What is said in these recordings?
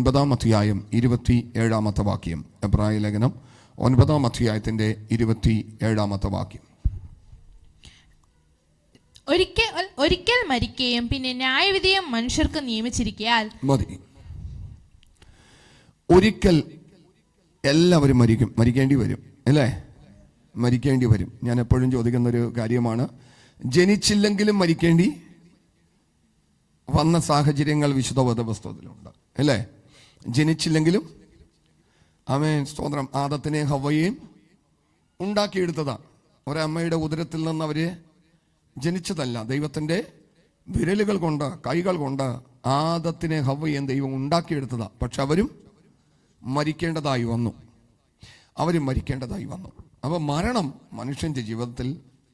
9-ാം അധ്യായം 27-ാമത്തെ വാക്യം. എബ്രായ ലേഖനം 9-ാം അധ്യായത്തിന്റെ 27-ാമത്തെ വാക്യം. ഒരിക്കൽ മരിക്കുകയും പിന്നെ ന്യായവിധിയും മനുഷ്യർക്ക് നിയമിച്ചിരിക്കയാൽ മതി. ഒരിക്കൽ എല്ലാവരും മരിക്കേണ്ടി വരും അല്ലേ? മരിക്കേണ്ടി വരും. ഞാൻ എപ്പോഴും ചോദിക്കുന്നൊരു കാര്യമാണ്, ജനിച്ചില്ലെങ്കിലും മരിക്കേണ്ടി വന്ന സാഹചര്യങ്ങൾ വിശുദ്ധ വേദപുസ്തകത്തിലുണ്ട് അല്ലേ? ജനിച്ചില്ലെങ്കിലും ആമേൻ, സ്തോത്രം. ആദത്തിനെ ഹവ്വയെയും ഉണ്ടാക്കിയെടുത്തതാ. ഒരമ്മയുടെ ഉദരത്തിൽ നിന്ന് അവര് ജനിച്ചതല്ല, ദൈവത്തിൻ്റെ വിരലുകൾ കൊണ്ട്, കൈകൾ കൊണ്ട് ആദത്തിനെ ഹവ്വയെയും ദൈവം ഉണ്ടാക്കിയെടുത്തതാ. പക്ഷെ അവരും മരിക്കേണ്ടതായി വന്നു. അപ്പോൾ മരണം മനുഷ്യൻ്റെ ജീവിതത്തിൽ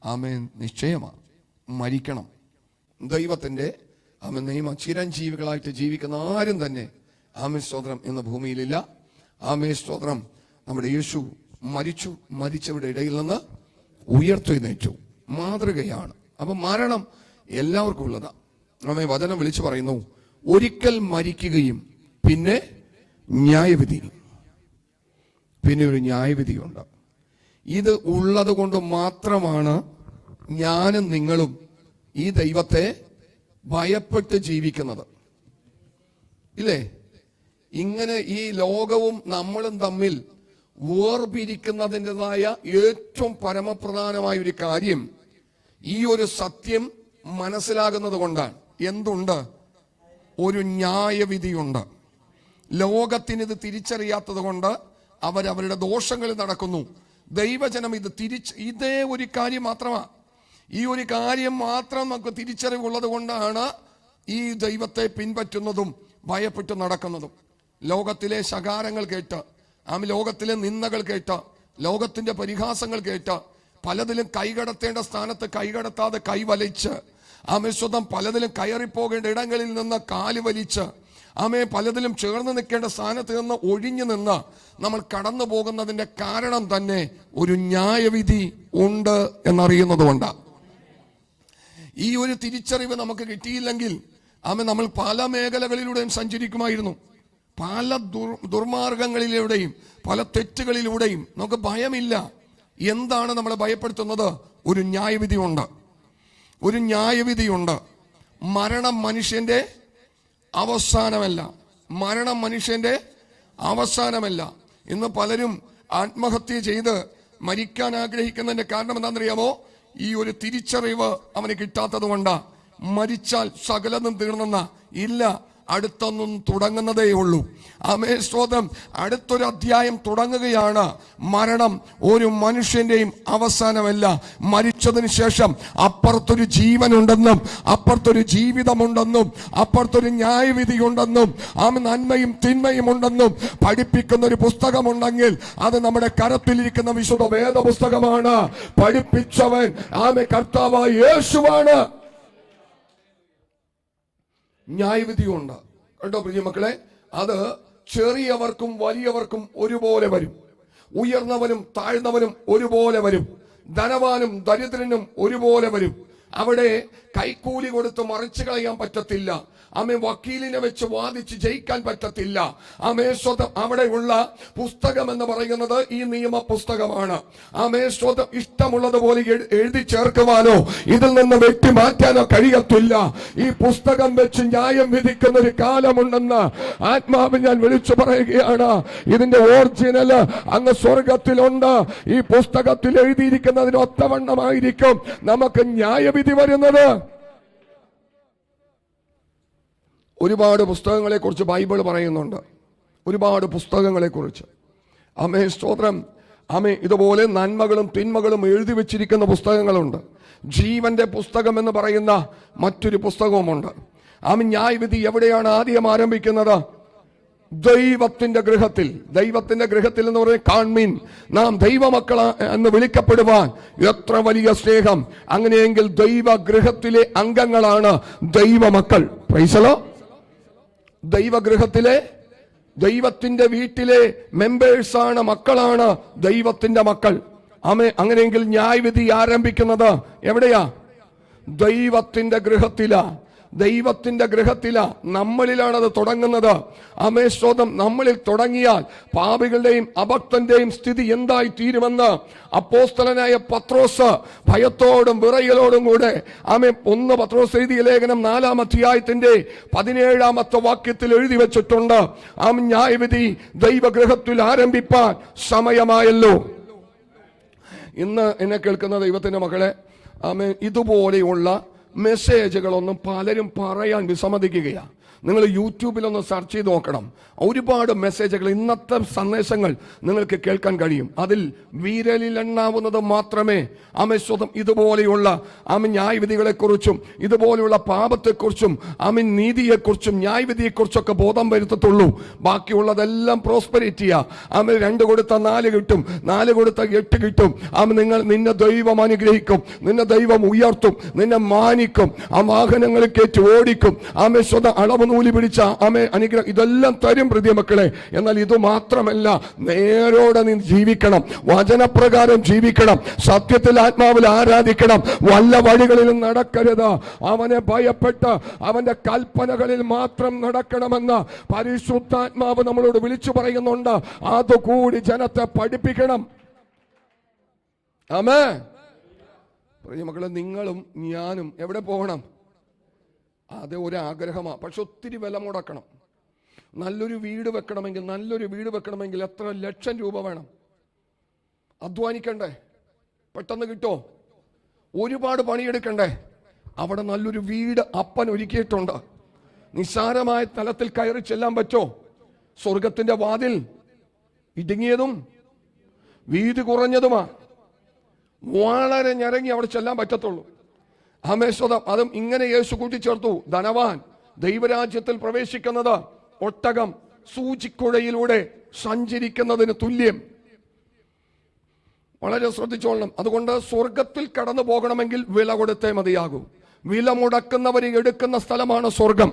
ആമേൻ നിശ്ചയമാണ്. മരിക്കണം. ദൈവത്തിൻ്റെ ആമേൻ നിയമം, ചിരഞ്ജീവികളായിട്ട് ജീവിക്കുന്ന ആരും തന്നെ ആമേൻ സ്തോത്രം എന്ന ഭൂമിയിലില്ല. ആമേൻ സ്തോത്രം. നമ്മുടെ യേശു മരിച്ചവരുടെ ഇടയിൽ നിന്ന് ഉയർത്തെഴുന്നേറ്റു. മാതൃകയാണ്. അപ്പൊ മരണം എല്ലാവർക്കും ഉള്ളതാ. ആമേൻ. വചനം വിളിച്ചു പറയുന്നു, ഒരിക്കൽ മരിക്കുകയും പിന്നെ ഒരു ന്യായവിധിയുണ്ട്. ഇത് ഉള്ളത് കൊണ്ട് മാത്രമാണ് ഞാനും നിങ്ങളും ഈ ദൈവത്തെ ഭയപ്പെട്ട് ജീവിക്കുന്നത്, ഇല്ലേ? ഇങ്ങനെ ഈ ലോകവും നമ്മളും തമ്മിൽ വേർപിരിക്കുന്നതിൻ്റെതായ ഏറ്റവും പരമപ്രധാനമായ ഒരു കാര്യം ഈ ഒരു സത്യം മനസ്സിലാകുന്നത് കൊണ്ടാണ്. എന്തുണ്ട്? ഒരു ന്യായവിധിയുണ്ട്. ലോകത്തിനിത് തിരിച്ചറിയാത്തത് കൊണ്ട് അവരവരുടെ ദോഷങ്ങളിൽ നടക്കുന്നു. ദൈവജനം ഇതേ ഒരു കാര്യം മാത്രമാണ്. ഈ ഒരു കാര്യം മാത്രം നമുക്ക് തിരിച്ചറിവുള്ളത് കൊണ്ടാണ് ഈ ദൈവത്തെ പിൻപറ്റുന്നതും ഭയപ്പെട്ട് നടക്കുന്നതും. ലോകത്തിലെ ശകാരങ്ങൾ കേട്ട്, ലോകത്തിലെ നിന്ദകൾ കേട്ട്, ലോകത്തിന്റെ പരിഹാസങ്ങൾ കേട്ട്, പലതിലും കൈകടത്തേണ്ട സ്ഥാനത്ത് കൈകടത്താതെ കൈവലിച്ച്, സ്വന്തം പലതിലും കയറിപ്പോകേണ്ട ഇടങ്ങളിൽ നിന്ന് കാല് വലിച്ച്, പലതിലും ചേർന്ന് നിൽക്കേണ്ട സ്ഥാനത്ത് നിന്ന് ഒഴിഞ്ഞു നിന്ന് നമ്മൾ കടന്നു പോകുന്നതിന്റെ കാരണം തന്നെ ഒരു ന്യായവിധി ഉണ്ട് എന്നറിയുന്നത് കൊണ്ടാണ്. ഈ ഒരു തിരിച്ചറിവ് നമുക്ക് കിട്ടിയില്ലെങ്കിൽ നമ്മൾ പല മേഖലകളിലൂടെയും സഞ്ചരിക്കുമായിരുന്നു. പല ദുർമാർഗങ്ങളിലൂടെയും പല തെറ്റുകളിലൂടെയും. നമുക്ക് ഭയമില്ല. എന്താണ് നമ്മളെ ഭയപ്പെടുത്തുന്നത്? ഒരു ന്യായവിധിയുണ്ട്. മരണം മനുഷ്യന്റെ അവസാനമല്ല. ഇന്ന് പലരും ആത്മഹത്യ ചെയ്ത് മരിക്കാൻ ആഗ്രഹിക്കുന്നതിന്റെ കാരണം എന്താണെന്നറിയാമോ? ഈ ഒരു തിരിച്ചറിവ് അവന് കിട്ടാത്തത് കൊണ്ടാ. മരിച്ചാൽ സകലതും തീർന്നെന്ന ഇല്ല, അടുത്തൊന്നും തുടങ്ങുന്നതേ ഉള്ളൂ. സ്തോത്രം. അടുത്തൊരു അധ്യായം തുടങ്ങുകയാണ്. മരണം ഒരു മനുഷ്യന്റെയും അവസാനമല്ല. മരിച്ചതിന് ശേഷം അപ്പുറത്തൊരു ജീവനുണ്ടെന്നും അപ്പുറത്തൊരു ജീവിതമുണ്ടെന്നും അപ്പുറത്തൊരു ന്യായവിധിയുണ്ടെന്നും നന്മയും തിന്മയും ഉണ്ടെന്നും പഠിപ്പിക്കുന്ന ഒരു പുസ്തകമുണ്ടെങ്കിൽ അത് നമ്മുടെ കരത്തിലിരിക്കുന്ന വിശുദ്ധ വേദ പുസ്തകമാണ്. പഠിപ്പിച്ചവൻ കർത്താവായ യേശുവാണ്. ന്യായവിധിയുണ്ട് കേട്ടോ പ്രിയമക്കളെ. അത് ചെറിയവർക്കും വലിയവർക്കും ഒരുപോലെ വരും. ഉയർന്നവനും താഴ്ന്നവനും ഒരുപോലെ വരും. ധനവാനും ദരിദ്രനും ഒരുപോലെ വരും. അവിടെ കൈക്കൂലി കൊടുത്ത് മറിച്ചു കളയാൻ പറ്റത്തില്ല. വക്കീലിനെ വെച്ച് വാദിച്ച് ജയിക്കാൻ പറ്റത്തില്ല. സ്വതം അവിടെയുള്ള പുസ്തകം എന്ന് പറയുന്നത് ഈ നിയമ പുസ്തകമാണ്. സ്വതം ഇഷ്ടമുള്ളതുപോലെ എഴുതി ചേർക്കുവാനോ ഇതിൽ നിന്ന് വെട്ടി മാറ്റാനോ കഴിയത്തില്ല. ഈ പുസ്തകം വെച്ച് ന്യായം വിധിക്കുന്ന ഒരു കാലമുണ്ടെന്ന് ആത്മാവ് ഞാൻ വിളിച്ചു പറയുകയാണ്. ഇതിന്റെ ഒറിജിനൽ അങ്ങ് സ്വർഗത്തിലുണ്ട്. ഈ പുസ്തകത്തിൽ എഴുതിയിരിക്കുന്നതിന് ഒത്തവണ്ണമായിരിക്കും നമുക്ക് ന്യായവിധി വരുന്നത്. ഒരുപാട് പുസ്തകങ്ങളെ കുറിച്ച് ബൈബിൾ പറയുന്നുണ്ട്. ഒരുപാട് പുസ്തകങ്ങളെ കുറിച്ച്. സ്തോത്രം. ഇതുപോലെ നന്മകളും തിന്മകളും എഴുതി വെച്ചിരിക്കുന്ന പുസ്തകങ്ങളുണ്ട്. ജീവന്റെ പുസ്തകം എന്ന് പറയുന്ന മറ്റൊരു പുസ്തകവുമുണ്ട്. ന്യായവിധി എവിടെയാണ് ആദ്യം ആരംഭിക്കുന്നത്? ദൈവത്തിന്റെ ഗൃഹത്തിൽ. ദൈവത്തിന്റെ ഗൃഹത്തിൽ എന്ന് പറയുന്നത് കാൺമീൻ, നാം ദൈവമക്കൾ എന്ന് വിളിക്കപ്പെടുവാൻ എത്ര വലിയ സ്നേഹം. അങ്ങനെയെങ്കിൽ ദൈവഗൃഹത്തിലെ അംഗങ്ങളാണ് ദൈവമക്കൾ. പ്രൈസലോ. ദൈവഗൃഹത്തിലെ, ദൈവത്തിന്റെ വീട്ടിലെ മെമ്പേഴ്സാണ്, മക്കളാണ് ദൈവത്തിന്റെ മക്കൾ. അങ്ങനെയെങ്കിൽ ന്യായവിധി ആരംഭിക്കുന്നത് എവിടെയാ? ദൈവത്തിന്റെ ഗൃഹത്തിലാ. ദൈവത്തിന്റെ ഗൃഹത്തിലാ, നമ്മളിലാണ് അത് തുടങ്ങുന്നത്. ആമേൻ സ്തോത്രം. നമ്മളിൽ തുടങ്ങിയാൽ പാപികളുടെയും അഭക്തന്റെയും സ്ഥിതി എന്തായി തീരുമെന്ന് അപ്പോസ്തലനായ പത്രോസ് ഭയത്തോടും വിറയലോടും കൂടെ ആമേൻ 1 പത്രോസ് എഴുതിയ ലേഖനം 4-ാം അധ്യായത്തിന്റെ 17-ാമത്തെ വാക്യത്തിൽ എഴുതി വെച്ചിട്ടുണ്ട്. ആമേൻ ന്യായവിധി ദൈവഗൃഹത്തിൽ ആരംഭിപ്പാൻ സമയമായല്ലോ. ഇന്ന് എന്നെ കേൾക്കുന്ന ദൈവത്തിന്റെ മക്കളെ, ആമേൻ ഇതുപോലെയുള്ള മെസ്സേജുകളൊന്നും പലരും പറയാൻ വിസമ്മതിക്കുകയാണ്. നിങ്ങൾ യൂട്യൂബിലൊന്ന് സെർച്ച് ചെയ്ത് നോക്കണം. ഒരുപാട് മെസ്സേജുകൾ, ഇന്നത്തെ സന്ദേശങ്ങൾ നിങ്ങൾക്ക് കേൾക്കാൻ കഴിയും. അതിൽ വിരലിലെണ്ണാവുന്നത് മാത്രമേ സ്വതം ഇതുപോലെയുള്ള ന്യായവിധികളെക്കുറിച്ചും ഇതുപോലെയുള്ള പാപത്തെക്കുറിച്ചും നീതിയെക്കുറിച്ചും ന്യായവിധിയെക്കുറിച്ചൊക്കെ ബോധം വരുത്തത്തുള്ളൂ. ബാക്കിയുള്ളതെല്ലാം പ്രോസ്പെരിറ്റിയാ. 2 കൊടുത്ത 4 കിട്ടും, 4 കൊടുത്ത 8 കിട്ടും. നിന്നെ ദൈവം അനുഗ്രഹിക്കും, നിന്നെ ദൈവം ഉയർത്തും, നിന്നെ മാനിക്കും, വാഹനങ്ങളിൽ കയറ്റി ഓടിക്കും, സ്വതം അളവ് നൂലി പിടിച്ച അനുഗ്രഹം ഇതെല്ലാം തരും പ്രിയ മക്കളെ. എന്നാൽ ഇത് മാത്രമല്ല, നേരോടെ നീ ജീവിക്കണം, വചനപ്രകാരം ജീവിക്കണം, സത്യത്തിൽ ആത്മാവിൽ ആരാധിക്കണം, വല്ല വഴികളിലും നടക്കരുത്. അവനെ ഭയപ്പെട്ട് അവന്റെ കൽപ്പനകളിൽ മാത്രം നടക്കണമെന്ന് പരിശുദ്ധാത്മാവ് നമ്മളോട് വിളിച്ചു പറയുന്നുണ്ട്. അതുകൂടി ജനത്തെ പഠിപ്പിക്കണം. ആമേൻ. പ്രിയ മക്കളെ, നിങ്ങളും ഞാനും എവിടെ പോകണം? അത് ഒരാഗ്രഹമാണ്. പക്ഷെ ഒത്തിരി വില മുടക്കണം. നല്ലൊരു വീട് വെക്കണമെങ്കിൽ എത്ര ലക്ഷം രൂപ വേണം? അധ്വാനിക്കണ്ടേ? പെട്ടെന്ന് കിട്ടോ? ഒരുപാട് പണിയെടുക്കണ്ടേ? അവിടെ നല്ലൊരു വീട് അപ്പൻ ഒരുക്കിയിട്ടുണ്ട്. നിസ്സാരമായ തലത്തിൽ കയറി ചെല്ലാൻ പറ്റോ? സ്വർഗത്തിന്റെ വാതിൽ ഇടുങ്ങിയതും വീതി കുറഞ്ഞതുമാ. വളരെ ഞരങ്ങി അവിടെ ചെല്ലാൻ പറ്റത്തുള്ളൂ. ആമേശ്വതം. അതും ഇങ്ങനെ യേശു കൂട്ടിച്ചേർത്തു. ധനവാൻ ദൈവരാജ്യത്തിൽ പ്രവേശിക്കുന്നത് ഒട്ടകം സൂചിക്കുഴയിലൂടെ സഞ്ചരിക്കുന്നതിന് തുല്യം. വളരെ ശ്രദ്ധിച്ചോളണം. അതുകൊണ്ട് സ്വർഗത്തിൽ കടന്നു പോകണമെങ്കിൽ വില കൊടുത്തേ മതിയാകൂ. വില മുടക്കുന്നവരെ എടുക്കുന്ന സ്ഥലമാണ് സ്വർഗം.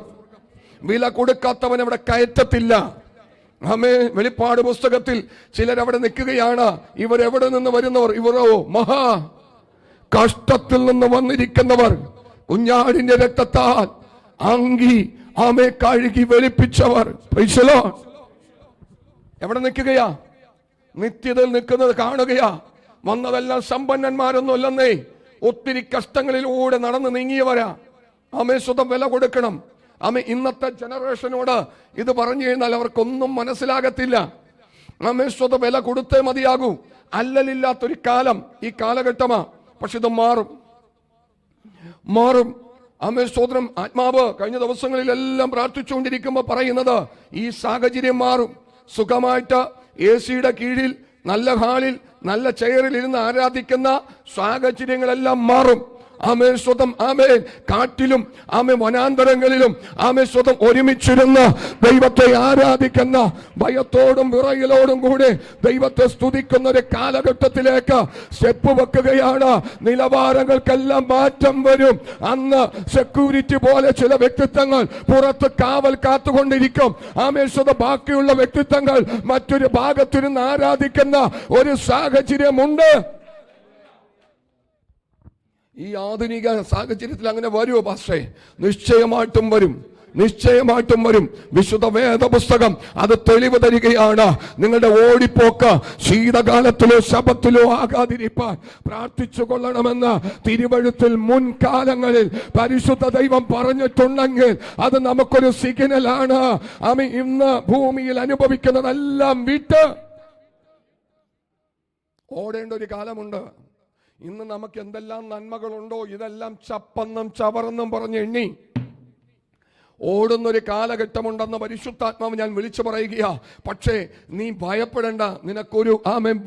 വില കൊടുക്കാത്തവൻ അവിടെ കയറ്റത്തില്ല. വെളിപ്പാട് പുസ്തകത്തിൽ ചിലരവിടെ നിൽക്കുകയാണ്. ഇവരെവിടെ നിന്ന് വരുന്നവർ? ഇവരോ മഹാ കഷ്ടത്തിൽ നിന്ന് വന്നിരിക്കുന്നവർ, കുഞ്ഞാടിന്റെ രക്തത്താൽ അങ്കി കഴുകി വെളുപ്പിച്ചവർ. എവിടെ നിൽക്കുകയാ? നിത്യതയിൽ നിൽക്കുന്നത് കാണുകയാ. വന്നതെല്ലാം സമ്പന്നന്മാരൊന്നും അല്ലെന്നേ, ഒത്തിരി കഷ്ടങ്ങളിലൂടെ നടന്ന് നീങ്ങിയവരാ. സ്വതം വില കൊടുക്കണം. ഇന്നത്തെ ജനറേഷനോട് ഇത് പറഞ്ഞു കഴിഞ്ഞാൽ അവർക്കൊന്നും മനസ്സിലാകത്തില്ല. സ്വതം വില കൊടുത്തേ മതിയാകൂ. അല്ലലില്ലാത്തൊരു കാലം ഈ കാലഘട്ടമാ. പക്ഷെ ഇത് മാറും. സ്തോത്രം. ആത്മാവ് കഴിഞ്ഞ ദിവസങ്ങളിലെല്ലാം പ്രാർത്ഥിച്ചുകൊണ്ടിരിക്കുമ്പോൾ പറയുന്നത് ഈ സാഹചര്യം മാറും. സുഖമായിട്ട് AC-യുടെ കീഴിൽ നല്ല ഹാളിൽ നല്ല ചെയറിൽ ഇരുന്ന് ആരാധിക്കുന്ന സാഹചര്യങ്ങളെല്ലാം മാറും. സ്വതം കാട്ടിലും വനാന്തരങ്ങളിലും സ്വതം ഒരുമിച്ചിരുന്ന് ദൈവത്തെ ആരാധിക്കുന്ന, ഭയത്തോടും വിറയലോടും കൂടെ ദൈവത്തെ സ്തുതിക്കുന്ന ഒരു കാലഘട്ടത്തിലേക്ക് സ്റ്റെപ്പ് വെക്കുകയാണ്. നിലവാരങ്ങൾക്കെല്ലാം മാറ്റം വരും. അന്ന് സെക്യൂരിറ്റി പോലെ ചില വ്യക്തിത്വങ്ങൾ പുറത്ത് കാവൽ കാത്തുകൊണ്ടിരിക്കും. സ്വതം ബാക്കിയുള്ള വ്യക്തിത്വങ്ങൾ മറ്റൊരു ഭാഗത്തിരുന്ന് ആരാധിക്കുന്ന ഒരു സാഹചര്യമുണ്ട്. ഈ ആധുനിക സാഹചര്യത്തിൽ അങ്ങനെ വരുമോ പാസ്റ്റേ? നിശ്ചയമായിട്ടും വരും. വിശുദ്ധ വേദപുസ്തകം അത് തെളിവ് തരികയാണ്. നിങ്ങളുടെ ഓടിപ്പോക്ക് ശീതകാലത്തിലോ ശബത്തിലോ ആകാതിരിപ്പാൻ പ്രാർത്ഥിച്ചു കൊള്ളണമെന്ന് തിരുവഴുത്തിൽ മുൻകാലങ്ങളിൽ പരിശുദ്ധ ദൈവം പറഞ്ഞിട്ടുണ്ടെങ്കിൽ അത് നമുക്കൊരു സിഗ്നലാണ്. ഇന്ന് ഭൂമിയിൽ അനുഭവിക്കുന്നതെല്ലാം വിട്ട് ഓടേണ്ട ഒരു കാലമുണ്ട്. ഇന്ന് നമുക്ക് എന്തെല്ലാം നന്മകളുണ്ടോ ഇതെല്ലാം ചപ്പന്നും ചവർന്നും പറഞ്ഞ് എണ്ണി ഓടുന്നൊരു കാലഘട്ടമുണ്ടെന്ന് പരിശുദ്ധാത്മാവ് ഞാൻ വിളിച്ചു പറയുകയാ. പക്ഷേ നീ ഭയപ്പെടേണ്ട. നിനക്കൊരു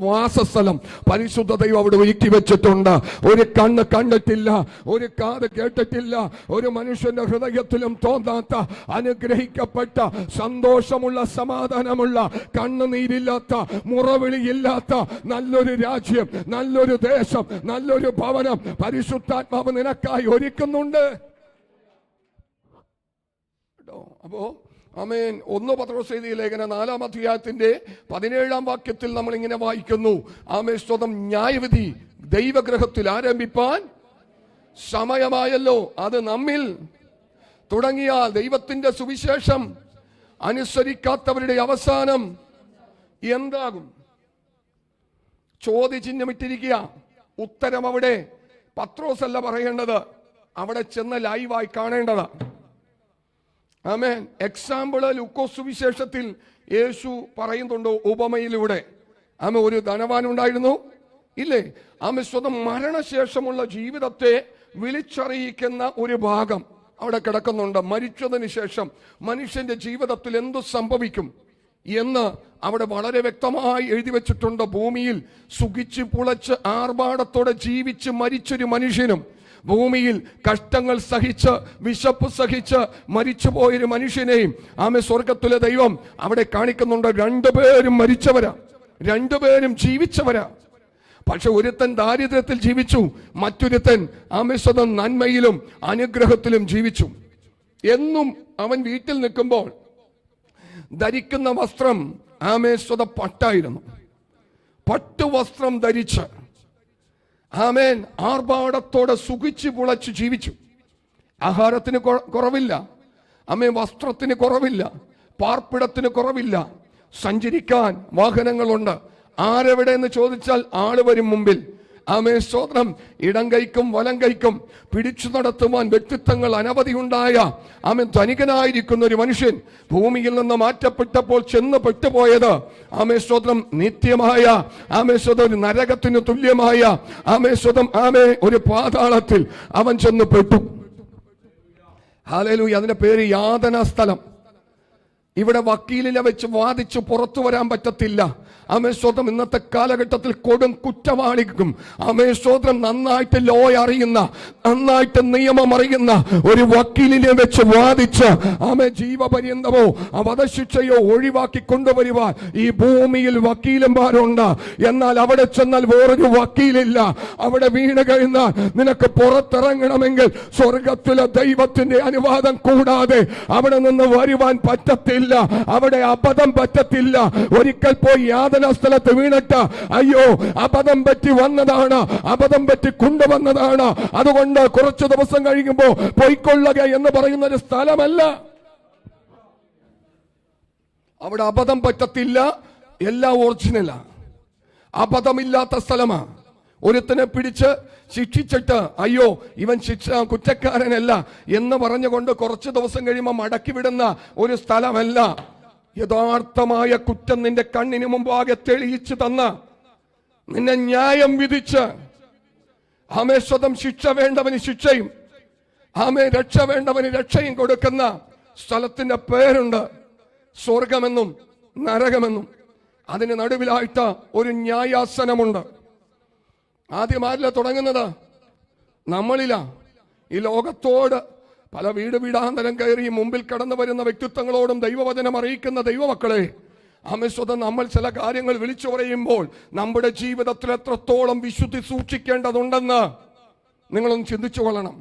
വാസസ്ഥലം പരിശുദ്ധ ദൈവം അവിടെ ഒരുക്കി വെച്ചിട്ടുണ്ട്. ഒരു കണ്ണ് കണ്ടിട്ടില്ല, ഒരു കാത് കേട്ടിട്ടില്ല, ഒരു മനുഷ്യന്റെ ഹൃദയത്തിലും തോന്നാത്ത അനുഗ്രഹിക്കപ്പെട്ട സന്തോഷമുള്ള സമാധാനമുള്ള കണ്ണുനീരില്ലാത്ത മുറവിളിയില്ലാത്ത നല്ലൊരു രാജ്യം, നല്ലൊരു ദേശം, നല്ലൊരു ഭവനം പരിശുദ്ധാത്മാവ് നിനക്കായി ഒരുക്കുന്നുണ്ട്. അപ്പോ 1 പത്രോസ് എഴുതിയ ലേഖനം 4-ാം അധ്യായത്തിന്റെ 17-ാം വാക്യത്തിൽ നമ്മൾ ഇങ്ങനെ വായിക്കുന്നു. സ്വതം ന്യായവിധി ദൈവഗ്രഹത്തിൽ ആരംഭിപ്പാൻ സമയമായല്ലോ. അത് നമ്മിൽ തുടങ്ങിയാൽ ദൈവത്തിന്റെ സുവിശേഷം അനുസരിക്കാത്തവരുടെ അവസാനം എന്താകും? ചോദ്യചിഹ്നമിട്ടിരിക്കുക. ഉത്തരം അവിടെ പത്രോസല്ല പറയേണ്ടത്, അവിടെ ചെന്ന് ലൈവായി കാണേണ്ടതാ. ആമേൻ. എക്സാമ്പിള് ലൂക്കോസ് സുവിശേഷത്തിൽ യേശു പറയുന്നുണ്ട് ഉപമയിലൂടെ. ആമ ഒരു ധനവാൻ ഉണ്ടായിരുന്നു, ഇല്ലേ? ആമ സ്വന്തം മരണശേഷമുള്ള ജീവിതത്തെ വിളിച്ചറിയിക്കുന്ന ഒരു ഭാഗം അവിടെ കിടക്കുന്നുണ്ട്. മരിച്ചതിന് ശേഷം മനുഷ്യന്റെ ജീവിതത്തിൽ എന്തു സംഭവിക്കും എന്ന് അവിടെ വളരെ വ്യക്തമായി എഴുതി വെച്ചിട്ടുണ്ട്. ഭൂമിയിൽ സുഖിച്ച് പുളച്ച് ആർഭാടത്തോടെ ജീവിച്ച് മരിച്ചൊരു മനുഷ്യനും ഭൂമിയിൽ കഷ്ടങ്ങൾ സഹിച്ച് വിശപ്പ് സഹിച്ച് മരിച്ചുപോയൊരു മനുഷ്യനെയും ആമെ സ്വർഗത്തിലെ ദൈവം അവിടെ കാണിക്കുന്നുണ്ട്. രണ്ടുപേരും മരിച്ചവരാ, രണ്ടുപേരും ജീവിച്ചവരാ. പക്ഷെ ഒരുത്തൻ ദാരിദ്ര്യത്തിൽ ജീവിച്ചു, മറ്റൊരുത്തൻ ആമേശ്വതം നന്മയിലും അനുഗ്രഹത്തിലും ജീവിച്ചു. എന്നും അവൻ വീട്ടിൽ നിൽക്കുമ്പോൾ ധരിക്കുന്ന വസ്ത്രം ആമേശ്വത പട്ടായിരുന്നു. പട്ടുവസ്ത്രം ധരിച്ച് ആമേൻ ആർഭാടത്തോടെ സുഖിച്ചു പുളച്ചു ജീവിച്ചു. ആഹാരത്തിന് കുറവില്ല, ആമേൻ വസ്ത്രത്തിന് കുറവില്ല, പാർപ്പിടത്തിന് കുറവില്ല, സഞ്ചരിക്കാൻ വാഹനങ്ങളുണ്ട്. ആരെവിടെ എന്ന് ചോദിച്ചാൽ ആള് വരും മുമ്പിൽ. ആമേൻ സ്തോത്രം. ഇടം കൈക്കും വലം കൈക്കും പിടിച്ചു നടത്തുവാൻ വ്യക്തിത്വങ്ങൾ അനവധി ഉണ്ടായ ആമേൻ ധനികനായിരിക്കുന്ന ഒരു മനുഷ്യൻ ഭൂമിയിൽ നിന്ന് മാറ്റപ്പെട്ടപ്പോൾ ചെന്ന് പെട്ടുപോയത് ആമേൻ സ്തോത്രം നിത്യമായ ആമേൻ സ്തോത്രം ഒരു നരകത്തിന് തുല്യമായ ആമേൻ സ്തോത്രം ആമേ ഒരു പാതാളത്തിൽ അവൻ ചെന്ന് പെട്ടു. ഹല്ലേലൂയ. അതിന്റെ പേര് യാതനാ സ്ഥലം. ഇവിടെ വക്കീലിനെ വെച്ച് വാദിച്ച് പുറത്തു വരാൻ പറ്റത്തില്ല. ആമേശ്വരം ഇന്നത്തെ കാലഘട്ടത്തിൽ കൊടും കുറ്റവാളിക്കും ആമേശ്വരം നന്നായിട്ട് ലോ അറിയുന്ന, നന്നായിട്ട് നിയമം അറിയുന്ന ഒരു വക്കീലിനെ വെച്ച് വാദിച്ച് ആമേ ജീവപര്യന്തമോ വധശിക്ഷയോ ഒഴിവാക്കി കൊണ്ടുവരുവാൻ ഈ ഭൂമിയിൽ വക്കീലന്മാരുണ്ട്. എന്നാൽ അവിടെ ചെന്നാൽ വേറൊരു വക്കീലില്ല. അവിടെ വീണ് കഴിഞ്ഞാൽ നിനക്ക് പുറത്തിറങ്ങണമെങ്കിൽ സ്വർഗത്തിലെ ദൈവത്തിന്റെ അനുവാദം കൂടാതെ അവിടെ നിന്ന് വരുവാൻ പറ്റത്തില്ല. അവിടെ അബദ്ധം പറ്റത്തില്ല. ഒരിക്കൽ പോയി യാതന സ്ഥലത്ത് വീണിട്ട് അയ്യോ അബദ്ധം പറ്റി വന്നതാണ്, അബദ്ധം പറ്റി കൊണ്ടുവന്നതാണ്, അതുകൊണ്ട് കുറച്ചു ദിവസം കഴിയുമ്പോ പൊയ്ക്കൊള്ളുക എന്ന് പറയുന്ന ഒരു സ്ഥലമല്ല. അവിടെ അബദ്ധം പറ്റത്തില്ല, എല്ലാം ഒറിജിനലാ. അബദ്ധമില്ലാത്ത സ്ഥലമാ. ഒരുത്തനെ പിടിച്ച് ശിക്ഷിച്ചിട്ട് അയ്യോ ഇവൻ കുറ്റക്കാരനല്ല എന്ന് പറഞ്ഞുകൊണ്ട് കുറച്ച് ദിവസം കഴിയുമ്പോൾ മടക്കി വിടുന്ന ഒരു സ്ഥലമല്ല. യഥാർത്ഥമായ കുറ്റം നിന്റെ കണ്ണിന് മുമ്പാകെ തെളിയിച്ചു തന്ന, നിന്നെ ന്യായം വിധിച്ച് ആമേ സ്വതം ശിക്ഷ വേണ്ടവന് ശിക്ഷയും ആമേ രക്ഷ വേണ്ടവന് രക്ഷയും കൊടുക്കുന്ന സ്ഥലത്തിന്റെ പേരുണ്ട് സ്വർഗമെന്നും നരകമെന്നും. അതിന് നടുവിലായിട്ട് ഒരു ന്യായാസനമുണ്ട്. ആദ്യം ആരില തുടങ്ങുന്നത്? നമ്മളിലാ. ഈ ലോകത്തോട് പല വീടാന്തരം കയറി മുമ്പിൽ കടന്നു വരുന്ന വ്യക്തിത്വങ്ങളോടും ദൈവവചനം അറിയിക്കുന്ന ദൈവമക്കളെ, ആമേശ്വതം നമ്മൾ ചില കാര്യങ്ങൾ വിളിച്ചു പറയുമ്പോൾ നമ്മുടെ ജീവിതത്തിൽ എത്രത്തോളം വിശുദ്ധി സൂക്ഷിക്കേണ്ടതുണ്ടെന്ന് നിങ്ങളൊന്ന് ചിന്തിച്ചു കൊള്ളണം.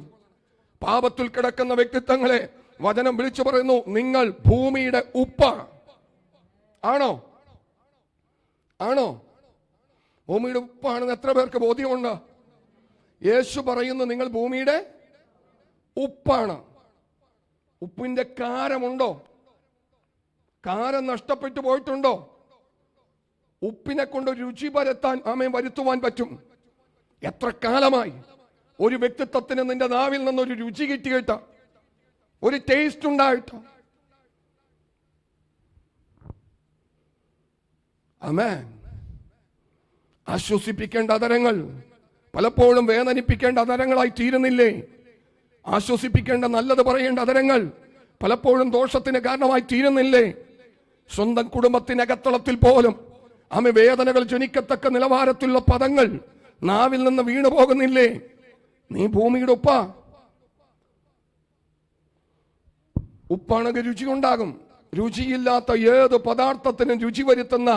പാപത്തിൽ കിടക്കുന്ന വ്യക്തിത്വങ്ങളെ വചനം വിളിച്ചു പറയുന്നു, നിങ്ങൾ ഭൂമിയുടെ ഉപ്പ് ആണോ? ആണോ? ഭൂമിയുടെ ഉപ്പാണെന്ന് എത്ര പേർക്ക് ബോധ്യമുണ്ട്? യേശു പറയുന്നു നിങ്ങൾ ഭൂമിയുടെ ഉപ്പാണ്. ഉപ്പിന്റെ കാരമുണ്ടോ? കാരം നഷ്ടപ്പെട്ടു പോയിട്ടുണ്ടോ? ഉപ്പിനെ കൊണ്ട് രുചി വരുത്തുവാൻ പറ്റും. എത്ര കാലമായി ഒരു വ്യക്തിത്വത്തിന് നിന്റെ നാവിൽ നിന്നൊരു രുചി കിട്ടിയിട്ട്, ഒരു ടേസ്റ്റ് ഉണ്ടായിട്ട്. ആമേൻ. ആശ്വസിപ്പിക്കേണ്ട അതരങ്ങൾ പലപ്പോഴും വേദനിപ്പിക്കേണ്ട അതരങ്ങളായി തീരുന്നില്ലേ? ആശ്വസിപ്പിക്കേണ്ട നല്ലത് പറയേണ്ട അതരങ്ങൾ പലപ്പോഴും ദോഷത്തിന് കാരണമായി തീരുന്നില്ലേ? സ്വന്തം കുടുംബത്തിനകത്തളത്തിൽ പോലും ആമേ വേദനകൾ ജനിക്കത്തക്ക നിലവാരത്തിലുള്ള പദങ്ങൾ നാവിൽ നിന്ന് വീണു പോകുന്നില്ലേ? നീ ഭൂമിയുടെ ഉപ്പാ. ഉപ്പാണെങ്കിൽ രുചി ഉണ്ടാകും. രുചിയില്ലാത്ത ഏത് പദാർത്ഥത്തിനും രുചി വരുത്തുന്ന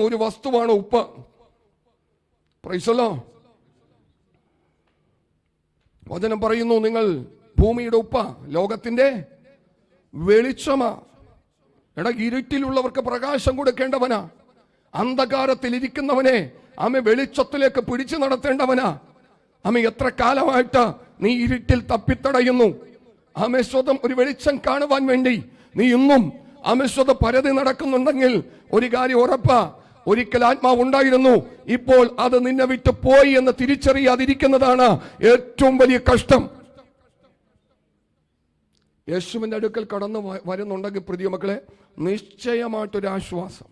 ഒരു വസ്തുവാണ് ഉപ്പ്. പ്രൈസലോ. വചനം പറയുന്നു നിങ്ങൾ ഭൂമിയുടെ ഉപ്പ, ലോകത്തിന്റെ വെളിച്ചമാ. ഇരുട്ടിലുള്ളവർക്ക് പ്രകാശം കൊടുക്കേണ്ടവനാ. അന്ധകാരത്തിൽ ഇരിക്കുന്നവനെ വെളിച്ചത്തിലേക്ക് പിടിച്ചു നടത്തേണ്ടവനാ. എത്ര കാലമായിട്ട് നീ ഇരുട്ടിൽ തപ്പിത്തടയുന്നു? ആമേശ്വതം ഒരു വെളിച്ചം കാണുവാൻ വേണ്ടി നീ ഇന്നും ആമേശ്വത പരതി നടക്കുന്നുണ്ടെങ്കിൽ ഒരു കാര്യം ഉറപ്പാ, ഒരിക്കൽ ആത്മാവ് ഉണ്ടായിരുന്നു, ഇപ്പോൾ അത് നിന്നെ വിട്ട് പോയി എന്ന് തിരിച്ചറിയാതിരിക്കുന്നതാണ് ഏറ്റവും വലിയ കഷ്ടം. യേശുവിന്റെ അടുക്കൽ കടന്നു വരുന്നുണ്ടെങ്കിൽ പ്രിയ മക്കളെ, നിശ്ചയമായിട്ടൊരു ആശ്വാസം,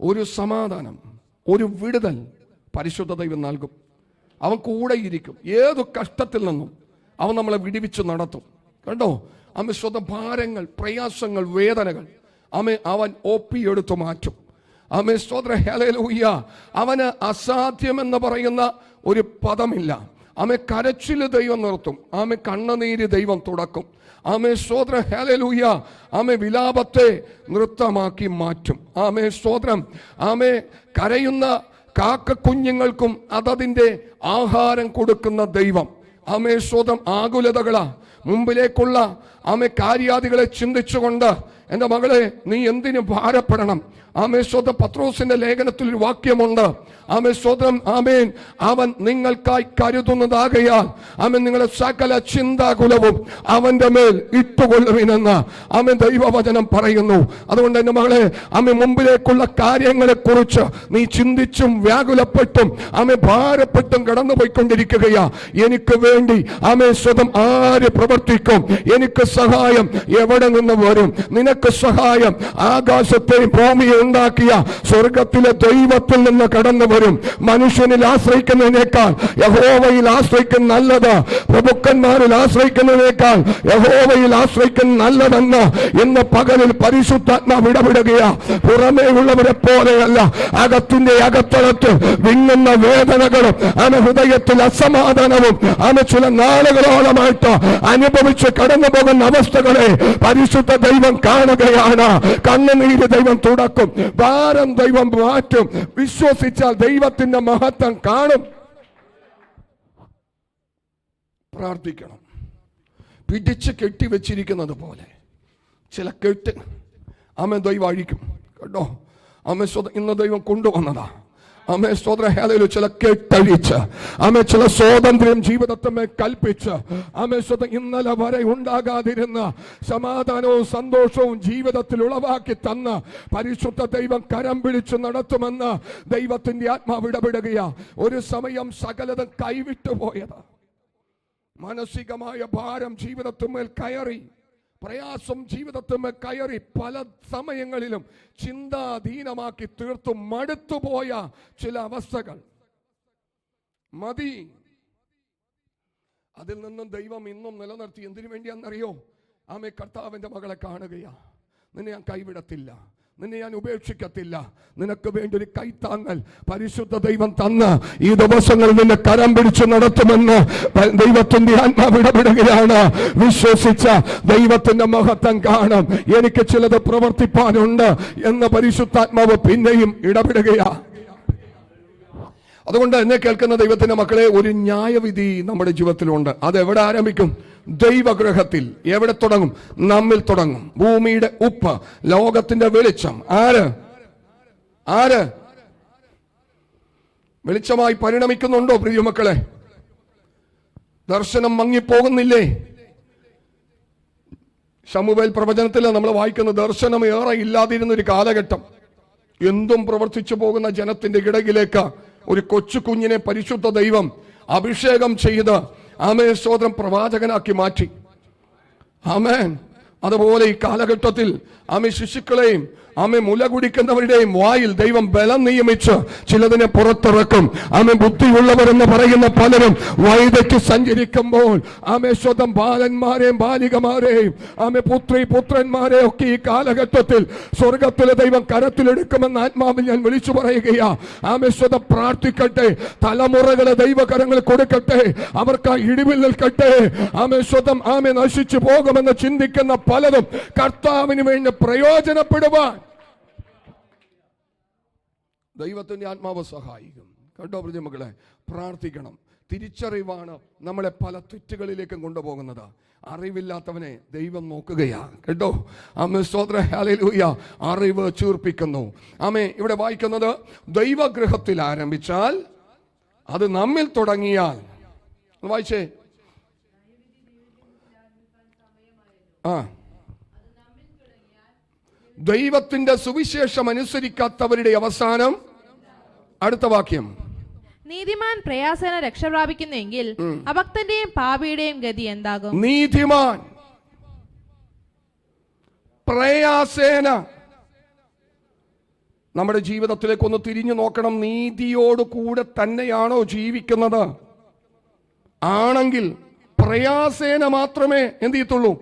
ഒരു സമാധാനം, ഒരു വിടുതൽ പരിശുദ്ധ ദൈവം നൽകും. അവൻ കൂടെ ഇരിക്കും. ഏതു കഷ്ടത്തിൽ നിന്നും അവൻ നമ്മളെ വിടിവിച്ച് നടത്തും. കണ്ടോ, ആമേശ്വത ഭാരങ്ങൾ, പ്രയാസങ്ങൾ, വേദനകൾ അവൻ ഒപ്പിയെടുത്തു മാറ്റും. ആമേശ്വത ഹല്ലേലൂയ. അവന് അസാധ്യമെന്ന് പറയുന്ന ഒരു പദമില്ല. കരച്ചില് ദൈവം നിർത്തും. കണ്ണുനീര് ദൈവം തുടക്കും. സ്തോത്രം ഹല്ലേലൂയ. വിലാപത്തെ നൃത്തമാക്കി മാറ്റും. സ്തോത്രം. കരയുന്ന കാക്ക കുഞ്ഞുങ്ങൾക്കും അതതിൻ്റെ ആഹാരം കൊടുക്കുന്ന ദൈവം. സ്തോത്രം. ആകുലതകളാ, മുമ്പിലേക്കുള്ള കാര്യാദികളെ ചിന്തിച്ചുകൊണ്ട് എൻ്റെ മകളെ നീ എന്തിനു ഭാരപ്പെടണം? സ്തോത്രം. പത്രോസിന്റെ ലേഖനത്തിൽ ഒരു വാക്യമുണ്ട്. സ്തോത്രം. അവൻ നിങ്ങൾക്കായി കരുതുന്നതാകയാൽ നിങ്ങളെ സകല ചിന്താകുലവും അവന്റെ മേൽ ഇട്ടുകൊള്ളുവിനെന്ന് ദൈവവചനം പറയുന്നു. അതുകൊണ്ട് എൻ്റെ മകളെ മുമ്പിലേക്കുള്ള കാര്യങ്ങളെ കുറിച്ച് നീ ചിന്തിച്ചും വ്യാകുലപ്പെട്ടും ഭാരപ്പെട്ടും കടന്നുപോയിക്കൊണ്ടിരിക്കുകയാ. എനിക്ക് വേണ്ടി സ്വതം ആര് പ്രവർത്തിക്കും? എനിക്ക് സഹായം എവിടെ നിന്ന് വരും? നിനക്ക് സഹായം ആകാശത്തെയും ഭൂമിയെ ഉണ്ടാക്കിയ സ്വർഗത്തിലെ ദൈവത്തിൽ നിന്ന് കടന്നു വരും. മനുഷ്യനിൽ ആശ്രയിക്കുന്നതിനേക്കാൾ യഹോവയിൽ ആശ്രയിക്കുന്ന നല്ലത്, പ്രഭുക്കന്മാരിൽ ആശ്രയിക്കുന്നതിനേക്കാൾ യഹോവയിൽ ആശ്രയിക്കുന്ന നല്ലതെന്ന് ഇന്ന് പകലിൽ പരിശുദ്ധാത്മാവ് ഇടപെടുകയാ. പുറമേ ഉള്ളവരെ പോലെയല്ല, അകത്തിന്റെ അകത്തളത്ത് വിങ്ങുന്ന വേദനകളും ഹൃദയത്തിൽ അസമാധാനവും ചില നാളുകളോളമായിട്ട് അനുഭവിച്ച് കടന്നു പോകുന്ന അവസ്ഥകളെ പരിശുദ്ധ ദൈവം കാണുകയാണ്. കണ്ണുനീര് ദൈവം തുടക്കും, ഭാരം ദൈവം മാറ്റും. വിശ്വസിച്ചാൽ ദൈവത്തിന്റെ മഹത്വം കാണും. പ്രാർത്ഥിക്കണം. പിടിച്ച് കെട്ടിവെച്ചിരിക്കുന്നത് പോലെ ചില കെട്ട് ദൈവം അഴിക്കും. കേട്ടോ, ഇന്ന് ദൈവം കൊണ്ടുവന്നതാ. സ്തോത്രം ഹല്ലേലൂയ. ചില കെട്ടഴിച്ച് ചില സ്വാതന്ത്ര്യം ജീവിതത്തെ കൽപ്പിച്ച് ഇന്നലെ വരെ ഉണ്ടാകാതിരുന്ന സമാധാനവും സന്തോഷവും ജീവിതത്തിൽ ഉളവാക്കി തന്ന പരിശുദ്ധ ദൈവം കരം പിടിച്ച് നടത്തുമെന്ന് ദൈവത്തിന്റെ ആത്മാവ് ഇടപെടുകയാ. ഒരു സമയം സകലതും കൈവിട്ടുപോയത്, മാനസികമായ ഭാരം ജീവിതത്തിന്മേൽ കയറി, പ്രയാസം ജീവിതത്തിന്മേൽ കയറി, പല സമയങ്ങളിലും ചിന്താധീനമാക്കി തീർത്തു മടുത്തുപോയ ചില അവസ്ഥകൾ മതി. അതിൽ നിന്നും ദൈവം ഇന്നും നിലനിർത്തി. എന്തിനു വേണ്ടിയാണെന്നറിയോ? കർത്താവിന്റെ മകളെ കാണുകയാ. നിന്നെ ഞാൻ കൈവിടത്തില്ല, നിന്നെ ഞാൻ ഉപേക്ഷിക്കത്തില്ല. നിനക്ക് വേണ്ടി ഒരു കൈത്താങ്ങൽ പരിശുദ്ധ ദൈവം തന്ന് ഈ ദിവസങ്ങളിൽ നിന്നെ കരം പിടിച്ച് നടത്തുമെന്ന് ദൈവത്തിന്റെ ആത്മാവ് ഇടപെടുകയാണ്. വിശ്വസിച്ച ദൈവത്തിന്റെ മഹത്വം കാണും. എനിക്ക് ചിലത് പ്രവർത്തിപ്പാനുണ്ട് എന്ന് പരിശുദ്ധാത്മാവ് പിന്നെയും ഇടപെടുകയാ. അതുകൊണ്ട് എന്നെ കേൾക്കുന്ന ദൈവത്തിന്റെ മക്കളെ, ഒരു ന്യായവിധി നമ്മുടെ ജീവിതത്തിലുണ്ട്. അത് എവിടെ ആരംഭിക്കും? ദൈവഗൃഹത്തിൽ. എവിടെ തുടങ്ങും? നമ്മിൽ തുടങ്ങും. ഭൂമിയുടെ ഉപ്പ്, ലോകത്തിന്റെ വെളിച്ചം. ആര് വെളിച്ചമായി പരിണമിക്കുന്നുണ്ടോ പ്രിയ മക്കളെ? ദർശനം മങ്ങിപ്പോകുന്നില്ലേ? ശമൂവേൽ പ്രവചനത്തിൽ നമ്മൾ വായിക്കുന്ന ദർശനം ഏറെ ഇല്ലാതിരുന്ന ഒരു കാലഘട്ടം. എന്തും പ്രവർത്തിച്ചു പോകുന്ന ജനത്തിന്റെ ഇടയിലേക്ക് ഒരു കൊച്ചു കുഞ്ഞിനെ പരിശുദ്ധ ദൈവം അഭിഷേകം ചെയ്ത് സ്തോത്രം പ്രവാചകനാക്കി മാറ്റി. ആമേൻ. അതുപോലെ ഈ കാലഘട്ടത്തിൽ ശിശുക്കളെയും മുല കുടിക്കുന്നവരുടെയും വായിൽ ദൈവം ബലം നിയമിച്ച് ചിലതിനെ പുറത്തിറക്കും. ബുദ്ധിയുള്ളവരെന്ന് പറയുന്ന പലരും വൈദയ്ക്ക് സഞ്ചരിക്കുമ്പോൾ സ്വന്തം ബാലന്മാരെയും ബാലികമാരെയും പുത്രന്മാരെയും ഒക്കെ ഈ കാലഘട്ടത്തിൽ സ്വർഗത്തിലെ ദൈവം കരത്തിലെടുക്കുമെന്ന് ആത്മാവിൽ ഞാൻ വിളിച്ചു പറയുകയാ. സ്വന്തം പ്രാർത്ഥിക്കട്ടെ, തലമുറകളെ ദൈവകരങ്ങൾ കൊടുക്കട്ടെ, അവർക്ക് ഇടിവിൽ നിൽക്കട്ടെ. സ്വന്തം നശിച്ചു പോകുമെന്ന് ചിന്തിക്കുന്ന പലതും കർത്താവിന് വേണ്ടി പ്രയോജനപ്പെടുവാൻ ദൈവത്തിന്റെ ആത്മാവ് സഹായിക്കും. കേട്ടോ പ്രിയ മക്കളെ, പ്രാർത്ഥിക്കണം. തിരിച്ചറിവാണ് നമ്മളെ പല തെറ്റുകളിലേക്കും കൊണ്ടുപോകുന്നത്. അറിവില്ലാത്തവനെ ദൈവം നോക്കുകയാ. കേട്ടോ, സ്തോത്രം ഹല്ലേലൂയ. അറിവ് ചൂർപ്പിക്കുന്നു. ഇവിടെ വായിക്കുന്നത്, ദൈവഗൃഹത്തിൽ ആരംഭിച്ചാൽ അത് നമ്മിൽ തുടങ്ങിയാൽ. വായിച്ചേ. ദൈവത്തിന്റെ സുവിശേഷം അനുസരിക്കാത്തവരുടെ അവസാനം. അടുത്ത വാക്യം, നീതിമാൻ പ്രയാസേന രക്ഷ പ്രാപിക്കുന്നെങ്കിൽ അഭക്തന്റെയും പാപിയുടെയും ഗതി എന്താകും? നീതിമാൻ പ്രയാസേന. നമ്മുടെ ജീവിതത്തിലേക്ക് ഒന്ന് തിരിഞ്ഞു നോക്കണം. നീതിയോട് കൂടെ തന്നെയാണോ ജീവിക്കുന്നത്? ആണെങ്കിൽ പ്രയാസേന മാത്രമേ എന്ത് ചെയ്യത്തുള്ളൂ?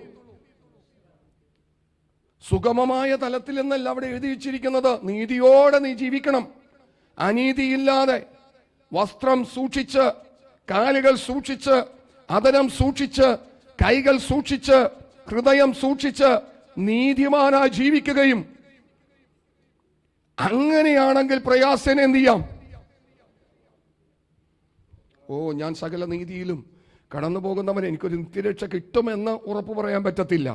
സുഗമമായ തലത്തിൽ എന്നല്ല അവിടെ എഴുതി വച്ചിരിക്കുന്നത്. നീതിയോടെ നീ ജീവിക്കണം. അനീതിയില്ലാതെ വസ്ത്രം സൂക്ഷിച്ച്, കാലുകൾ സൂക്ഷിച്ച്, അധരം സൂക്ഷിച്ച്, കൈകൾ സൂക്ഷിച്ച്, ഹൃദയം സൂക്ഷിച്ച് നീതിമാനായി ജീവിക്കുകയും, അങ്ങനെയാണെങ്കിൽ പ്രയാസേന എന്ത് ചെയ്യാം? ഞാൻ സകല നീതിയിലും കടന്നു പോകുന്നവൻ എനിക്കൊരു നിത്യരക്ഷ കിട്ടുമെന്ന് ഉറപ്പ് പറയാൻ പറ്റത്തില്ല.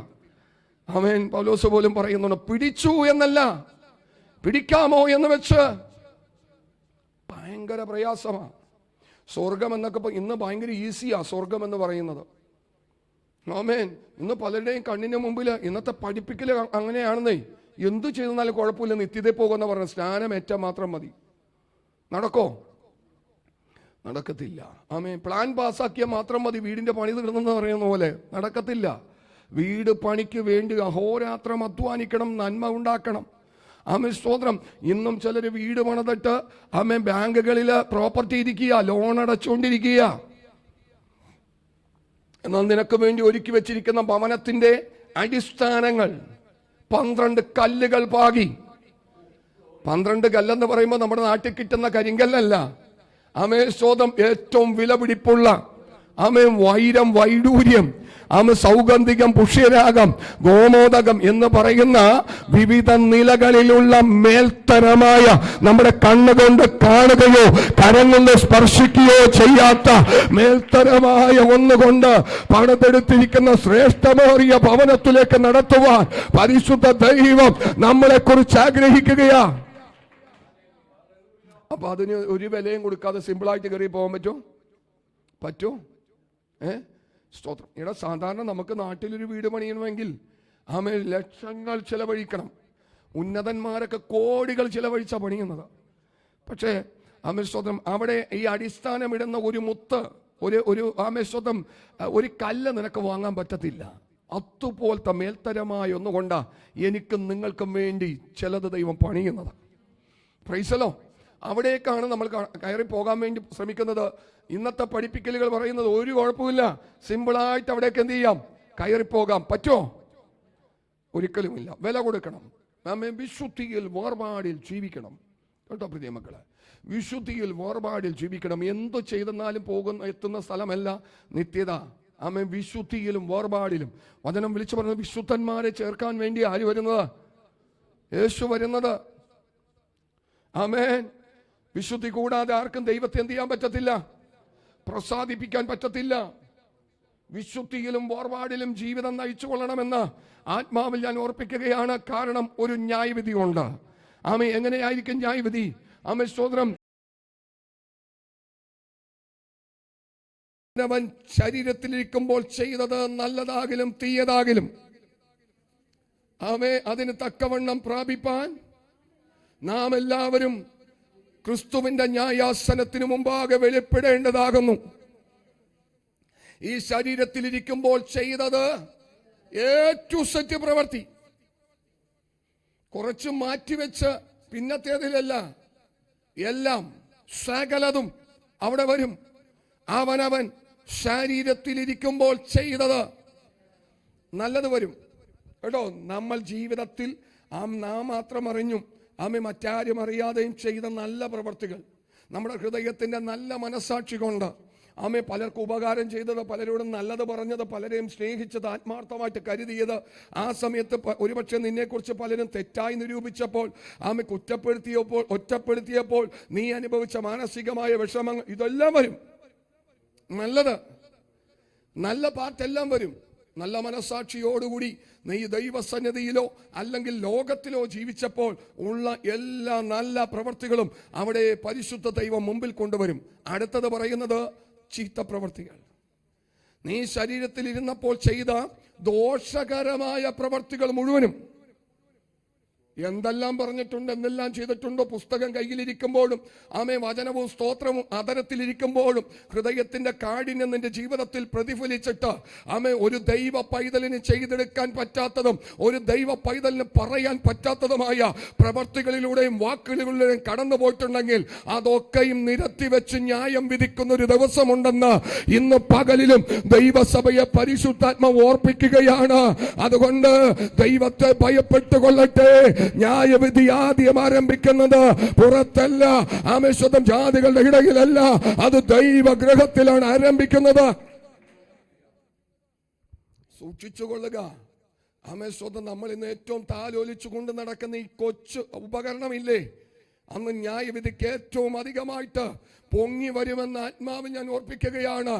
ആമേൻ. പൗലോസ് പോലും പറയുന്നുണ്ട്, പിടിച്ചു എന്നല്ല, പിടിക്കാമോ എന്ന് വെച്ച് ഭയങ്കര പ്രയാസമാണ്. സ്വർഗം എന്നൊക്കെ ഇന്ന് ഭയങ്കര ഈസിയാ സ്വർഗം എന്ന് പറയുന്നത്. ആമേൻ. ഇന്ന് പലരുടെയും കണ്ണിന് മുമ്പിൽ ഇന്നത്തെ പഠിപ്പിക്കൽ അങ്ങനെയാണെന്നേ. എന്തു ചെയ്താലും കുഴപ്പമില്ല, നിത്യതയിൽ പോകുന്ന പറഞ്ഞ സ്നാനം ഏറ്റാൽ മാത്രം മതി. നടക്കോ? നടക്കത്തില്ല. ആമേൻ. പ്ലാൻ പാസ്സാക്കിയാൽ മാത്രം മതി, വീടിന്റെ പണി തീർന്നെന്ന് പറയുന്ന പോലെ നടക്കത്തില്ല. വീട് പണിക്ക് വേണ്ടി അഹോരാത്രം അധ്വാനിക്കണം, നന്മ ഉണ്ടാക്കണം. ആമേൻ. സ്തോത്രം. ഇന്നും ചിലർ വീട് പണിതിട്ട് ആമേൻ ബാങ്കുകളിൽ പ്രോപ്പർട്ടി ഇരിക്കുക, ലോൺ അടച്ചുകൊണ്ടിരിക്കുക. എന്നാൽ നിനക്ക് വേണ്ടി ഒരുക്കി വെച്ചിരിക്കുന്ന ഭവനത്തിന്റെ അടിസ്ഥാനങ്ങൾ 12 കല്ലുകൾ പാകി. 12 കല്ലെന്ന് പറയുമ്പോൾ നമ്മുടെ നാട്ടിൽ കിട്ടുന്ന കരിങ്കല്ലല്ല. ആമേൻ. സ്തോത്രം. ഏറ്റവും വിലപിടിപ്പുള്ള ആമേൻ വൈരം, വൈഡൂര്യം, സൗഗന്ധികം, പുഷ്യരാഗം, ഗോമോദകം എന്ന് പറയുന്ന വിവിധ നിലകളിലുള്ള മേൽത്തരമായ, നമ്മുടെ കണ്ണുകൊണ്ട് കാണുകയോ കരം കൊണ്ട് സ്പർശിക്കുകയോ ചെയ്യാത്ത മേൽത്തരമായ ഒന്നുകൊണ്ട് പണിതെടുത്തിരിക്കുന്ന ശ്രേഷ്ഠമേറിയ ഭവനത്തിലേക്ക് നടത്തുവാൻ പരിശുദ്ധ ദൈവം നമ്മളെ കുറിച്ച് ആഗ്രഹിക്കുകയാ. അപ്പൊ അതിന് ഒരു വിലയും കൊടുക്കാതെ സിമ്പിളായിട്ട് കയറി പോകാൻ പറ്റുമോ? സ്തോത്രം. ഇവിടെ സാധാരണ നമുക്ക് നാട്ടിലൊരു വീട് പണിയണമെങ്കിൽ ലക്ഷങ്ങൾ ചിലവഴിക്കണം. ഉന്നതന്മാരൊക്കെ കോടികൾ ചിലവഴിച്ചാണ് പണിയുന്നത്. പക്ഷേ സ്തോത്രം, അവിടെ ഈ അടിസ്ഥാനം ഇടുന്ന ഒരു മുത്ത്, ഒരു സ്തോത്രം, ഒരു കല്ല് നിനക്ക് വാങ്ങാൻ പറ്റത്തില്ല. അതുപോലത്തെ മേൽത്തരമായ ഒന്നുകൊണ്ടാ എനിക്കും നിങ്ങൾക്കും വേണ്ടി ചിലത് ദൈവം പണിയുന്നത്. പ്രൈസലോ. അവിടേക്കാണ് നമ്മൾ കയറി പോകാൻ വേണ്ടി ശ്രമിക്കുന്നത്. ഇന്നത്തെ പഠിപ്പിക്കലുകൾ പറയുന്നത് ഒരു കുഴപ്പമില്ല, സിമ്പിളായിട്ട് അവിടേക്ക് എന്ത് ചെയ്യാം? കയറിപ്പോകാം. പറ്റുമോ? ഒരിക്കലുമില്ല. വില കൊടുക്കണം. വിശുദ്ധിയിൽ വേർപാടിൽ ജീവിക്കണം കേട്ടോ പ്രിയ മക്കളെ. വിശുദ്ധിയിൽ വേർപാടിൽ ജീവിക്കണം. എന്തു ചെയ്തെന്നാലും എത്തുന്ന സ്ഥലമല്ല നിത്യത. വിശുദ്ധിയിലും വേർപാടിലും. വചനം വിളിച്ചു പറഞ്ഞത് വിശുദ്ധന്മാരെ ചേർക്കാൻ വേണ്ടി ആര് വരുന്നത്? യേശു വരുന്നത്. ആമേൻ. വിശുദ്ധി കൂടാതെ ആർക്കും ദൈവത്തെ എന്ത് ചെയ്യാൻ പറ്റത്തില്ല? പ്രസാദിപ്പിക്കാൻ പറ്റത്തില്ല. വിശുദ്ധിയിലും വേർപാടിലും ജീവിതം നയിച്ചു കൊള്ളണമെന്ന് ആത്മാവിൽ ഞാൻ ഓർപ്പിക്കുകയാണ്. കാരണം ഒരു ന്യായവിധി ഉണ്ട്. ആമേൻ. എങ്ങനെയായിരിക്കും ന്യായവിധി? ആമേൻ. സ്തോത്രം. അവൻ ശരീരത്തിലിരിക്കുമ്പോൾ ചെയ്തത് നല്ലതാകിലും തീയതാകിലും അതിന് തക്കവണ്ണം പ്രാപിപ്പാൻ നാം എല്ലാവരും ക്രിസ്തുവിന്റെ ന്യായാസനത്തിന് മുമ്പാകെ വെളിപ്പെടേണ്ടതാകുന്നു. ഈ ശരീരത്തിലിരിക്കുമ്പോൾ ചെയ്തത് ഏറ്റവും പ്രവൃത്തി കുറച്ച് മാറ്റിവെച്ച് പിന്നത്തേതിലല്ല, എല്ലാം സകലതും അവിടെ വരും. അവനവൻ ശരീരത്തിലിരിക്കുമ്പോൾ ചെയ്തത് നല്ലത് വരും കേട്ടോ. നമ്മൾ ജീവിതത്തിൽ നാം മാത്രം അറിഞ്ഞും മറ്റാരും അറിയാതെയും ചെയ്ത നല്ല പ്രവർത്തികൾ, നമ്മുടെ ഹൃദയത്തിന്റെ നല്ല മനസ്സാക്ഷി കൊണ്ട് പലർക്കും ഉപകാരം ചെയ്തത്, പലരോടും നല്ലത് പറഞ്ഞത്, പലരെയും സ്നേഹിച്ചത്, ആത്മാർത്ഥമായിട്ട് കരുതിയത്, ആ സമയത്ത് ഒരുപക്ഷെ നിന്നെക്കുറിച്ച് പലരും തെറ്റായി നിരൂപിച്ചപ്പോൾ, കുറ്റപ്പെടുത്തിയപ്പോൾ, ഒറ്റപ്പെടുത്തിയപ്പോൾ നീ അനുഭവിച്ച മാനസികമായ വിഷമങ്ങൾ, ഇതെല്ലാം വരും. നല്ല പാർട്ടെല്ലാം വരും. നല്ല മനസാക്ഷിയോടുകൂടി നീ ദൈവസന്നിധിയിലോ അല്ലെങ്കിൽ ലോകത്തിലോ ജീവിച്ചപ്പോൾ ഉള്ള എല്ലാ നല്ല പ്രവൃത്തികളും അവിടെ പരിശുദ്ധ ദൈവം മുമ്പിൽ കൊണ്ടുവരും. അടുത്തത് പറയുന്നത് ചീത്ത പ്രവൃത്തികൾ. നീ ശരീരത്തിൽ ഇരുന്നപ്പോൾ ചെയ്ത ദോഷകരമായ പ്രവർത്തികൾ മുഴുവനും എന്തെല്ലാം പറഞ്ഞിട്ടുണ്ട്, എന്തെല്ലാം ചെയ്തിട്ടുണ്ടോ, പുസ്തകം കയ്യിലിരിക്കുമ്പോഴും വചനവും സ്തോത്രവും അതരത്തിലിരിക്കുമ്പോഴും ഹൃദയത്തിന്റെ കാഠിന്യം നിന്റെ ജീവിതത്തിൽ പ്രതിഫലിച്ചിട്ട് ഒരു ദൈവ പൈതലിന് ചെയ്തെടുക്കാൻ പറ്റാത്തതും ഒരു ദൈവ പൈതലിന് പറയാൻ പറ്റാത്തതുമായ പ്രവർത്തികളിലൂടെയും വാക്കുകളിലൂടെയും കടന്നു പോയിട്ടുണ്ടെങ്കിൽ അതൊക്കെയും നിരത്തി വെച്ച് ന്യായം വിധിക്കുന്ന ഒരു ദിവസമുണ്ടെന്ന് ഇന്ന് പകലിലും ദൈവസഭയെ പരിശുദ്ധാത്മാവ് ഓർപ്പിക്കുകയാണ്. അതുകൊണ്ട് ദൈവത്തെ ഭയപ്പെട്ടുകൊള്ളട്ടെ. ന്യായവിധി ആദ്യം ആരംഭിക്കുന്നത് പുറത്തല്ല, സ്വന്തം ജാതികളുടെ ഇടയിലല്ല, അത് ദൈവഗൃഹത്തിലാണ് ആരംഭിക്കുന്നത്. സൂക്ഷിച്ചുകൊള്ളുക. സ്വന്തം നമ്മൾ ഇന്ന് ഏറ്റവും താലോലിച്ചു കൊണ്ട് നടക്കുന്ന ഈ കൊച്ചു ഉപകരണമില്ലേ, അന്ന് ന്യായവിധിക്ക് ഏറ്റവും അധികമായിട്ട് പൊങ്ങി വരുമെന്ന് ആത്മാവ് ഞാൻ ഓർപ്പിക്കുകയാണ്.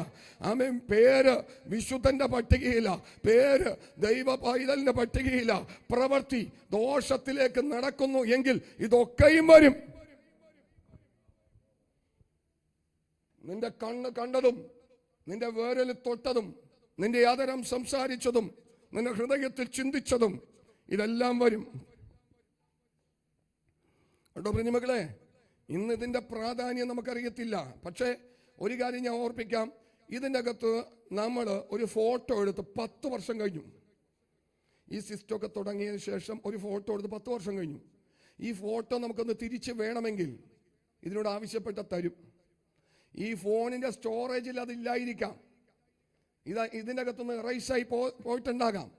പേര് വിശുദ്ധന്റെ പട്ടികയില്ല, പേര് ദൈവ പൈതലിന്റെ പട്ടികയില്ല. പ്രവൃത്തി ദോഷത്തിലേക്ക് നടക്കുന്നു എങ്കിൽ ഇതൊക്കെയും വരും. നിന്റെ കണ്ണ് കണ്ടതും നിന്റെ വേരൽ തൊട്ടതും നിന്റെ ആദരം സംസാരിച്ചതും നിന്റെ ഹൃദയത്തിൽ ചിന്തിച്ചതും ഇതെല്ലാം വരും. കേട്ടോ പ്രിയമക്കളെ, ഇന്ന് ഇതിന്റെ പ്രാധാന്യം നമുക്കറിയത്തില്ല. പക്ഷേ ഒരു കാര്യം ഞാൻ ഓർപ്പിക്കാം, ഇതിൻ്റെ അകത്ത് നമ്മൾ ഒരു ഫോട്ടോ എടുത്ത് 10 വർഷം കഴിഞ്ഞു. ഈ സിസ്റ്റമൊക്കെ തുടങ്ങിയതിന് ശേഷം ഒരു ഫോട്ടോ എടുത്ത് 10 വർഷം കഴിഞ്ഞു. ഈ ഫോട്ടോ നമുക്കൊന്ന് തിരിച്ച് വേണമെങ്കിൽ ഇതിനോട് ആവശ്യപ്പെട്ട തരും. ഈ ഫോണിന്റെ സ്റ്റോറേജിൽ അതില്ലായിരിക്കാം. ഇതിൻ്റെ അകത്തുനിന്ന് എറൈസായി പോയിട്ടുണ്ടാകാം,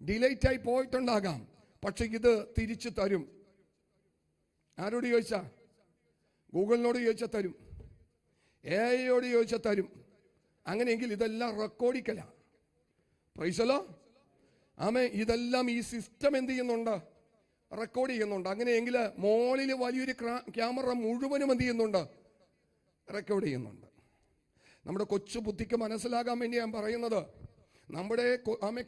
ഡിലീറ്റായി പോയിട്ടുണ്ടാകാം. പക്ഷെ ഇത് തിരിച്ചു തരും. ആരോട് ചോദിച്ചാ? ഗൂഗിളിനോട് ചോദിച്ചാൽ തരും, എഐയോട് ചോദിച്ചാൽ തരും. അങ്ങനെയെങ്കിൽ ഇതെല്ലാം റെക്കോർഡിക്കല. പ്രൈസലോ ഇതെല്ലാം ഈ സിസ്റ്റം എന്ത് ചെയ്യുന്നുണ്ട്? റെക്കോർഡ് ചെയ്യുന്നുണ്ട്. അങ്ങനെയെങ്കിൽ മോളിൽ വലിയൊരു ക്യാമറ മുഴുവനും എന്ത് ചെയ്യുന്നുണ്ട്? റെക്കോർഡ് ചെയ്യുന്നുണ്ട്. നമ്മുടെ കൊച്ചു ബുദ്ധിക്ക് മനസ്സിലാകാൻ വേണ്ടി ഞാൻ പറയുന്നത്, നമ്മുടെ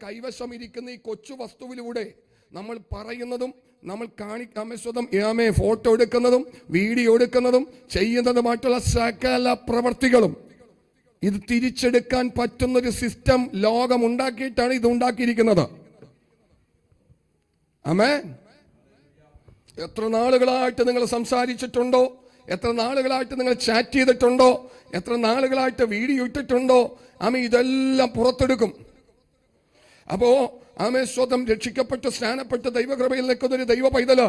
കൈവശം ഇരിക്കുന്ന ഈ കൊച്ചു വസ്തുവിലൂടെ നമ്മൾ പറയുന്നതും നമ്മൾ സ്വന്തം ഫോട്ടോ എടുക്കുന്നതും വീഡിയോ എടുക്കുന്നതും ചെയ്യുന്നതുമായിട്ടുള്ള സകല പ്രവർത്തികളും ഇത് തിരിച്ചെടുക്കാൻ പറ്റുന്നൊരു സിസ്റ്റം ലോകം ഉണ്ടാക്കിയിട്ടാണ് ഇത് ഉണ്ടാക്കിയിരിക്കുന്നത്. എത്ര നാളുകളായിട്ട് നിങ്ങൾ സംസാരിച്ചിട്ടുണ്ടോ, എത്ര നാളുകളായിട്ട് നിങ്ങൾ ചാറ്റ് ചെയ്തിട്ടുണ്ടോ, എത്ര നാളുകളായിട്ട് വീഡിയോ ഇട്ടിട്ടുണ്ടോ, ഇതെല്ലാം പുറത്തെടുക്കും. അപ്പോ സ്വന്തം രക്ഷിക്കപ്പെട്ട് സ്നാനപ്പെട്ട് ദൈവകൃപയിൽ നിൽക്കുന്ന ഒരു ദൈവ പൈതല്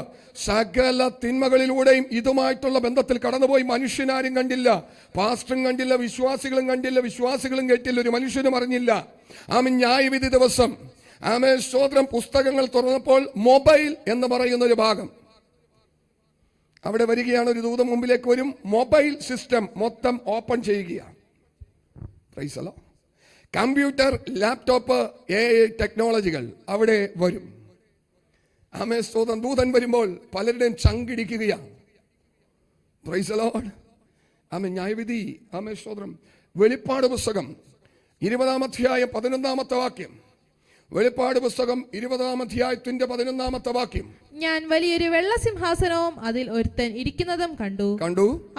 സകല തിന്മകളിലൂടെയും ഇതുമായിട്ടുള്ള ബന്ധത്തിൽ കടന്നുപോയി. മനുഷ്യനാരും കണ്ടില്ല, പാസ്റ്ററും കണ്ടില്ല, വിശ്വാസികളും കണ്ടില്ല, വിശ്വാസികളും കേട്ടില്ല, ഒരു മനുഷ്യനും അറിഞ്ഞില്ല. ന്യായവിധി ദിവസം സ്തോത്രം പുസ്തകങ്ങൾ തുറന്നപ്പോൾ മൊബൈൽ എന്ന് പറയുന്ന ഒരു ഭാഗം അവിടെ വരികയാണ്. ഒരു ദൂതം മുമ്പിലേക്ക് വരും, മൊബൈൽ സിസ്റ്റം മൊത്തം ഓപ്പൺ ചെയ്യുകയാണ്. പ്രൈസ് അല്ലാഹ്. കമ്പ്യൂട്ടർ, ലാപ്ടോപ്പ്, AI ടെക്നോളജികൾ അവിടെ വരും. സ്തോത്രം. ദൂതൻ വരുമ്പോൾ പലരുടെയും ചങ്കിടിക്കുകയാണ്. Praise the Lord. ന്യായവിധി. സ്തോത്രം. വെളിപ്പാട് പുസ്തകം 20-ാം അധ്യായം 11-ാമത്തെ വാക്യം. വെളിപ്പാട് പുസ്തകം 20-ാം അധ്യായത്തിന്റെ 11-ാമത്തെ വാക്യം. ഞാൻ വലിയൊരു വെള്ള സിംഹാസനവും അതിൽ ഒരുത്തൻ ഇരിക്കുന്നതും കണ്ടു.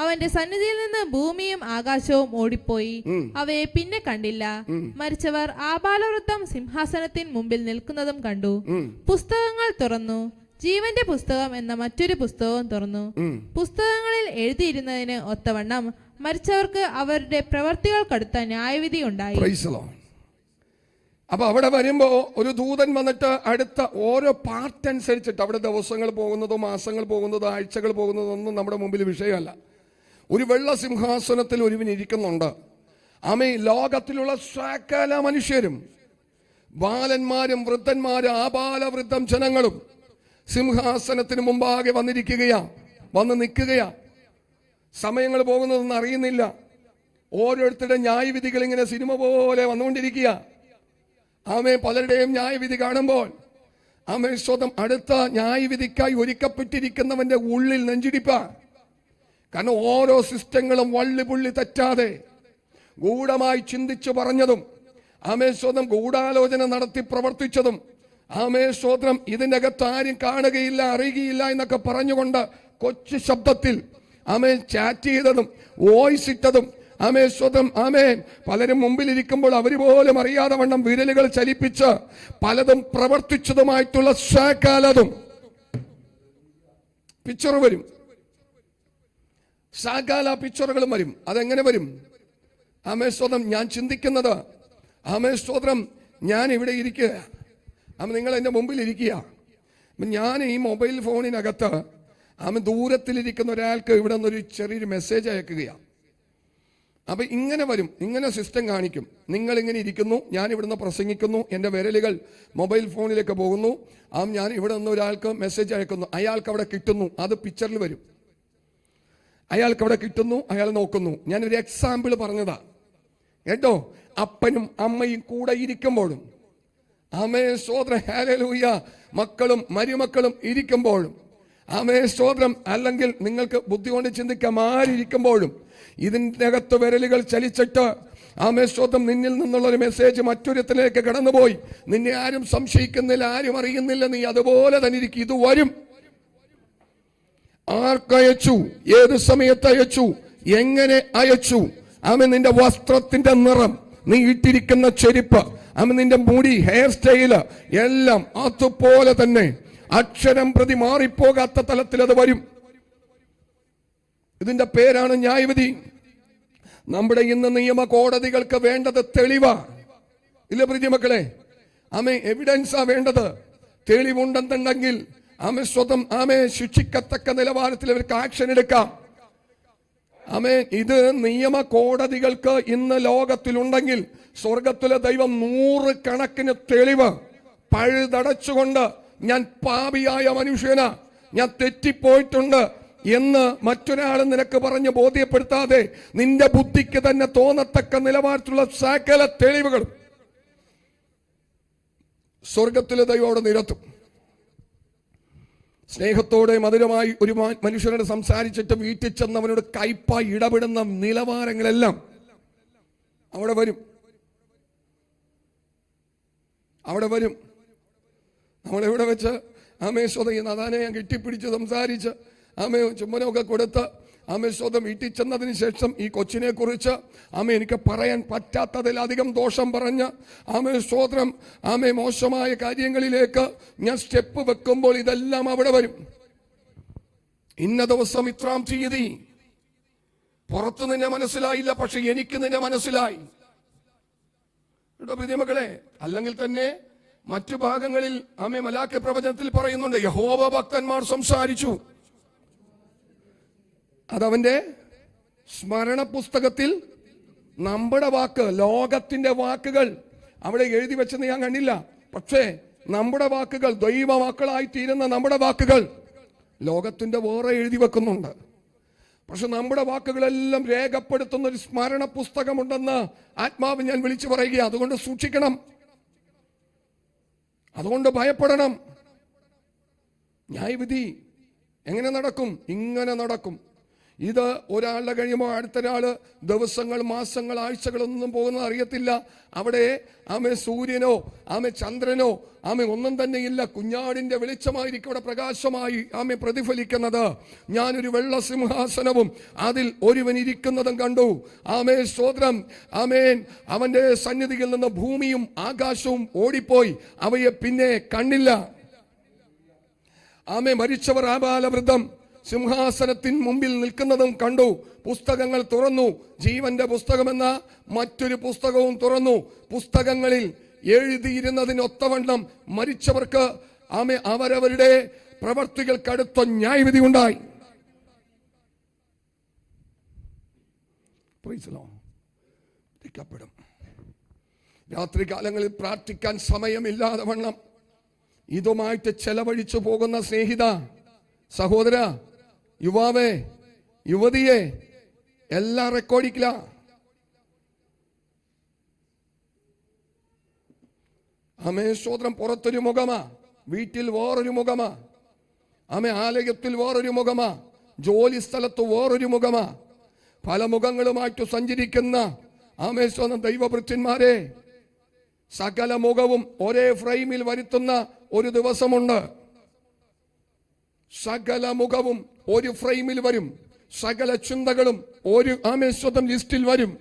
അവന്റെ സന്നിധിയിൽ നിന്ന് ഭൂമിയും ആകാശവും ഓടിപ്പോയി, അവയെ പിന്നെ കണ്ടില്ല. മരിച്ചവർ ആബാലവൃദ്ധം സിംഹാസനത്തിന് മുമ്പിൽ നിൽക്കുന്നതും കണ്ടു. പുസ്തകങ്ങൾ തുറന്നു, ജീവന്റെ പുസ്തകം എന്ന മറ്റൊരു പുസ്തകവും തുറന്നു. പുസ്തകങ്ങളിൽ എഴുതിയിരുന്നതിന് ഒത്തവണ്ണം മരിച്ചവർക്ക് അവരുടെ പ്രവർത്തികൾക്കടുത്ത ന്യായവിധി ഉണ്ടായി. അപ്പൊ അവിടെ വരുമ്പോ ഒരു ദൂതൻ വന്നിട്ട് അടുത്ത ഓരോ പാർട്ട് അനുസരിച്ചിട്ട്, അവിടെ ദിവസങ്ങൾ പോകുന്നതോ മാസങ്ങൾ പോകുന്നതോ ആഴ്ചകൾ പോകുന്നതോ ഒന്നും നമ്മുടെ മുമ്പിൽ വിഷയമല്ല. ഒരു വെള്ള സിംഹാസനത്തിൽ ഒരുവൻ ഇരിക്കുന്നുണ്ട്. ലോകത്തിലുള്ള സകല മനുഷ്യരും, ബാലന്മാരും വൃദ്ധന്മാരും ആബാലവൃദ്ധം ജനങ്ങളും സിംഹാസനത്തിന് മുമ്പാകെ വന്ന് നിൽക്കുകയാ. സമയങ്ങൾ പോകുന്നതൊന്നും അറിയുന്നില്ല. ഓരോരുത്തരുടെ ന്യായവിധികൾ ഇങ്ങനെ സിനിമ പോലെ വന്നുകൊണ്ടിരിക്കുക. പലരുടെയും ന്യായവിധി കാണുമ്പോൾ സ്വന്തം അടുത്ത ന്യായവിധിക്കായി ഒരുക്കപ്പെട്ടിരിക്കുന്നവന്റെ ഉള്ളിൽ നെഞ്ചിടിപ്പ. കാരണം ഓരോ സിസ്റ്റങ്ങളും വള്ളിപുള്ളി തെറ്റാതെ ഗൂഢമായി ചിന്തിച്ചു പറഞ്ഞതും സ്വന്തം ഗൂഢാലോചന നടത്തി പ്രവർത്തിച്ചതും സ്വന്തം ഇതിന്റെ അകത്ത് ആരും കാണുകയില്ല, അറിയുകയില്ല എന്നൊക്കെ പറഞ്ഞുകൊണ്ട് കൊച്ചു ശബ്ദത്തിൽ ചാറ്റ് ചെയ്തതും വോയിസ് ഇട്ടതും ആമേ സ്വതം ആമേൻ. പലരും മുമ്പിലിരിക്കുമ്പോൾ അവർ പോലും അറിയാതെ വണ്ണം വിരലുകൾ ചലിപ്പിച്ച് പലതും പ്രവർത്തിച്ചതുമായിട്ടുള്ള സകലതും പിക്ചർ വരും. സകല പിക്ചറുകളും വരും. അതെങ്ങനെ വരും? ആമേ സ്വതം. ഞാൻ ചിന്തിക്കുന്നത്, ആമേ സ്തോത്രം, ഞാൻ ഇവിടെ ഇരിക്കുക, നിങ്ങൾ എൻ്റെ മുമ്പിൽ ഇരിക്കുക. ഞാൻ ഈ മൊബൈൽ ഫോണിനകത്ത് ദൂരത്തിലിരിക്കുന്ന ഒരാൾക്ക് ഇവിടെ നിന്നൊരു ചെറിയൊരു മെസ്സേജ് അയക്കുകയാണ്. അപ്പൊ ഇങ്ങനെ വരും, ഇങ്ങനെ സിസ്റ്റം കാണിക്കും. നിങ്ങൾ ഇങ്ങനെ ഇരിക്കുന്നു, ഞാൻ ഇവിടുന്ന് പ്രസംഗിക്കുന്നു, എൻ്റെ വിരലുകൾ മൊബൈൽ ഫോണിലേക്ക് പോകുന്നു. ഞാൻ ഇവിടെ നിന്ന് ഒരാൾക്ക് മെസ്സേജ് അയക്കുന്നു, അയാൾക്ക് അവിടെ കിട്ടുന്നു, അത് പിക്ചറിൽ വരും. അയാൾക്ക് അവിടെ കിട്ടുന്നു, അയാൾ നോക്കുന്നു. ഞാനൊരു എക്സാമ്പിൾ പറഞ്ഞതാ കേട്ടോ. അപ്പനും അമ്മയും കൂടെ ഇരിക്കുമ്പോഴും, ആമേ സ്തോത്രം, ഹല്ലേലൂയ, മക്കളും മരുമക്കളും ഇരിക്കുമ്പോഴും, ആമേ സ്തോത്രം, അല്ലെങ്കിൽ നിങ്ങൾക്ക് ബുദ്ധി കൊണ്ട് ചിന്തിക്കാം ആരിയ്ക്കുമ്പോഴും ഇതിൻ്റെ അകത്ത് വിരലുകൾ ചലിച്ചിട്ട്, ആമേ സ്തോത്രം, നിന്നിൽ നിന്നുള്ള ഒരു മെസ്സേജ് മറ്റൊരുത്തിലേക്ക് കടന്നുപോയി. നിന്നെ ആരും സംശയിക്കുന്നില്ല, ആരും അറിയുന്നില്ല, നീ അതുപോലെ തന്നെ ഇരിക്കും. ഇത് വരും. ആർക്കയച്ചു, ഏത് സമയത്ത് അയച്ചു, എങ്ങനെ അയച്ചു, ആമേ നിന്റെ വസ്ത്രത്തിന്റെ നിറം, നീ ഇട്ടിരിക്കുന്ന ചെരുപ്പ്, ആമേ നിന്റെ മുടി, ഹെയർ സ്റ്റൈല് എല്ലാം അതുപോലെ തന്നെ അക്ഷരം പ്രതി മാറിപ്പോകാത്ത തലത്തിൽ അത് വരും. ഇതിന്റെ പേരാണ് ന്യായവിധി. നമ്മുടെ ഇന്ന് നിയമ കോടതികൾക്ക് വേണ്ടത് തെളിവാ, ഇല്ല പ്രിയമക്കളെ? ആമേ എവിഡൻസാ വേണ്ടത്. തെളിവുണ്ടെന്നുണ്ടെങ്കിൽ ആമേ സ്വതം ആമേ ശിക്ഷിക്കത്തക്ക നിലവാരത്തിൽ അവർക്ക് ആക്ഷൻ എടുക്കാം. ആമേ ഇത് നിയമ കോടതികൾക്ക് ഇന്ന് ലോകത്തിലുണ്ടെങ്കിൽ സ്വർഗത്തിലെ ദൈവം 100 കണക്കിന് തെളിവ് പഴുതടച്ചുകൊണ്ട്, ഞാൻ പാപിയായ മനുഷ്യനാ, ഞാൻ തെറ്റിപ്പോയിട്ടുണ്ട് എന്ന് മറ്റൊരാൾ നിനക്ക് പറഞ്ഞ് ബോധ്യപ്പെടുത്താതെ നിന്റെ ബുദ്ധിക്ക് തന്നെ തോന്നത്തക്ക നിലവാരത്തിലുള്ള സകല തെളിവുകളും സ്വർഗത്തിലെ ദൈവത്തോട് നിരത്തും. സ്നേഹത്തോടെ മധുരമായി ഒരു മനുഷ്യനോട് സംസാരിച്ചിട്ട് വീട്ടിൽ ചെന്നവനോട് കയ്പായി ഇടപെടുന്ന നിലവാരങ്ങളെല്ലാം അവിടെ വരും. അവിടെ വരും. നമ്മളെവിടെ വെച്ച് ആമേ സ്വതം അതാനെ ഞാൻ കെട്ടിപ്പിടിച്ച് സംസാരിച്ച് ആമേ ചുമ്മനമൊക്കെ കൊടുത്ത് ആമേ സ്വതം വീട്ടിൽ ചെന്നതിന് ശേഷം ഈ കൊച്ചിനെ കുറിച്ച് ആമേ എനിക്ക് പറയാൻ പറ്റാത്തതിലധികം ദോഷം പറഞ്ഞ് ആമേ സ്തോത്രം ആമേ മോശമായ കാര്യങ്ങളിലേക്ക് ഞാൻ സ്റ്റെപ്പ് വെക്കുമ്പോൾ ഇതെല്ലാം അവിടെ വരും. ഇന്ന ദിവസം ഇത്രാം തീയതി, പുറത്ത് നിന്നെ മനസ്സിലായില്ല, പക്ഷെ എനിക്ക് നിന്നെ മനസ്സിലായി കേട്ടോ പ്രിയമക്കളെ. അല്ലെങ്കിൽ തന്നെ മറ്റു ഭാഗങ്ങളിൽ ആമേ മലാക്കി പ്രവചനത്തിൽ പറയുന്നുണ്ട്, യഹോവ ഭക്തന്മാർ സംസാരിച്ചു. അതവന്റെ സ്മരണ പുസ്തകത്തിൽ നമ്മുടെ വാക്ക്, ലോകത്തിന്റെ വാക്കുകൾ അവിടെ എഴുതി വെച്ചെന്ന് ഞാൻ കണ്ടില്ല. പക്ഷേ നമ്മുടെ വാക്കുകൾ, ദൈവ വാക്കുകളായി തീരുന്ന നമ്മുടെ വാക്കുകൾ ലോകത്തിന്റെ വേറെ എഴുതി വെക്കുന്നുണ്ട്. പക്ഷെ നമ്മുടെ വാക്കുകളെല്ലാം രേഖപ്പെടുത്തുന്ന ഒരു സ്മരണ പുസ്തകമുണ്ടെന്ന് ആത്മാവ് ഞാൻ വിളിച്ചു പറയുക. അതുകൊണ്ട് സൂക്ഷിക്കണം, അതുകൊണ്ട് ഭയപ്പെടണം. ന്യായവിധി എങ്ങനെ നടക്കും? ഇങ്ങനെ നടക്കും. ഇത് ഒരാളുടെ കഴിയുമ്പോൾ അടുത്തൊരാള് ദിവസങ്ങൾ, മാസങ്ങൾ, ആഴ്ചകളൊന്നും പോകുന്നത് അറിയത്തില്ല. അവിടെ ആമേ സൂര്യനോ ആമേ ചന്ദ്രനോ ആമേ ഒന്നും തന്നെ ഇല്ല. കുഞ്ഞാടിന്റെ വെളിച്ചമായിരിക്കും അവിടെ പ്രകാശമായി ആമേ പ്രതിഫലിക്കുന്നത്. ഞാനൊരു വെള്ള സിംഹാസനവും അതിൽ ഒരുവൻ ഇരിക്കുന്നതും കണ്ടു. ആമേ സ്തോത്രം, ആമേൻ. അവന്റെ സന്നിധിയിൽ നിന്ന് ഭൂമിയും ആകാശവും ഓടിപ്പോയി, അവയെ പിന്നെ കണ്ടില്ല. ആമേ മരിച്ചവർ ആബാലവൃദ്ധം സിംഹാസനത്തിന് മുമ്പിൽ നിൽക്കുന്നതും കണ്ടു. പുസ്തകങ്ങൾ തുറന്നു, ജീവന്റെ പുസ്തകമെന്ന മറ്റൊരു പുസ്തകവും തുറന്നു. പുസ്തകങ്ങളിൽ എഴുതിയിരുന്നതിനൊത്തവണ്ണം മരിച്ചവർക്ക് ആമേ അവരവരുടെ പ്രവർത്തികൾക്കടുത്ത ന്യായവിധി ഉണ്ടായി. രാത്രി കാലങ്ങളിൽ പ്രാർത്ഥിക്കാൻ സമയമില്ലാതെ വണ്ണം ഇതുമായിട്ട് ചെലവഴിച്ചു പോകുന്ന സ്നേഹിത, സഹോദര, യുവാവേ, യുവതിയെ, എല്ലാം റെക്കോർഡിക്കില്ല. ആമേ സ്തോത്രം. പുറത്തൊരു മുഖമാ, വീട്ടിൽ വേറൊരു മുഖമാ, ആമേ ആലയത്തിൽ വേറൊരു മുഖമാ, ജോലി സ്ഥലത്ത് വേറൊരു മുഖമാ. പല മുഖങ്ങളുമായിട്ട് സഞ്ചരിക്കുന്ന ആമേ സ്തോത്രം ദൈവഭൃത്യന്മാരെ, സകല മുഖവും ഒരേ ഫ്രെയിമിൽ വരുത്തുന്ന ഒരു ദിവസമുണ്ട്. സകല മുഖവും ഒരു ഫ്രെയിമിൽ വരും. സകല ചിന്തകളും ഒരു സ്വന്തം ലിസ്റ്റിൽ വരും.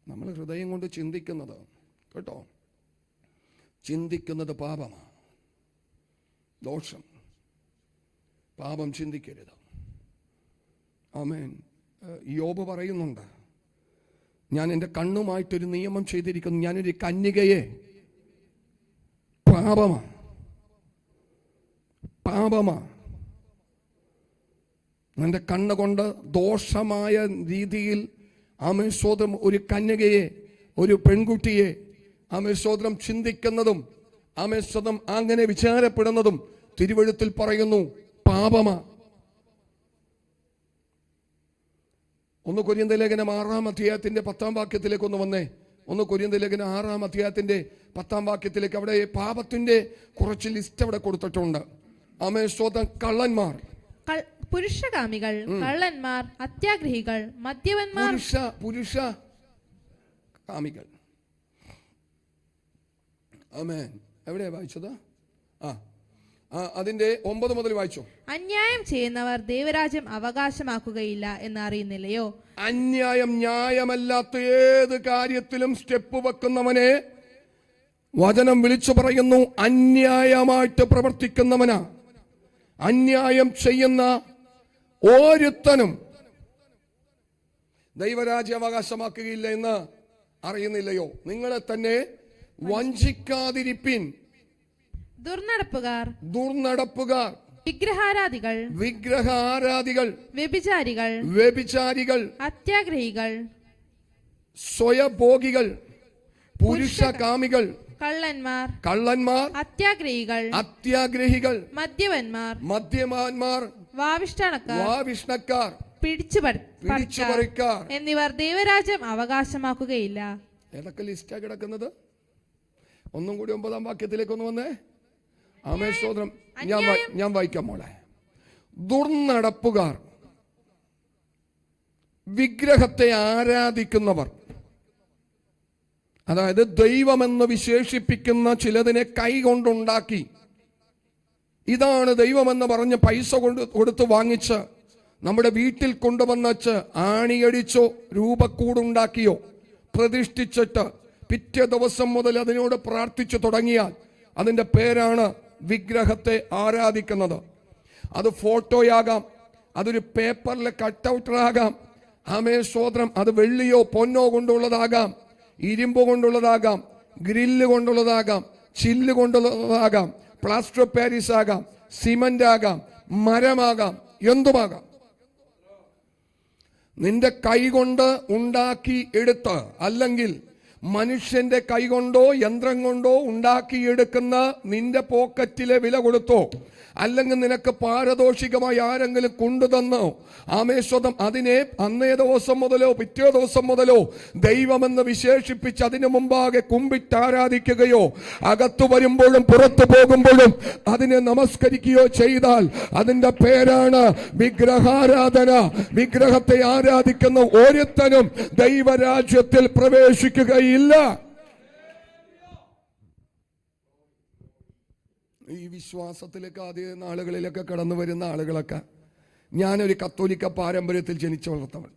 നമ്മൾ ഹൃദയം കൊണ്ട് ചിന്തിക്കുന്നത് കേട്ടോ, ചിന്തിക്കുന്നത് പാപമാണ്, ദോഷം. പാപം ചിന്തിക്കരുത്. ആമേൻ. യോബ് പറയുന്നുണ്ട്, ഞാൻ എൻ്റെ കണ്ണുമായിട്ടൊരു നിയമം ചെയ്തിരിക്കുന്നു, ഞാനൊരു കന്യകയെ. പാപമാണ്, പാപമാണ്. എൻ്റെ കണ്ണുകൊണ്ട് ദോഷമായ രീതിയിൽ ആമേശ്വരം ഒരു കന്യകയെ, ഒരു പെൺകുട്ടിയെ ആമേശ്വരം ചിന്തിക്കുന്നതും ആമേശ്വരം അങ്ങനെ വിചാരപ്പെടുന്നതും തിരുവെഴുത്തിൽ പറയുന്നു പാപമാണ്. 1 കൊരിന്ത്യർ ലേഖനം 6-ാം അധ്യായത്തിന്റെ 10-ാം വാക്യത്തിലേക്ക് ഒന്ന് വന്നേ. 1 കൊരിന്ത്യർ ലേഖനം 6-ാം അധ്യായത്തിന്റെ 10-ാം വാക്യത്തിലേക്ക്. അവിടെ പാപത്തിന്റെ കുറച്ച് ലിസ്റ്റ് അവിടെ കൊടുത്തിട്ടുണ്ട്. ആമേശ്വരം കള്ളന്മാർ, പുരുഷകാമികൾ, കള്ളന്മാർ, അത്യാഗ്രഹികൾ, മദ്യപന്മാർ. പുരുഷ കാമികൾ. ആമേൻ. എവിടെയാ വായിച്ചത്? അതിന്റെ 9 മുതൽ വായിച്ചു. അന്യായം ചെയ്യുന്നവർ ദൈവരാജ്യം അവകാശമാക്കുകയില്ല എന്ന് അറിയുന്നില്ലയോ? അന്യായം, ന്യായമല്ലാത്ത ഏത് കാര്യത്തിലും സ്റ്റെപ്പ് വെക്കുന്നവനെ വചനം വിളിച്ചു പറയുന്നു അന്യായമായിട്ട് പ്രവർത്തിക്കുന്നവനാ. അന്യായം ചെയ്യുന്ന ഓരോരുത്തനും ദൈവരാജ്യം അവകാശമാക്കുകയില്ല എന്ന് അറിയുന്നില്ലയോ? നിങ്ങളെ തന്നെ വഞ്ചിക്കാതിരിപ്പിൻ. ദുർനടപ്പുകാർ, വിഗ്രഹാരാധികൾ, വ്യഭിചാരികൾ, അത്യാഗ്രഹികൾ, സ്വയഭോഗികൾ, പുരുഷകാമികൾ, കള്ളന്മാർ, അത്യാഗ്രഹികൾ, മദ്യപന്മാർ, വാവിഷ്ണക്കാർ, പിടിച്ചുപറിക്കാർ എന്നിവർ ദൈവരാജ്യം അവകാശമാക്കുകയില്ല. ഏതൊക്കെ ലിസ്റ്റാ കിടക്കുന്നത്? ഒന്നും കൂടി 9-ാം വാക്യത്തിലേക്ക് ഒന്ന് വന്നേ. ആമേശ്വരം ഞാൻ വായിക്കാം മോളെ. ദുർനടപ്പുകാർ, വിഗ്രഹത്തെ ആരാധിക്കുന്നവർ, അതായത് ദൈവമെന്ന് വിശേഷിപ്പിക്കുന്ന ചിലതിനെ കൈകൊണ്ടുണ്ടാക്കി, ഇതാണ് ദൈവമെന്ന് പറഞ്ഞ് പൈസ കൊടുത്ത് വാങ്ങിച്ച് നമ്മുടെ വീട്ടിൽ കൊണ്ടുവന്നച്ച് ആണിയടിച്ചോ രൂപക്കൂടുണ്ടാക്കിയോ പ്രതിഷ്ഠിച്ചിട്ട് പിറ്റേ ദിവസം മുതൽ അതിനോട് പ്രാർത്ഥിച്ചു തുടങ്ങിയാൽ അതിൻ്റെ പേരാണ് വിഗ്രഹത്തെ ആരാധിക്കുന്നത്. അത് ഫോട്ടോയാകാം, അതൊരു പേപ്പറിലെ കട്ടൗട്ടറാകാം, ആമേശ്വരം അത് വെള്ളിയോ പൊന്നോ കൊണ്ടുള്ളതാകാം, ഇരുമ്പ് കൊണ്ടുള്ളതാകാം, ഗ്രില്ല് കൊണ്ടുള്ളതാകാം, ചില്ല് കൊണ്ടുള്ളതാകാം, പ്ലാസ്റ്റർ ഓഫ് പാരീസ് ആകാം, സിമന്റ് ആകാം, മരമാകാം, എന്തുമാകാം. നിന്റെ കൈകൊണ്ട് ഉണ്ടാക്കി എടുത്ത്, അല്ലെങ്കിൽ മനുഷ്യന്റെ കൈകൊണ്ടോ യന്ത്രം കൊണ്ടോ ഉണ്ടാക്കിയെടുക്കുന്ന നിന്റെ പോക്കറ്റിലെ വില കൊടുത്തോ, അല്ലെങ്കിൽ നിനക്ക് പാരദോഷികമായി ആരെങ്കിലും കൊണ്ടുതന്നോ ആമേശ്വരം അതിനെ അന്നേ ദിവസം മുതലോ പിറ്റേ ദിവസം മുതലോ ദൈവമെന്ന് വിശേഷിപ്പിച്ച് അതിനു മുമ്പാകെ കുമ്പിട്ടാരാധിക്കുകയോ അകത്തു വരുമ്പോഴും പുറത്തു പോകുമ്പോഴും അതിനെ നമസ്കരിക്കുകയോ ചെയ്താൽ അതിന്റെ പേരാണ് വിഗ്രഹാരാധന. വിഗ്രഹത്തെ ആരാധിക്കുന്ന ഒരുത്തനും ദൈവരാജ്യത്തിൽ പ്രവേശിക്കുകയില്ല. ഈ വിശ്വാസത്തിലേക്ക് ആദ്യ നാളുകളിലൊക്കെ കടന്നു വരുന്ന ആളുകളൊക്കെ, ഞാനൊരു കത്തോലിക്ക പാരമ്പര്യത്തിൽ ജനിച്ചു വളർത്തവൻ,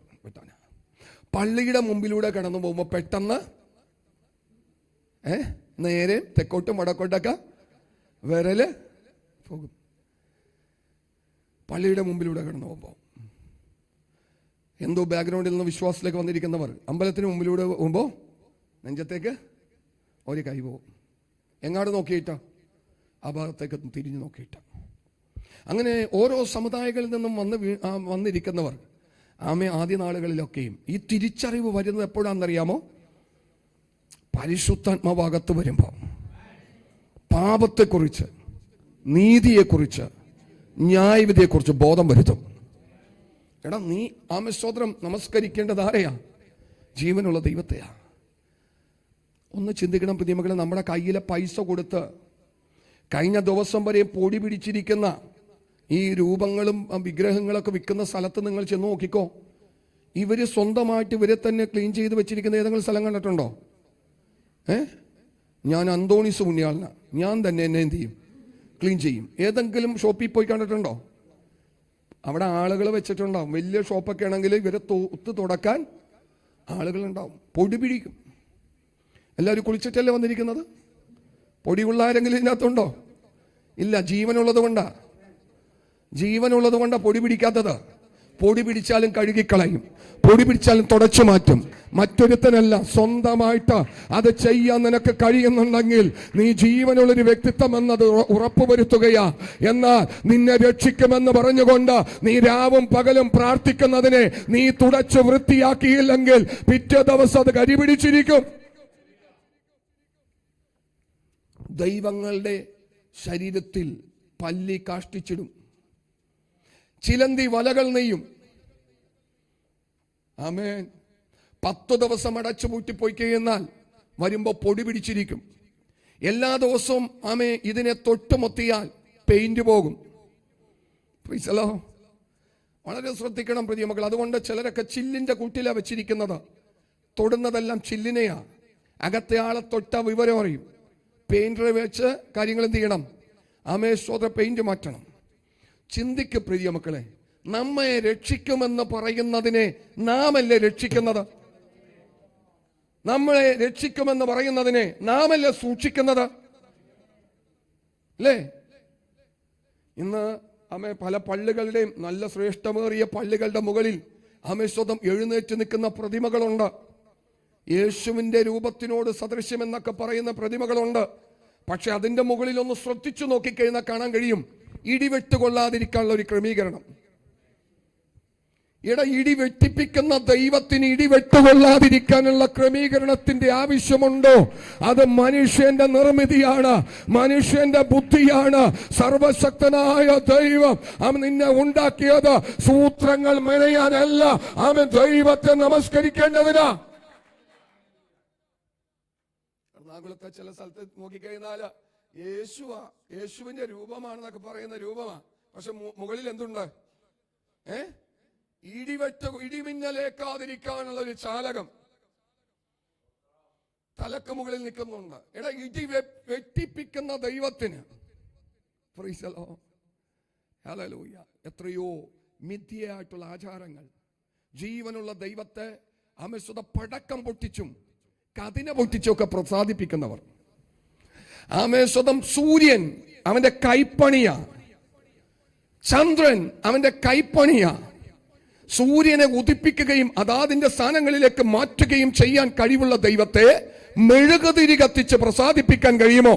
പള്ളിയുടെ മുമ്പിലൂടെ കടന്നു പോകുമ്പോൾ പെട്ടെന്ന് നേരെ തെക്കോട്ടും വടക്കോട്ടൊക്കെ വിരല് പോകും. പള്ളിയുടെ മുമ്പിലൂടെ കടന്നു പോകുമ്പോൾ എന്തോ ബാക്ക്ഗ്രൗണ്ടിൽ നിന്ന് വിശ്വാസത്തിലേക്ക് വന്നിരിക്കുന്നവർ അമ്പലത്തിന് മുമ്പിലൂടെ പോകുമ്പോൾ നെഞ്ചത്തേക്ക് ഒരു കൈ പോകും. എങ്ങാട് നോക്കിയിട്ടാ? ആ ഭാഗത്തേക്ക് തിരിഞ്ഞു നോക്കിയിട്ട്. അങ്ങനെ ഓരോ സമുദായങ്ങളിൽ നിന്നും വന്നിരിക്കുന്നവർ ആദ്യ നാളുകളിലൊക്കെയും ഈ തിരിച്ചറിവ് വരുന്നത് എപ്പോഴാണെന്നറിയാമോ? പരിശുദ്ധാത്മാവകത്ത് വരുമ്പോൾ പാപത്തെക്കുറിച്ച്, നീതിയെക്കുറിച്ച്, ന്യായവിധിയെക്കുറിച്ച് ബോധം വരുത്തും. എടാ, നീ ആമസ്തോത്രം നമസ്കരിക്കേണ്ടത് ആരെയാ? ജീവനുള്ള ദൈവത്തെയാ. ഒന്ന് ചിന്തിക്കണം പ്രിയമക്കളെ, നമ്മുടെ കയ്യിലെ പൈസ കൊടുത്ത് കഴിഞ്ഞ ദിവസം വരെ പൊടി പിടിച്ചിരിക്കുന്ന ഈ രൂപങ്ങളും വിഗ്രഹങ്ങളൊക്കെ വിൽക്കുന്ന സ്ഥലത്ത് നിങ്ങൾ ചെന്ന് നോക്കിക്കോ. ഇവര് സ്വന്തമായിട്ട് ഇവരെ തന്നെ ക്ലീൻ ചെയ്ത് വെച്ചിരിക്കുന്ന ഏതെങ്കിലും സ്ഥലം കണ്ടിട്ടുണ്ടോ? ഞാൻ അന്തോണീസ് പുണ്യാളന, ഞാൻ തന്നെ എന്നെ എന്ത് ചെയ്യും? ക്ലീൻ ചെയ്യും. ഏതെങ്കിലും ഷോപ്പിൽ പോയി കണ്ടിട്ടുണ്ടോ? അവിടെ ആളുകൾ വെച്ചിട്ടുണ്ടാവും. വലിയ ഷോപ്പൊക്കെ ആണെങ്കിൽ ഇവരെ തുടക്കാൻ ആളുകളുണ്ടാവും. പൊടി പിടിക്കും. എല്ലാവരും കുളിച്ചിട്ടല്ലേ വന്നിരിക്കുന്നത്? പൊടിയുള്ള ആരെങ്കിലും ഇതിനകത്തുണ്ടോ? ഇല്ല. ജീവനുള്ളത് കൊണ്ടാ പൊടി പിടിക്കാത്തത്. പൊടി പിടിച്ചാലും കഴുകിക്കളയും, പൊടി പിടിച്ചാലും തുടച്ചു മാറ്റും. മറ്റൊരുത്തനല്ല, സ്വന്തമായിട്ട് അത് ചെയ്യാൻ നിനക്ക് കഴിയുന്നുണ്ടെങ്കിൽ നീ ജീവനുള്ളൊരു വ്യക്തിത്വം എന്നത് ഉറപ്പുവരുത്തുകയാ. എന്നാൽ നിന്നെ രക്ഷിക്കുമെന്ന് പറഞ്ഞുകൊണ്ട് നീ രാവും പകലും പ്രാർത്ഥിക്കുന്നതിനെ നീ തുടച്ചു വൃത്തിയാക്കിയില്ലെങ്കിൽ പിറ്റേ ദിവസം അത് കരിപിടിച്ചിരിക്കും. ദൈവങ്ങളുടെ ശരീരത്തിൽ പല്ലി കാഷ്ടിച്ചിടും, ചിലന്തി വലകൾ നെയ്യും. ആമേൻ. 10 ദിവസം അടച്ചു പൂട്ടിപ്പോയി കഴിഞ്ഞാൽ വരുമ്പോ പൊടി പിടിച്ചിരിക്കും. എല്ലാ ദിവസവും ഇതിനെ തൊട്ടുമൊത്തിയാൽ പെയിന്റ് പോകും. വളരെ ശ്രദ്ധിക്കണം പ്രിയമക്കൾ. അതുകൊണ്ട് ചിലരൊക്കെ ചില്ലിന്റെ കൂട്ടിലാ വെച്ചിരിക്കുന്നത്. തൊടുന്നതെല്ലാം ചില്ലിനെയാ. അകത്തെ ആളെ തൊട്ട വിവരം അറിയും. പെയിന്ററെ വെച്ച് കാര്യങ്ങൾ എന്ത് ചെയ്യണം? സ്വതന്ത്ര പെയിന്റ് മാറ്റണം. ചിന്തിക്ക് പ്രിയമക്കളെ, നമ്മെ രക്ഷിക്കുമെന്ന് പറയുന്നതിനെ നാമല്ലേ രക്ഷിക്കുന്നത്? നമ്മളെ രക്ഷിക്കുമെന്ന് പറയുന്നതിനെ നാമല്ലേ സൂക്ഷിക്കുന്നത്? അല്ലേ? ഇന്ന് പല പള്ളികളുടെയും, നല്ല ശ്രേഷ്ഠമേറിയ പള്ളികളുടെ മുകളിൽ സ്വതം എഴുന്നേറ്റ് നിൽക്കുന്ന പ്രതിമകളുണ്ട്. യേശുവിന്റെ രൂപത്തിനോട് സദൃശ്യമെന്നൊക്കെ പറയുന്ന പ്രതിമകളുണ്ട്. പക്ഷെ അതിന്റെ മുകളിൽ ഒന്ന് ശ്രദ്ധിച്ചു നോക്കിക്കഴിഞ്ഞാൽ കാണാൻ കഴിയും ഇടിവെട്ട് കൊള്ളാതിരിക്കാനുള്ള ഒരു ക്രമീകരണം. ഇടി വെട്ടിപ്പിക്കുന്ന ദൈവത്തിന് ഇടിവെട്ടുകൊള്ളാതിരിക്കാനുള്ള ക്രമീകരണത്തിന്റെ ആവശ്യമുണ്ടോ? അത് മനുഷ്യന്റെ നിർമ്മിതിയാണ്, മനുഷ്യന്റെ ബുദ്ധിയാണ്. സർവശക്തനായ ദൈവം നിന്നെ ഉണ്ടാക്കിയത് സൂത്രങ്ങൾ മെനയാനല്ല, അവൻ ദൈവത്തെ നമസ്കരിക്കേണ്ടതിനാ. എറണാകുളത്തെ ചില സ്ഥലത്ത് നോക്കിക്കഴിഞ്ഞാല് യേശുവിന്റെ രൂപമാണെന്നൊക്കെ പറയുന്ന രൂപമാണ്. പക്ഷെ മുകളിൽ എന്തുണ്ട്? ഇടിമിന്നലേക്കാതിരിക്കാനുള്ള ഒരു ചാലകം തലക്ക് മുകളിൽ നിൽക്കുന്നുണ്ട്. ഇടി വെട്ടിപ്പിക്കുന്ന ദൈവത്തിന് എത്രയോ മിഥ്യയായിട്ടുള്ള ആചാരങ്ങൾ. ജീവനുള്ള ദൈവത്തെ പടക്കം പൊട്ടിച്ചും കതിന പൊട്ടിച്ചും ഒക്കെ പ്രസാദിപ്പിക്കുന്നവർ. സൂര്യൻ അവന്റെ കൈപ്പണിയാ, ചന്ദ്രൻ അവന്റെ കൈപ്പണിയാ. സൂര്യനെ ഉദിപ്പിക്കുകയും അതാതിന്റെ സ്ഥാനങ്ങളിലേക്ക് മാറ്റുകയും ചെയ്യാൻ കഴിവുള്ള ദൈവത്തെ മെഴുകുതിരി കത്തിച്ച് പ്രസാദിപ്പിക്കാൻ കഴിയുമോ?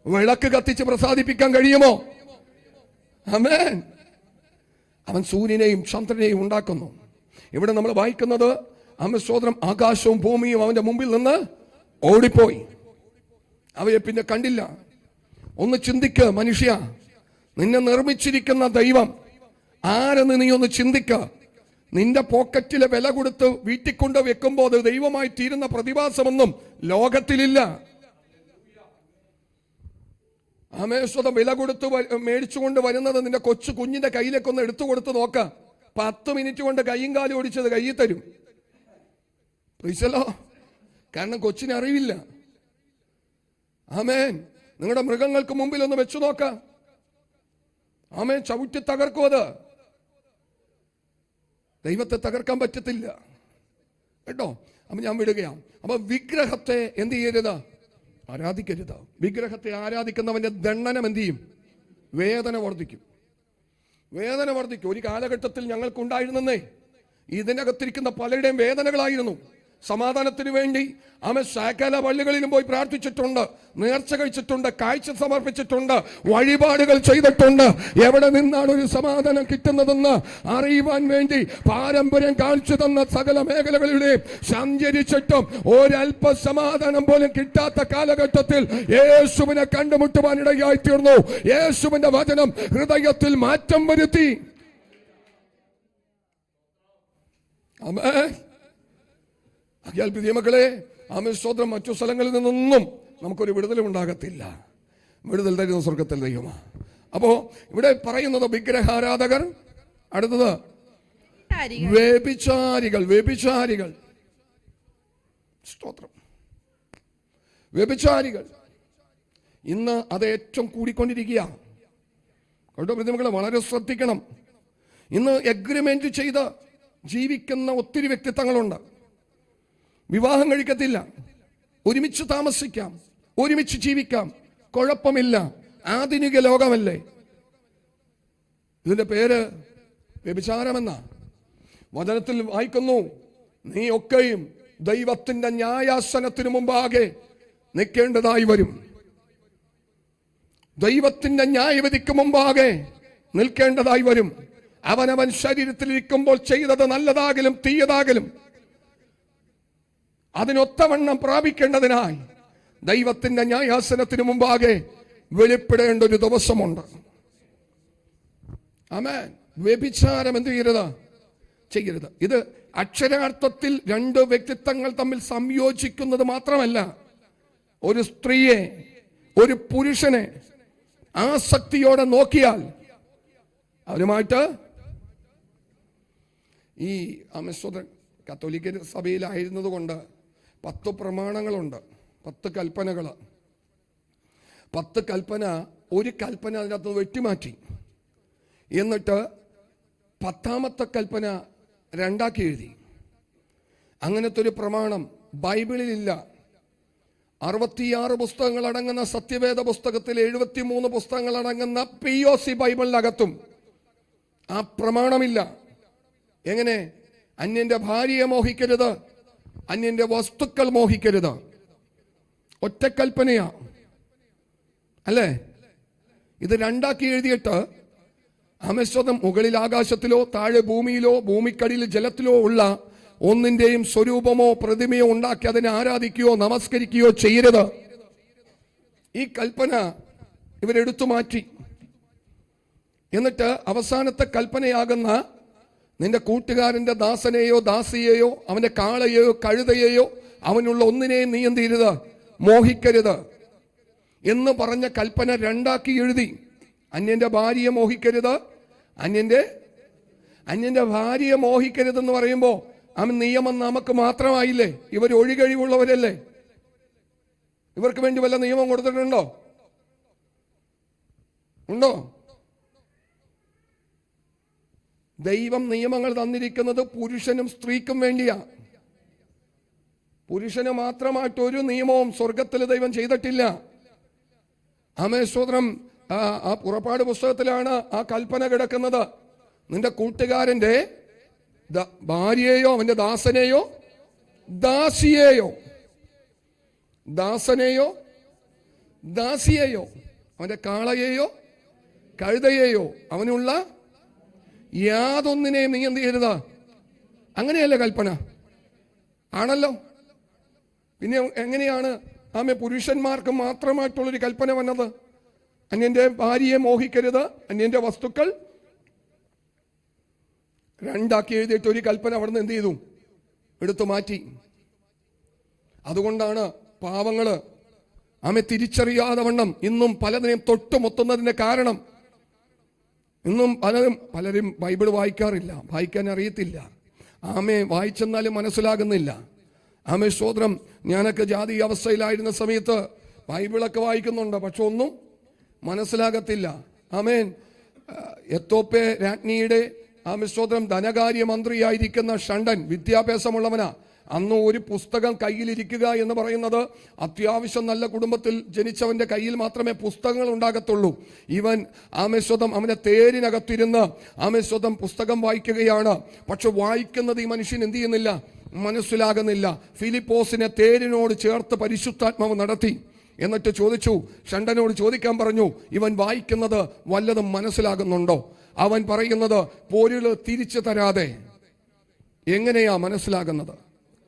വിളക്ക് കത്തിച്ച് പ്രസാദിപ്പിക്കാൻ കഴിയുമോ? ആമേൻ. അവൻ സൂര്യനെയും ചന്ദ്രനെയും ഉണ്ടാക്കുന്നു. ഇവിടെ നമ്മൾ വായിക്കുന്നത് സ്തോത്രം, ആകാശവും ഭൂമിയും അവന്റെ മുമ്പിൽ നിന്ന് ഓടിപ്പോയി, അവയെ പിന്നെ കണ്ടില്ല. ഒന്ന് ചിന്തിക്ക് മനുഷ്യ, നിന്നെ നിർമ്മിച്ചിരിക്കുന്ന ദൈവം ആരെന്ന് നീ ഒന്ന് ചിന്തിക്ക. നിന്റെ പോക്കറ്റിലെ വില കൊടുത്ത് വീട്ടിൽ കൊണ്ട് വെക്കുമ്പോൾ അത് ദൈവമായി തീരുന്ന പ്രതിഭാസമൊന്നും ലോകത്തിലില്ല. സ്വതം വില കൊടുത്ത് മേടിച്ചുകൊണ്ട് വരുന്നത് നിന്റെ കൊച്ചു കുഞ്ഞിന്റെ കയ്യിലേക്കൊന്ന് എടുത്തു കൊടുത്ത് നോക്ക. 10 മിനിറ്റ് കൊണ്ട് കയ്യും കാലും ഓടിച്ചത് കയ്യിൽ തരും. കാരണം കൊച്ചിന് അറിവില്ല. നിങ്ങളുടെ മൃഗങ്ങൾക്ക് മുമ്പിൽ ഒന്ന് വെച്ചു നോക്ക. ചവിട്ടി തകർക്കും. അത് ദൈവത്തെ തകർക്കാൻ പറ്റത്തില്ല കേട്ടോ. അപ്പൊ ഞാൻ വിടുകയാണ്. അപ്പൊ വിഗ്രഹത്തെ എന്ത് ചെയ്യരുത്? ആരാധിക്കരുത്. വിഗ്രഹത്തെ ആരാധിക്കുന്നവന്റെ ദണ്ഡനം എന്ത് ചെയ്യും? വേദന വർദ്ധിക്കും. വേദന വർദ്ധിക്കും. ഒരു കാലഘട്ടത്തിൽ ഞങ്ങൾക്കുണ്ടായിരുന്നേ ഇതിനകത്തിരിക്കുന്ന പലരുടെയും വേദനകളായിരുന്നു. സമാധാനത്തിന് വേണ്ടി സകല പള്ളികളിലും പോയി പ്രാർത്ഥിച്ചിട്ടുണ്ട്, നേർച്ച കഴിച്ചിട്ടുണ്ട്, കാഴ്ച സമർപ്പിച്ചിട്ടുണ്ട്, വഴിപാടുകൾ ചെയ്തിട്ടുണ്ട്. എവിടെ നിന്നാണ് ഒരു സമാധാനം കിട്ടുന്നതെന്ന് അറിയുവാൻ വേണ്ടി പാരമ്പര്യം കാണിച്ചു തന്ന സകല മേഖലകളിലൂടെയും സഞ്ചരിച്ചിട്ടും ഒരല്പ സമാധാനം പോലും കിട്ടാത്ത കാലഘട്ടത്തിൽ യേശുവിനെ കണ്ടുമുട്ടുവാനിടയായി തീർന്നു. യേശുവിന്റെ വചനം ഹൃദയത്തിൽ മാറ്റം വരുത്തി. പ്രിയമക്കളെ, സ്തോത്രം, മറ്റു സ്ഥലങ്ങളിൽ നിന്നൊന്നും നമുക്കൊരു വിടുതലും ഉണ്ടാകത്തില്ല. വിടുതൽ തരുന്ന സ്വർഗത്തിൽ ദൈവമാണ്. അപ്പോ ഇവിടെ പറയുന്നത് വിഗ്രഹാരാധകർ, അടുത്തത് വ്യഭിചാരികൾ. വ്യഭിചാരികൾ, സ്തോത്രം, വ്യഭിചാരികൾ. ഇന്ന് അത് ഏറ്റവും കൂടിക്കൊണ്ടിരിക്കുക. കേട്ടോ പ്രതിമകളെ, വളരെ ശ്രദ്ധിക്കണം. ഇന്ന് എഗ്രിമെന്റ് ചെയ്ത് ജീവിക്കുന്ന ഒത്തിരി വ്യക്തിത്വങ്ങളുണ്ട്. വിവാഹം കഴിക്കത്തില്ല, ഒരുമിച്ച് താമസിക്കാം, ഒരുമിച്ച് ജീവിക്കാം, കുഴപ്പമില്ല, ആധുനിക ലോകമല്ലേ. ഇതിന്റെ പേര് വ്യഭിചാരമെന്ന. വചനത്തിൽ വായിക്കുന്നു, നീ ഒക്കെയും ദൈവത്തിന്റെ ന്യായാസനത്തിനു മുമ്പാകെ നിൽക്കേണ്ടതായി വരും. ദൈവത്തിന്റെ ന്യായവിധിക്ക് മുമ്പാകെ നിൽക്കേണ്ടതായി വരും. അവനവൻ ശരീരത്തിലിരിക്കുമ്പോൾ ചെയ്തത് നല്ലതാകലും തീയതാകലും അതിനൊത്തവണ്ണം പ്രാപിക്കേണ്ടതിനായി ദൈവത്തിന്റെ ന്യായാസനത്തിനു മുമ്പാകെ വെളിപ്പെടേണ്ട ഒരു ദിവസമുണ്ട്. ആമേൻ. വ്യഭിചാരം എന്ത് ചെയ്യരുത്. ഇത് അക്ഷരാർത്ഥത്തിൽ രണ്ട് വ്യക്തിത്വങ്ങൾ തമ്മിൽ സംയോജിക്കുന്നത് മാത്രമല്ല, ഒരു സ്ത്രീയെ ഒരു പുരുഷനെ ആസക്തിയോടെ നോക്കിയാൽ അവരുമായിട്ട് ഈ അമസ്വത കത്തോലിക്ക സഭയിലായിരുന്നത് കൊണ്ട് 10 പ്രമാണങ്ങളുണ്ട്, 10 കൽപ്പനകൾ. 10 കൽപ്പന, ഒരു കൽപ്പന അതിനകത്ത് വെട്ടിമാറ്റി. എന്നിട്ട് 10ാമത്തെ കൽപ്പന 2ആക്കി എഴുതി. അങ്ങനത്തെ ഒരു പ്രമാണം ബൈബിളിലില്ല. 66 പുസ്തകങ്ങൾ അടങ്ങുന്ന സത്യവേദ പുസ്തകത്തിൽ 73 പുസ്തകങ്ങൾ അടങ്ങുന്ന POC ബൈബിളിനകത്തും ആ പ്രമാണമില്ല. എങ്ങനെ? അന്യന്റെ ഭാര്യയെ മോഹിക്കരുത്, അന്യന്റെ വസ്തുക്കൾ മോഹിക്കരുത്. ഒറ്റക്കൽപ്പനയാ അല്ലേ? ഇത് 2ആക്കി എഴുതിയിട്ട് അമസ്വതം മുകളിൽ ആകാശത്തിലോ താഴെ ഭൂമിയിലോ ഭൂമിക്കടിയിൽ ജലത്തിലോ ഉള്ള ഒന്നിന്റെയും സ്വരൂപമോ പ്രതിമയോ ഉണ്ടാക്കി അതിനെ ആരാധിക്കുകയോ നമസ്കരിക്കുകയോ ചെയ്യരുത്. ഈ കൽപ്പന ഇവരെടുത്തു മാറ്റി. എന്നിട്ട് അവസാനത്തെ കൽപ്പനയാകുന്ന നിന്റെ കൂട്ടുകാരന്റെ ദാസനെയോ ദാസിയെയോ അവന്റെ കാളയെയോ കഴുതയെയോ അവനുള്ള ഒന്നിനെയും നീ എന്ത് ചെയ്യരുത്? മോഹിക്കരുത് എന്ന് പറഞ്ഞ കൽപ്പന 2ആക്കി എഴുതി. അന്യന്റെ ഭാര്യയെ മോഹിക്കരുത്, അന്യന്റെ ഭാര്യയെ മോഹിക്കരുതെന്ന് പറയുമ്പോ അവൻ നിയമം നമുക്ക് മാത്രമായില്ലേ? ഇവർ ഒഴികഴിവുള്ളവരല്ലേ? ഇവർക്ക് വേണ്ടി വല്ല നിയമം കൊടുത്തിട്ടുണ്ടോ? ഉണ്ടോ? ദൈവം നിയമങ്ങൾ തന്നിരിക്കുന്നത് പുരുഷനും സ്ത്രീക്കും വേണ്ടിയാ. പുരുഷന് മാത്രമായിട്ട് ഒരു നിയമവും സ്വർഗത്തിൽ ദൈവം ചെയ്തിട്ടില്ല. ആമേശ്വരം ആ പുറപ്പാട് പുസ്തകത്തിലാണ് ആ കൽപ്പന കിടക്കുന്നത്. നിന്റെ കൂട്ടുകാരന്റെ ഭാര്യയെയോ അവന്റെ ദാസനെയോ ദാസിയെയോ അവന്റെ കാളയെയോ കഴുതയെയോ അവനുള്ള യാതൊന്നിനെയും നീ എന്ത് ചെയ്യരുത്. അങ്ങനെയല്ലേ കൽപ്പന? ആണല്ലോ. പിന്നെ എങ്ങനെയാണ് ആമേ പുരുഷന്മാർക്ക് മാത്രമായിട്ടുള്ളൊരു കൽപ്പന വന്നത്? അന്യന്റെ ഭാര്യയെ മോഹിക്കരുത്, അന്യന്റെ വസ്തുക്കൾ 2ആക്കി എഴുതിയിട്ട് ഒരു കൽപ്പന അവിടെ നിന്ന് എന്ത് ചെയ്തു? എടുത്തു മാറ്റി. അതുകൊണ്ടാണ് പാവങ്ങള് ആമെ തിരിച്ചറിയാതെ വണ്ണം ഇന്നും പലതിനെയും തൊട്ടുമൊത്തുന്നതിന്റെ കാരണം. ഇന്നും പലരും ബൈബിൾ വായിക്കാറില്ല, വായിക്കാൻ അറിയത്തില്ല. ആമെ വായിച്ചെന്നാലും മനസ്സിലാകുന്നില്ല. ആമേ സ്തോത്രം. ഞാനൊക്കെ ജാതീയ അവസ്ഥയിലായിരുന്ന സമയത്ത് ബൈബിളൊക്കെ വായിക്കുന്നുണ്ട്, പക്ഷെ ഒന്നും മനസ്സിലാകത്തില്ല. ആമേൻ. എത്തോപ്യ രാജ്ഞിയുടെ ആമേ സ്തോത്രം ധനകാര്യ മന്ത്രിയായിരിക്കുന്ന ഷണ്ടൻ വിദ്യാഭ്യാസമുള്ളവനാ. അന്ന് ഒരു പുസ്തകം കയ്യിലിരിക്കുക എന്ന് പറയുന്നത് അത്യാവശ്യം നല്ല കുടുംബത്തിൽ ജനിച്ചവന്റെ കയ്യിൽ മാത്രമേ പുസ്തകങ്ങൾ ഉണ്ടാകത്തുള്ളൂ. ഇവൻ ആമേശ്വതം അവന്റെ തേരിനകത്തിരുന്ന് ആമേശ്വതം പുസ്തകം വായിക്കുകയാണ്. പക്ഷെ വായിക്കുന്നത് ഈ മനുഷ്യൻ എന്ത് ചെയ്യുന്നില്ല? മനസ്സിലാകുന്നില്ല. ഫിലിപ്പോസിനെ തേരിനോട് ചേർത്ത് പരിശുദ്ധാത്മാവ് നടത്തി. എന്നിട്ട് ചോദിച്ചു, ഷണ്ടനോട് ചോദിക്കാൻ പറഞ്ഞു, ഇവൻ വായിക്കുന്നത് വല്ലതും മനസ്സിലാകുന്നുണ്ടോ? അവൻ പറയുന്നത് പൊരുള് തിരിച്ചു തരാതെ എങ്ങനെയാ മനസ്സിലാകുന്നത്?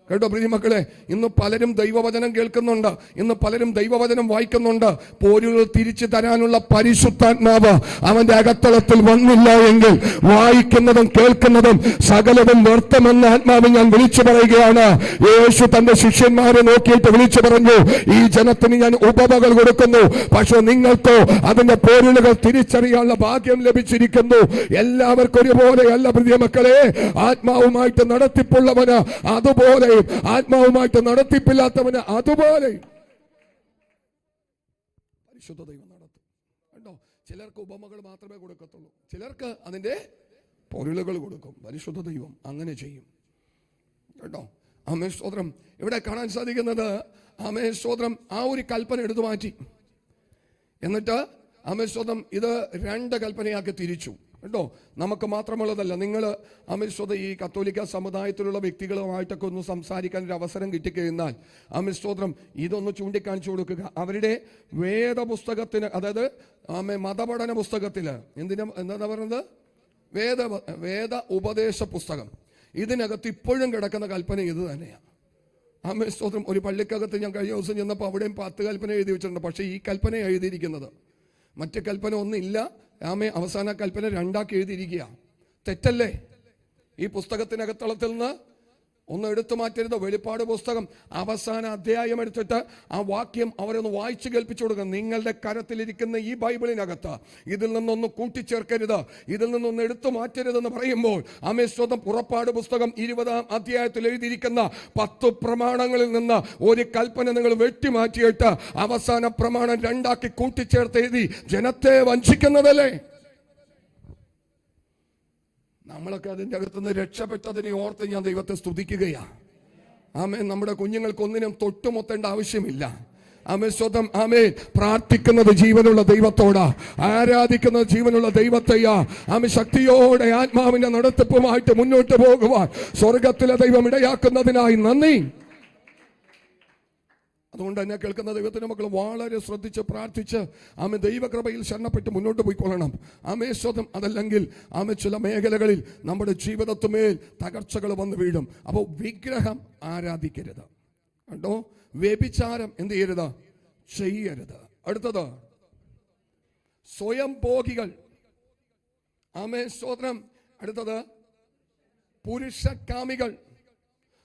കേട്ടോ പ്രിയമക്കളെ, ഇന്ന് പലരും ദൈവവചനം കേൾക്കുന്നുണ്ട്, ഇന്ന് പലരും ദൈവവചനം വായിക്കുന്നുണ്ട്. പോരുകൾ തിരിച്ചു തരാനുള്ള പരിശുദ്ധാത്മാവ് അവന്റെ അകത്തളത്തിൽ വന്നില്ല എങ്കിൽ വായിക്കുന്നതും കേൾക്കുന്നതും സകലതും വ്യർത്ഥമെന്ന് ആത്മാവിൽ ഞാൻ വിളിച്ചു പറയുകയാണ്. യേശു തന്റെ ശിഷ്യന്മാരെ നോക്കിയിട്ട് വിളിച്ചു പറഞ്ഞു, ഈ ജനത്തിന് ഞാൻ ഉപമകൾ കൊടുക്കുന്നു, പക്ഷെ നിങ്ങൾക്കോ അതിന്റെ പോരുകൾ തിരിച്ചറിയാനുള്ള ഭാഗ്യം ലഭിച്ചിരിക്കുന്നു. എല്ലാവർക്കും ഒരുപോലെയല്ല പ്രിയമക്കളെ. ആത്മാവുമായിട്ട് നടത്തിപ്പുള്ളവന് അതുപോലെ, ആത്മാവുമായിട്ട് നടത്തിപ്പില്ലാത്തവന് അതുപോലെ പരിശുദ്ധ ദൈവം നടത്തും. കണ്ടോ? ചിലർക്ക് ഉപമകൾ മാത്രമേ കൊടുക്കത്തുള്ളൂ, ചിലർക്ക് അതിൻ്റെ പൊരുളുകൾ കൊടുക്കും. പരിശുദ്ധ ദൈവം അങ്ങനെ ചെയ്യും കേട്ടോ. ആമേൻ സ്തോത്രം. ഇവിടെ കാണാൻ സാധിക്കുന്നത് ആമേൻ സ്തോത്രം ആ ഒരു കൽപ്പന എടുത്തു മാറ്റി. എന്നിട്ട് ആമേൻ സ്തോത്രം ഇത് 2 കൽപ്പനയാക്കി തിരിച്ചു കേട്ടോ. നമുക്ക് മാത്രമുള്ളതല്ല. നിങ്ങൾ ആമേൻ സ്തോത്രം ഈ കത്തോലിക്ക സമുദായത്തിലുള്ള വ്യക്തികളുമായിട്ടൊക്കെ ഒന്ന് സംസാരിക്കാൻ ഒരു അവസരം കിട്ടിക്കഴിഞ്ഞാൽ ആമേൻ സ്തോത്രം ഇതൊന്ന് ചൂണ്ടിക്കാണിച്ചു കൊടുക്കുക. അവരുടെ വേദപുസ്തകത്തിന്, അതായത് മതപഠന പുസ്തകത്തിൽ എന്താ പറയുന്നത്, വേദ ഉപദേശ പുസ്തകം, ഇതിനകത്ത് ഇപ്പോഴും കിടക്കുന്ന കൽപ്പന ഇത് തന്നെയാണ്. ആമേൻ സ്തോത്രം. ഒരു പള്ളിക്കകത്ത് ഞാൻ കഴിഞ്ഞ ദിവസം ചെന്നപ്പോൾ അവിടെയും 10 കൽപ്പന എഴുതി വെച്ചിട്ടുണ്ട്. പക്ഷേ ഈ കൽപ്പന എഴുതിയിരിക്കുന്നത്, മറ്റു കൽപ്പന ഒന്നില്ല. അവസാന കൽപ്പന 2 എഴുതിയിരിക്കുക. തെറ്റല്ലേ? ഈ പുസ്തകത്തിനകത്തളത്തിൽ നിന്ന് ഒന്ന് എടുത്തു മാറ്റരുത്. വെളിപ്പാട് പുസ്തകം അവസാന അധ്യായം എടുത്തിട്ട് ആ വാക്യം അവരൊന്ന് വായിച്ചു കേൾപ്പിച്ചു കൊടുക്കണം. നിങ്ങളുടെ കരത്തിലിരിക്കുന്ന ഈ ബൈബിളിനകത്ത് ഇതിൽ നിന്നൊന്ന് കൂട്ടിച്ചേർക്കരുത്, ഇതിൽ നിന്നൊന്ന് എടുത്തു മാറ്റരുതെന്ന് പറയുമ്പോൾ ആമേൻ പുറപ്പാട് പുസ്തകം 20-ാം അധ്യായത്തിൽ എഴുതിയിരിക്കുന്ന 10 പ്രമാണങ്ങളിൽ നിന്ന് ഒരു കൽപ്പന നിങ്ങൾ വെട്ടിമാറ്റിയിട്ട് അവസാന പ്രമാണം 2 കൂട്ടിച്ചേർത്ത് എഴുതി ജനത്തെ വഞ്ചിക്കുന്നതല്ലേ? നമ്മളൊക്കെ അതിൻ്റെ അകത്തുനിന്ന് രക്ഷപ്പെട്ടതിനെ ഓർത്ത് ഞാൻ ദൈവത്തെ സ്തുതിക്കുകയാണ്. ആമേൻ. നമ്മുടെ കുഞ്ഞുങ്ങൾക്കൊന്നിനും തൊട്ടുമൊത്തേണ്ട ആവശ്യമില്ല. ആമേൻ സ്വതം. ആമേൻ. പ്രാർത്ഥിക്കുന്നത് ജീവനുള്ള ദൈവത്തോടാ, ആരാധിക്കുന്നത് ജീവനുള്ള ദൈവത്തെയാ. ആമേൻ. ശക്തിയോടെ ആത്മാവിന്റെ നടത്തിപ്പുമായിട്ട് മുന്നോട്ട് പോകുവാൻ സ്വർഗത്തിലെ ദൈവം ഇടയാക്കുന്നതിനായി നന്ദി. അതുകൊണ്ട് എന്നെ കേൾക്കുന്ന ദൈവത്തിന്റെ മക്കൾ വളരെ ശ്രദ്ധിച്ച് പ്രാർത്ഥിച്ച് ആമേ ദൈവകൃപയിൽ ശരണപ്പെട്ട് മുന്നോട്ട് പോയിക്കൊള്ളണം. ആമേ സ്വതം. അതല്ലെങ്കിൽ ആമേ ചില മേഖലകളിൽ നമ്മുടെ ജീവിതത്തുമേൽ തകർച്ചകൾ വന്നു വീഴും. അപ്പോൾ വിഗ്രഹം ആരാധിക്കരുത് കേട്ടോ. വ്യഭിചാരം എന്ത് ചെയ്യരുത്? ചെയ്യരുത്. അടുത്തത് സ്വയം ഭോഗികൾ. ആമേ സ്തോത്രം. അടുത്തത് പുരുഷകാമികൾ.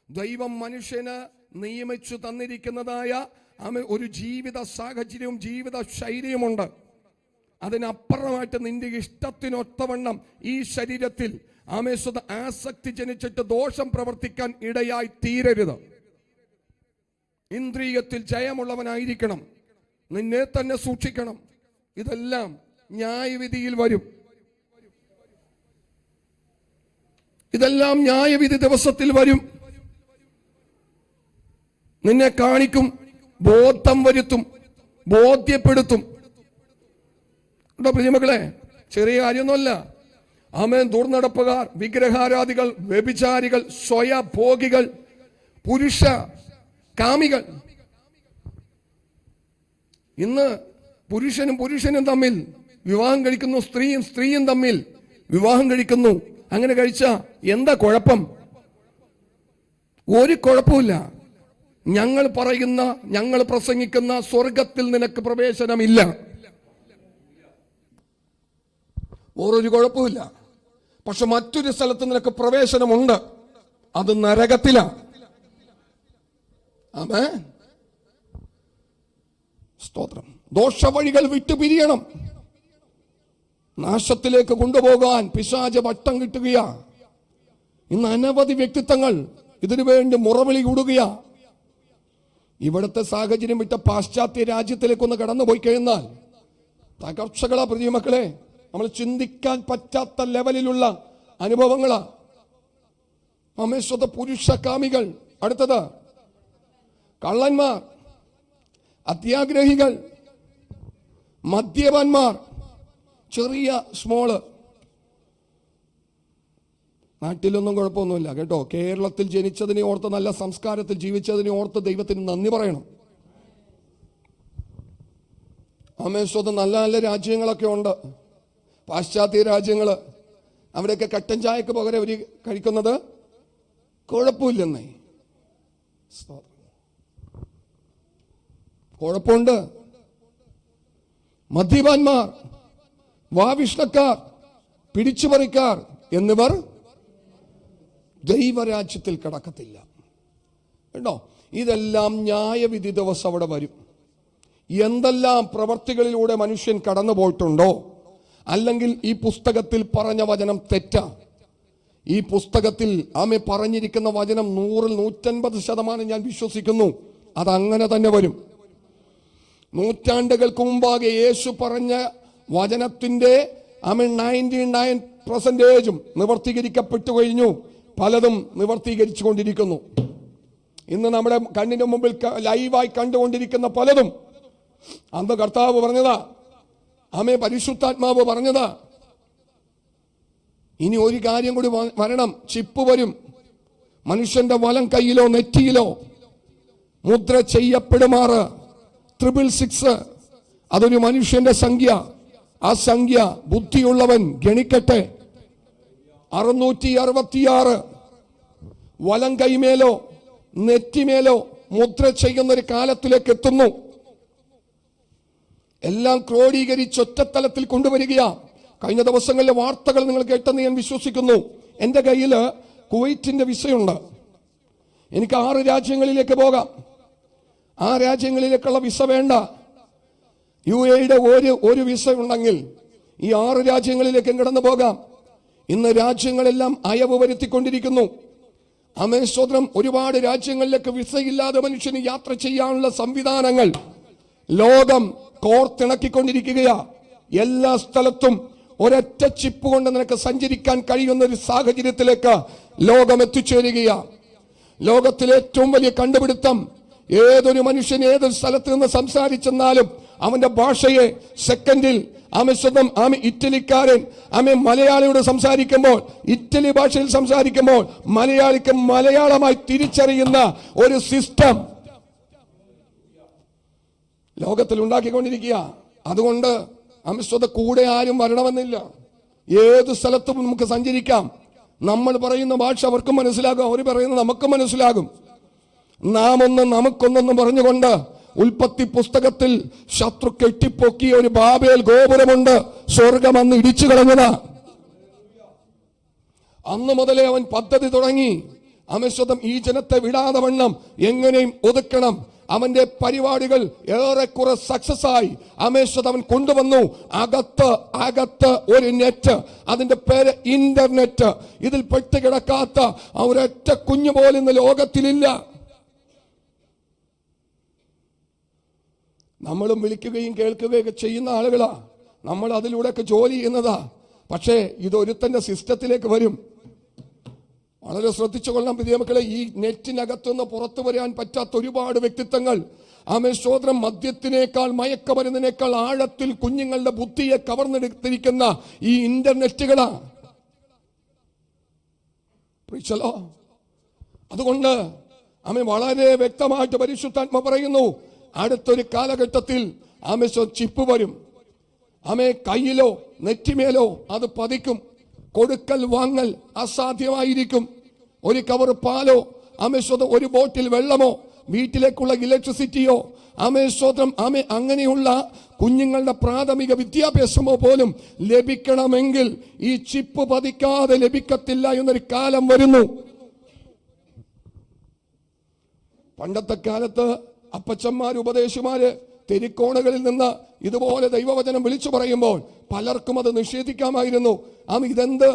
ദൈവം മനുഷ്യന് നിയമിച്ചു തന്നിരിക്കുന്നതായ ഒരു ജീവിത സാഹചര്യവും ജീവിത ശൈലിയുമുണ്ട്. അതിനപ്പുറമായിട്ട് നിന്റെ ഇഷ്ടത്തിനൊത്തവണ്ണം ഈ ശരീരത്തിൽ ആമേശ്വത ആസക്തി ജനിച്ചിട്ട് ദോഷം പ്രവർത്തിക്കാൻ ഇടയായി തീരരുത്. ഇന്ദ്രിയത്തിൽ ജയമുള്ളവനായിരിക്കണം. നിന്നെ തന്നെ സൂക്ഷിക്കണം. ഇതെല്ലാം ന്യായവിധിയിൽ വരും. ഇതെല്ലാം ന്യായവിധി ദിവസത്തിൽ വരും. നിന്നെ കാണിക്കും, ബോധം വരുത്തും, ബോധ്യപ്പെടുത്തും. പ്രിയമക്കളെ, ചെറിയ കാര്യമൊന്നുമല്ല. ആമേൻ. ദുർനടപ്പുകാർ, വിഗ്രഹാരാധികൾ, വ്യഭിചാരികൾ, സ്വയഭോഗികൾ, പുരുഷ കാമികൾ. ഇന്ന് പുരുഷനും തമ്മിൽ വിവാഹം കഴിക്കുന്നു, സ്ത്രീയും തമ്മിൽ വിവാഹം കഴിക്കുന്നു. അങ്ങനെ കഴിച്ചാ എന്താ കുഴപ്പം? ഒരു കുഴപ്പമില്ല. ഞങ്ങൾ പ്രസംഗിക്കുന്ന സ്വർഗത്തിൽ നിനക്ക് പ്രവേശനമില്ല. ഓരൊരു കുഴപ്പമില്ല. പക്ഷെ മറ്റൊരു സ്ഥലത്ത് നിനക്ക് പ്രവേശനമുണ്ട്. അത് നരകത്തിലാണ്. ആമേൻ. സ്തോത്രം. ദോഷവഴികൾ വിട്ടുപിരിയണം. നാശത്തിലേക്ക് കൊണ്ടുപോകാൻ പിശാച് വട്ടം കിട്ടുകയാ. ഇന്ന് അനവധി വ്യക്തിത്വങ്ങൾ ഇതിനു വേണ്ടി മുറവിളി കൂടുകയാ. ഇവിടുത്തെ സാഹചര്യം വിട്ട പാശ്ചാത്യ രാജ്യത്തിലേക്കൊന്ന് കടന്നുപോയി കഴിഞ്ഞാൽ തകർച്ചകളാ പ്രിയമക്കളെ. നമ്മൾ ചിന്തിക്കാൻ പറ്റാത്ത ലെവലിലുള്ള അനുഭവങ്ങളാ. അമേശ്വത പുരുഷകാമികൾ. അടുത്തത് കള്ളന്മാർ, അത്യാഗ്രഹികൾ, മദ്യപന്മാർ, ചെറിയ സ്മോള്. നാട്ടിലൊന്നും കുഴപ്പമൊന്നുമില്ല കേട്ടോ. കേരളത്തിൽ ജനിച്ചതിനെ ഓർത്ത്, നല്ല സംസ്കാരത്തിൽ ജീവിച്ചതിനെ ഓർത്ത് ദൈവത്തിന് നന്ദി പറയണം. അമേശ്വതം. നല്ല നല്ല രാജ്യങ്ങളൊക്കെ ഉണ്ട്, പാശ്ചാത്യ രാജ്യങ്ങൾ. അവിടെയൊക്കെ കട്ടൻ ചായക്ക് പകരം അവർ കഴിക്കുന്നത് കുഴപ്പമില്ലെന്നേ. കുഴപ്പമുണ്ട്. മദ്യപാന്മാർ, വാവിഷ്ണക്കാർ, പിടിച്ചുപറിക്കാർ എന്നിവർ ദൈവരാജ്യത്തിൽ കടക്കത്തില്ല കേട്ടോ. ഇതെല്ലാം ന്യായവിധി ദിവസം അവിടെ വരും. എന്തെല്ലാം പ്രവർത്തികളിലൂടെ മനുഷ്യൻ കടന്നു പോയിട്ടുണ്ടോ, അല്ലെങ്കിൽ ഈ പുസ്തകത്തിൽ പറഞ്ഞ വചനം തെറ്റാ. ഈ പുസ്തകത്തിൽ ആമേ പറഞ്ഞിരിക്കുന്ന വചനം 100-150% ഞാൻ വിശ്വസിക്കുന്നു. അതങ്ങനെ തന്നെ വരും. നൂറ്റാണ്ടുകൾക്ക് മുമ്പാകെ യേശു പറഞ്ഞ വചനത്തിന്റെ 99% നിവർത്തീകരിക്കപ്പെട്ടു കഴിഞ്ഞു. പലതും നിവർത്തീകരിച്ചു കൊണ്ടിരിക്കുന്നു. ഇന്ന് നമ്മുടെ കണ്ണിന്റെ മുമ്പിൽ ലൈവായി കണ്ടുകൊണ്ടിരിക്കുന്ന പലതും അന്ന് കർത്താവ് പറഞ്ഞതാ, പരിശുദ്ധാത്മാവ് പറഞ്ഞതാ. ഇനി ഒരു കാര്യം കൂടി വരണം. ചിപ്പ് വരും. മനുഷ്യന്റെ വലം കൈയിലോ നെറ്റിയിലോ മുദ്ര ചെയ്യപ്പെടുമാറ് 666. അതൊരു മനുഷ്യന്റെ സംഖ്യ. ആ സംഖ്യ ബുദ്ധിയുള്ളവൻ ഗണിക്കട്ടെ. 666 വലം കൈമേലോ നെറ്റിമേലോ മുദ്ര ചെയ്യുന്ന ഒരു കാലത്തിലേക്ക് എത്തുന്നു. എല്ലാം ക്രോഡീകരിച്ച് ഒറ്റത്തലത്തിൽ കൊണ്ടുവരികയാ. കഴിഞ്ഞ ദിവസങ്ങളിലെ വാർത്തകൾ നിങ്ങൾ കേട്ടെന്ന് ഞാൻ വിശ്വസിക്കുന്നു. എൻ്റെ കയ്യിൽ കുവൈറ്റിന്റെ വിസയുണ്ട്. എനിക്ക് 6 രാജ്യങ്ങളിലേക്ക് പോകാം. ആ രാജ്യങ്ങളിലേക്കുള്ള വിസ വേണ്ട. UAEയുടെ ഒരു വിസ ഉണ്ടെങ്കിൽ ഈ 6 രാജ്യങ്ങളിലേക്ക് കടന്നു പോകാം. ഇന്ന് രാജ്യങ്ങളെല്ലാം അയവ് വരുത്തിക്കൊണ്ടിരിക്കുന്നു. സ്തോത്രം. ഒരുപാട് രാജ്യങ്ങളിലേക്ക് വിസയില്ലാതെ മനുഷ്യന് യാത്ര ചെയ്യാനുള്ള സംവിധാനങ്ങൾ ലോകം കോർത്തിണക്കിക്കൊണ്ടിരിക്കുകയാ. എല്ലാ സ്ഥലത്തും ഒരൊറ്റ ചിപ്പ് കൊണ്ട് നിനക്ക് സഞ്ചരിക്കാൻ കഴിയുന്ന ഒരു സാഹചര്യത്തിലേക്ക് ലോകം എത്തിച്ചേരുകയാ. ലോകത്തിലെ ഏറ്റവും വലിയ കണ്ടുപിടുത്തം, ഏതൊരു മനുഷ്യൻ ഏതൊരു സ്ഥലത്ത് നിന്ന് സംസാരിച്ചെന്നാലും അവന്റെ ഭാഷയെ സെക്കൻഡിൽ ഇറ്റലിക്കാരൻ മലയാളിയോട് സംസാരിക്കുമ്പോൾ, ഇറ്റലി ഭാഷയിൽ സംസാരിക്കുമ്പോൾ മലയാളിക്ക് മലയാളമായി തിരിച്ചറിയുന്ന ഒരു സിസ്റ്റം ലോകത്തിൽ ഉണ്ടാക്കിക്കൊണ്ടിരിക്കുക. അതുകൊണ്ട് കൂടെ ആരും വരണമെന്നില്ല. ഏത് സ്ഥലത്തും നമുക്ക് സഞ്ചരിക്കാം. നമ്മൾ പറയുന്ന ഭാഷ അവർക്കും മനസ്സിലാകും, അവർ പറയുന്നത് നമുക്കും മനസ്സിലാകും. നാം ഒന്ന് നമുക്കൊന്നെന്ന് പറഞ്ഞുകൊണ്ട് ഉൽപ്പത്തി പുസ്തകത്തിൽ ശത്രു കെട്ടിപ്പൊക്കിയ ഒരു ബാബേൽ ഗോപുരമുണ്ട്. സ്വർഗം അന്ന് ഇടിച്ചു കളഞ്ഞതാ. അന്ന് മുതലേ അവൻ പദ്ധതി തുടങ്ങി. ഈ ജനത്തെ വിടാതെ വണ്ണം എങ്ങനെയും ഒതുക്കണം. അവന്റെ പരിപാടികൾ ഏറെക്കുറെ സക്സസ് ആയി. അവൻ കൊണ്ടുവന്നു. അകത്ത് ഒരു നെറ്റ്, അതിന്റെ പേര് ഇന്റർനെറ്റ്. ഇതിൽ പെട്ടുകിടക്കാത്ത ഒരൊറ്റ കുഞ്ഞു പോലും ഇന്ന് ലോകത്തിലില്ല. നമ്മളും വിളിക്കുകയും കേൾക്കുകയൊക്കെ ചെയ്യുന്ന ആളുകളാ. നമ്മൾ അതിലൂടെയൊക്കെ ജോലി ചെയ്യുന്നതാ. പക്ഷേ ഇതൊരുത്തന്റെ സിസ്റ്റത്തിലേക്ക് വരും. വളരെ ശ്രദ്ധിച്ചു കൊള്ളാം പ്രിയ മക്കളെ. ഈ നെറ്റിനകത്തുനിന്ന് പുറത്തു വരാൻ പറ്റാത്ത ഒരുപാട് വ്യക്തിത്വങ്ങൾ സ്തോത്രം മദ്യത്തിനേക്കാൾ മയക്കമരുന്നിനേക്കാൾ ആഴത്തിൽ കുഞ്ഞുങ്ങളുടെ ബുദ്ധിയെ കവർന്നെടുത്തിരിക്കുന്ന ഈ ഇന്റർനെറ്റുകളാ. അതുകൊണ്ട് വളരെ വ്യക്തമായിട്ട് പരിശുദ്ധാത്മ പറയുന്നു, അടുത്തൊരു കാലഘട്ടത്തിൽ ചിപ്പ് വരും. കയ്യിലോ നെറ്റിമേലോ അത് പതിക്കും. കൊടുക്കൽ വാങ്ങൽ അസാധ്യമായിരിക്കും. ഒരു കവർ പാലോ ഒരു ബോട്ടിൽ വെള്ളമോ വീട്ടിലേക്കുള്ള ഇലക്ട്രിസിറ്റിയോ അങ്ങനെയുള്ള കുഞ്ഞുങ്ങളുടെ പ്രാഥമിക വിദ്യാഭ്യാസമോ പോലും ലഭിക്കണമെങ്കിൽ ഈ ചിപ്പ് പതിക്കാതെ ലഭിക്കത്തില്ല എന്നൊരു കാലം വരുന്നു. പണ്ടത്തെ കാലത്ത് അപ്പച്ചന്മാര് ഉപദേശിമാര് തെരിക്കോണകളിൽ നിന്ന് ഇതുപോലെ ദൈവവചനം വിളിച്ചു പറയുമ്പോൾ പലർക്കും അത് നിഷേധിക്കാമായിരുന്നു. ഇതെന്ത്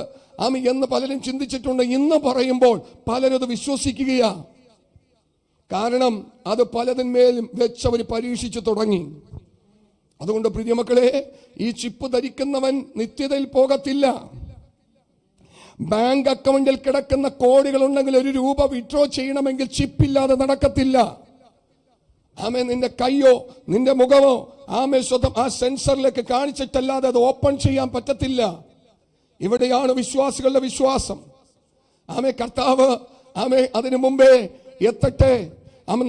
എന്ന് പലരും ചിന്തിച്ചിട്ടുണ്ട്. ഇന്ന് പറയുമ്പോൾ പലരത് വിശ്വസിക്കുകയാ. കാരണം അത് പലതിന്മേലും വെച്ചവർ പരീക്ഷിച്ചു തുടങ്ങി. അതുകൊണ്ട് പ്രിയമക്കളെ, ഈ ചിപ്പ് ധരിക്കുന്നവൻ നിത്യതയിൽ പോകത്തില്ല. ബാങ്ക് അക്കൗണ്ടിൽ കിടക്കുന്ന കോടികൾ ഉണ്ടെങ്കിൽ 1 രൂപ വിഡ്രോ ചെയ്യണമെങ്കിൽ ചിപ്പില്ലാതെ നടക്കത്തില്ല. നിന്റെ കയ്യോ നിന്റെ മുഖമോ ആ സെൻസറിലേക്ക് കാണിച്ചിട്ടല്ലാതെ അത് ഓപ്പൺ ചെയ്യാൻ പറ്റത്തില്ല. ഇവിടെയാണ് വിശ്വാസികളുടെ വിശ്വാസം. കർത്താവ് അതിനു മുമ്പേ എത്തട്ടെ.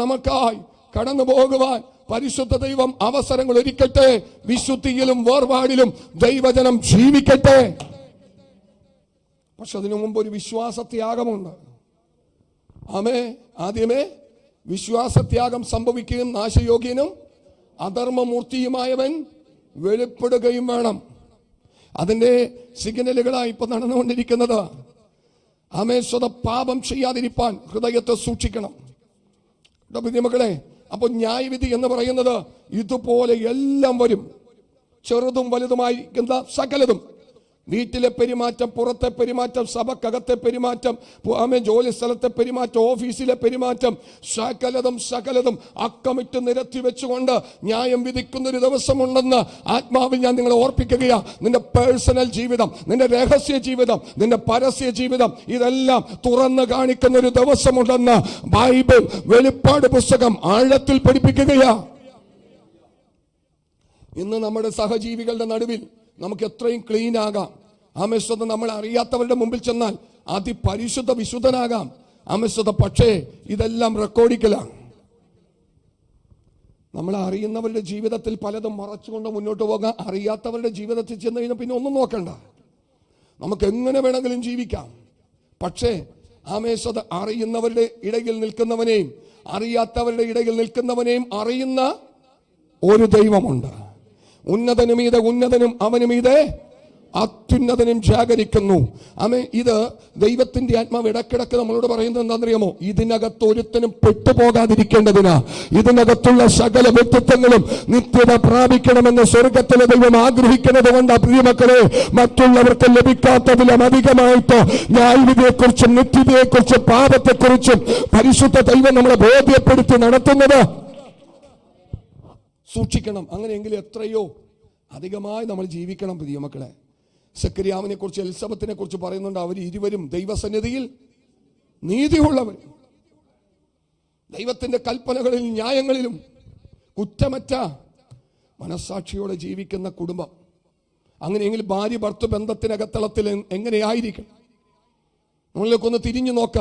നമുക്കായി കടന്നു പോകുവാൻ പരിശുദ്ധ ദൈവം അവസരങ്ങൾ ഒരുക്കട്ടെ. വിശുദ്ധിയിലും വേർപാടിലും ദൈവജനം ജീവിക്കട്ടെ. പക്ഷെ അതിനു മുമ്പ് ഒരു വിശ്വാസത്യാഗമുണ്ട്. ആദ്യമേ വിശ്വാസത്യാഗം സംഭവിക്കുകയും നാശയോഗ്യനും അധർമ്മമൂർത്തിയുമായവൻ വെളിപ്പെടുകയും വേണം. അതിന്റെ സിഗ്നലുകളായി ഇപ്പൊ നടന്നുകൊണ്ടിരിക്കുന്നത്. പാപം ചെയ്യാതിരിപ്പാൻ ഹൃദയത്തെ സൂക്ഷിക്കണം. മക്കളെ, അപ്പൊ ന്യായവിധി എന്ന് പറയുന്നത് ഇതുപോലെ എല്ലാം വരും. ചെറുതും വലുതുമായിരിക്കുന്ന സകലതും വീട്ടിലെ പെരുമാറ്റം, പുറത്തെ പെരുമാറ്റം, സഭക്കകത്തെ പെരുമാറ്റം, ജോലി സ്ഥലത്തെ പെരുമാറ്റം, ഓഫീസിലെ പെരുമാറ്റം, സകലതും അക്കമിട്ട് നിരത്തി വെച്ചുകൊണ്ട് ന്യായം വിധിക്കുന്ന ഒരു ദിവസമുണ്ടെന്ന് ആത്മാവിൽ ഞാൻ നിങ്ങളെ ഓർപ്പിക്കുകയാ. നിന്റെ പേഴ്സണൽ ജീവിതം, നിന്റെ രഹസ്യ ജീവിതം, നിന്റെ പരസ്യ ജീവിതം, ഇതെല്ലാം തുറന്നു കാണിക്കുന്ന ഒരു ദിവസമുണ്ടെന്ന് ബൈബിൾ വെളിപ്പാട് പുസ്തകം ആഴത്തിൽ പഠിപ്പിക്കുകയാ. ഇന്ന് നമ്മുടെ സഹജീവികളുടെ നടുവിൽ നമുക്ക് എത്രയും ക്ലീൻ ആകാം. ആമേശ്വത നമ്മൾ അറിയാത്തവരുടെ മുമ്പിൽ ചെന്നാൽ അതിപരിശുദ്ധ വിശുദ്ധനാകാം. ആമേശ്വത പക്ഷേ ഇതെല്ലാം റെക്കോർഡിക്കലാണ്. നമ്മൾ അറിയുന്നവരുടെ ജീവിതത്തിൽ പലതും മറച്ചുകൊണ്ട് മുന്നോട്ട് പോകാം. അറിയാത്തവരുടെ ജീവിതത്തിൽ ചെന്ന് കഴിഞ്ഞാൽ പിന്നെ ഒന്നും നോക്കണ്ട, നമുക്ക് എങ്ങനെ വേണമെങ്കിലും ജീവിക്കാം. പക്ഷേ ആമേശ്വത അറിയുന്നവരുടെ ഇടയിൽ നിൽക്കുന്നവനെയും അറിയാത്തവരുടെ ഇടയിൽ നിൽക്കുന്നവനെയും അറിയുന്ന ഒരു ദൈവമുണ്ട്. ഉന്നതനുമീതെ ഉന്നതനും അവനുമീതെ അത്യുന്നതനും ജാഗരിക്കുന്നു. ഇത് ദൈവത്തിന്റെ ആത്മാവ് ഇടക്കിടക്ക് നമ്മളോട് പറയുന്നത് എന്താണെന്നറിയാമോ? ഇതിനകത്ത് ഒരുത്തനും പെട്ടുപോകാതിരിക്കേണ്ടതിനാ. ഇതിനകത്തുള്ള സകല വ്യക്തിത്വങ്ങളും നിത്യത പ്രാപിക്കണമെന്ന് സ്വർഗത്തിലെ ദൈവം ആഗ്രഹിക്കുന്നത് കൊണ്ട് പ്രിയമക്കളെ, മറ്റുള്ളവർക്ക് ലഭിക്കാത്തതിലും അധികമായിട്ട് ന്യായവിധിയെക്കുറിച്ചും നിത്യതയെക്കുറിച്ചും പാപത്തെക്കുറിച്ചും പരിശുദ്ധ ദൈവം നമ്മളെ ബോധ്യപ്പെടുത്തി നടത്തുന്നത് സൂക്ഷിക്കണം. അങ്ങനെയെങ്കിലും എത്രയോ അധികമായി നമ്മൾ ജീവിക്കണം പ്രിയമക്കളെ. സെക്കരിയാവിനെ കുറിച്ച്, എലിസബത്തിനെ കുറിച്ച് പറയുന്നുണ്ട്. അവർ ഇരുവരും ദൈവസന്നിധിയിൽ നീതിയുള്ളവർ, ദൈവത്തിന്റെ കൽപ്പനകളിലും ന്യായങ്ങളിലും കുറ്റമറ്റ മനസ്സാക്ഷിയോടെ ജീവിക്കുന്ന കുടുംബം. അങ്ങനെയെങ്കിൽ ഭാര്യ ഭർത്തൃ ബന്ധത്തിനകത്തളത്തിൽ എങ്ങനെയായിരിക്കും? നമ്മളിലേക്കൊന്ന് തിരിഞ്ഞു നോക്ക.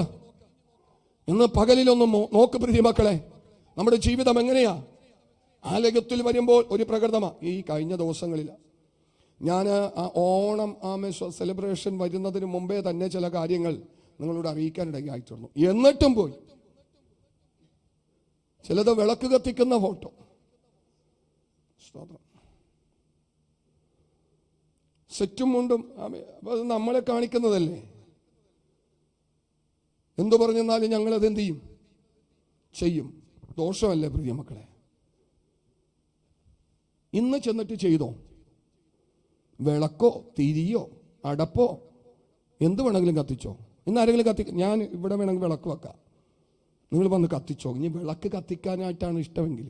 ഇന്ന് പകലിലൊന്ന് നോക്ക് പ്രിയമക്കളെ, നമ്മുടെ ജീവിതം എങ്ങനെയാ? ആലയത്തിൽ വരുമ്പോൾ ഒരു പ്രകൃതമാണ്. ഈ കഴിഞ്ഞ ദിവസങ്ങളിൽ ഞാൻ ആ ഓണം സെലിബ്രേഷൻ വരുന്നതിന് മുമ്പേ തന്നെ ചില കാര്യങ്ങൾ നിങ്ങളോട് അറിയിക്കാനിടയായിട്ടുണ്ട്. എന്നിട്ടും പോയി ചിലത് വിളക്ക് കത്തിക്കുന്ന ഫോട്ടോ, സെറ്റും മുണ്ടും, അപ്പൊ അത് നമ്മളെ കാണിക്കുന്നതല്ലേ. എന്തു പറഞ്ഞെന്നാലും ഞങ്ങളത് എന്ത് ചെയ്യും? ദോഷമല്ലേ പ്രിയമക്കളെ? ഇന്ന് ചെന്നിട്ട് ചെയ്തോ? വിളക്കോ തിരിയോ അടപ്പോ എന്ത് വേണമെങ്കിലും കത്തിച്ചോ. ഇന്ന് ആരെങ്കിലും ഞാൻ ഇവിടെ വേണമെങ്കിൽ വിളക്ക് വെക്കാം, നിങ്ങൾ വന്ന് കത്തിച്ചോ. ഇനി വിളക്ക് കത്തിക്കാനായിട്ടാണ് ഇഷ്ടമെങ്കിൽ.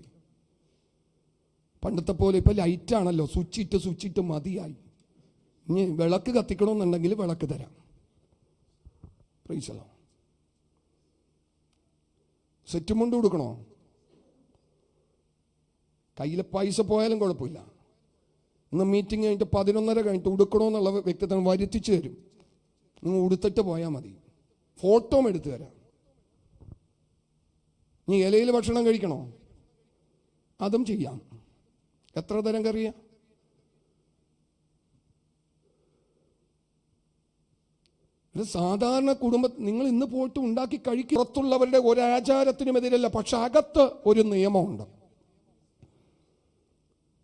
പണ്ടത്തെ പോലെ ഇപ്പം ലൈറ്റാണല്ലോ, സ്വിച്ചിട്ട് മതിയായി. ഇനി വിളക്ക് കത്തിക്കണമെന്നുണ്ടെങ്കിൽ വിളക്ക് തരാം. പ്രൈസലോ. സെറ്റും കൊണ്ട് കൊടുക്കണോ? കയ്യിൽ പൈസ പോയാലും കുഴപ്പമില്ല. ഇന്ന് മീറ്റിംഗ് കഴിഞ്ഞിട്ട് 11:30 കഴിഞ്ഞിട്ട് ഉടുക്കണമെന്നുള്ള വ്യക്തിത്വം വരുത്തിച്ചു തരും. നിങ്ങൾ ഉടുത്തിട്ട് പോയാൽ മതി, ഫോട്ടോ എടുത്തു തരാം. നീ ഇലയിൽ ഭക്ഷണം കഴിക്കണോ? അതും ചെയ്യാം. എത്ര തരം കറിയാ? ഒരു സാധാരണ കുടുംബം നിങ്ങൾ ഇന്ന് പോയിട്ട് ഉണ്ടാക്കി കഴിക്കും. പുറത്തുള്ളവരുടെ ഒരാചാരത്തിനും എതിരല്ല, പക്ഷെ അകത്ത് ഒരു നിയമമുണ്ട്.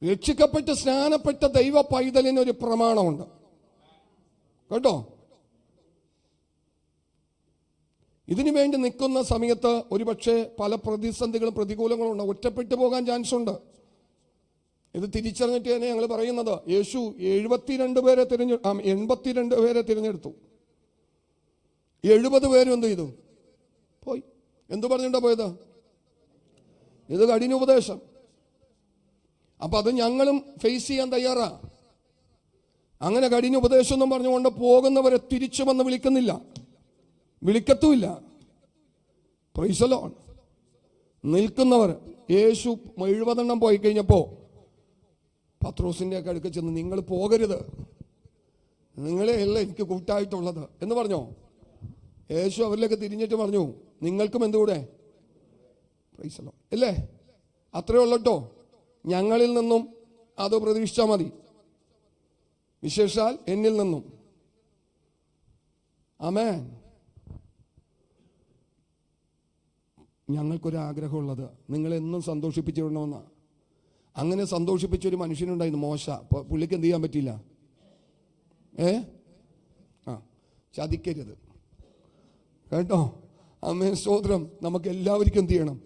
രക്ഷിക്കപ്പെട്ട് സ്നാനപ്പെട്ട ദൈവ പൈതലിന് ഒരു പ്രമാണമുണ്ട് കേട്ടോ. ഇതിനു വേണ്ടി നിൽക്കുന്ന സമയത്ത് ഒരുപക്ഷെ പല പ്രതിസന്ധികളും പ്രതികൂലങ്ങളും ഉണ്ട്. ഒറ്റപ്പെട്ടു പോകാൻ ചാൻസ് ഉണ്ട്. ഇത് തിരിച്ചറിഞ്ഞിട്ട് തന്നെ ഞങ്ങൾ പറയുന്നത്, യേശു 82 പേരെ 82 പേരെ തിരഞ്ഞെടുത്തു. 70 പേരും എന്ത് ചെയ്തു? പോയി. എന്തു പറഞ്ഞിട്ടാ പോയത്? ഇത് കഠിന ഉപദേശം. അപ്പൊ അത് ഞങ്ങളും ഫേസ് ചെയ്യാൻ തയ്യാറാ. അങ്ങനെ കഠിന ഉപദേശം എന്നും പറഞ്ഞുകൊണ്ട് പോകുന്നവരെ തിരിച്ചു വന്ന് വിളിക്കുന്നില്ല, വിളിക്കത്തുമില്ല. Praise the Lord. നിൽക്കുന്നവർ, യേശു 70 പോയി കഴിഞ്ഞപ്പോ പത്രോസിന്റെ ഒക്കെ അടുക്ക ചെന്ന്, നിങ്ങൾ പോകരുത്, നിങ്ങളെ അല്ല എനിക്ക് കൂട്ടായിട്ടുള്ളത് എന്ന് പറഞ്ഞോ. യേശു അവരിലേക്ക് തിരിഞ്ഞിട്ട് പറഞ്ഞു, നിങ്ങൾക്കും എന്തുകൂടെ? Praise the Lord. അല്ലേ? അത്രേ ഉള്ളട്ടോ. ഞങ്ങളിൽ നിന്നും അത് പ്രതീക്ഷിച്ചാൽ മതി, വിശേഷാൽ എന്നിൽ നിന്നും. ആമേൻ. ഞങ്ങൾക്കൊരാഗ്രഹമുള്ളത് നിങ്ങളെന്നും സന്തോഷിപ്പിച്ചിടണമെന്നാണ്. അങ്ങനെ സന്തോഷിപ്പിച്ചൊരു മനുഷ്യനുണ്ടായിരുന്നു, മോശ. പുള്ളിക്ക് എന്ത് ചെയ്യാൻ പറ്റിയില്ല? ചതിക്കരുത് കേട്ടോ. ആമേൻ, സ്തോത്രം. നമുക്ക് എല്ലാവർക്കും എന്ത് ചെയ്യണം?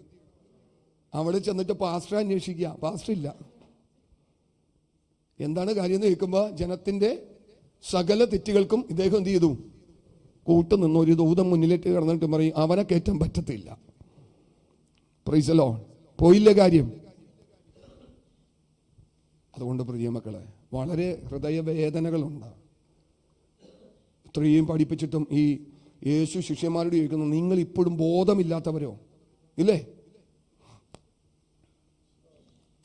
അവിടെ ചെന്നിട്ട് പാസ്റ്റർ അന്വേഷിക്കുക. പാസ്റ്റർ ഇല്ല. എന്താണ് കാര്യം എന്ന് കേൾക്കുമ്പോൾ ജനത്തിൻ്റെ സകല തെറ്റുകൾക്കും ഇദ്ദേഹം എന്ത് ചെയ്തു? കൂട്ടുനിന്ന് ഒരു ദൂതം മുന്നിലേക്ക് കടന്നിട്ട് പറയും, അവനെ കയറ്റാൻ പറ്റത്തില്ല. Praise the Lord. പോയില്ല കാര്യം. അതുകൊണ്ട് പ്രിയമക്കളെ, വളരെ ഹൃദയവേദനകളുണ്ട്. ഇത്രയും പഠിപ്പിച്ചിട്ടും ഈ യേശു ശിഷ്യന്മാരോട് ചോദിക്കുന്നു, നിങ്ങൾ ഇപ്പോഴും ബോധമില്ലാത്തവരോ? ഇല്ലേ?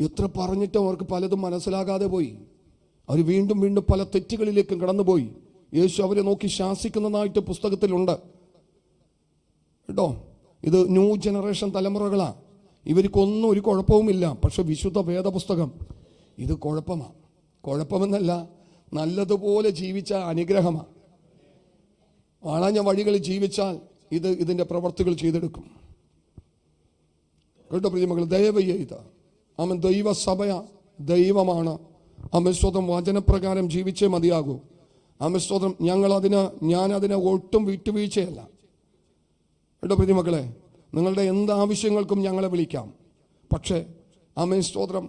എത്ര പറഞ്ഞിട്ടും അവർക്ക് പലതും മനസ്സിലാകാതെ പോയി. അവർ വീണ്ടും വീണ്ടും പല തെറ്റുകളിലേക്കും കടന്നുപോയി. യേശു അവരെ നോക്കി ശാസിക്കുന്നതായിട്ട് പുസ്തകത്തിലുണ്ട് കേട്ടോ. ഇത് ന്യൂ ജനറേഷൻ തലമുറകളാ. ഇവർക്കൊന്നും ഒരു കുഴപ്പവുമില്ല. പക്ഷെ വിശുദ്ധ വേദപുസ്തകം ഇത് കുഴപ്പമാണ്. കുഴപ്പമെന്നല്ല, നല്ലതുപോലെ ജീവിച്ച അനുഗ്രഹമാണ്. വളഞ്ഞ വഴികളിൽ ജീവിച്ചാൽ ഇതിൻ്റെ പ്രവർത്തികൾ ചെയ്തെടുക്കും കേട്ടോ. പ്രിയമക്കൾ, ദയവയ്യത് അവൻ ദൈവസഭ ദൈവമാണ്. അവൻ സ്വതം വചനപ്രകാരം ജീവിച്ചേ മതിയാകൂ. അവൻ സ്വതം ഞാനതിന് ഒട്ടും വിട്ടുവീഴ്ചയല്ല കേട്ടോ. പ്രിയമക്കളെ, നിങ്ങളുടെ എന്താവശ്യങ്ങൾക്കും ഞങ്ങളെ വിളിക്കാം. പക്ഷേ ആമേൻ സ്തോത്രം,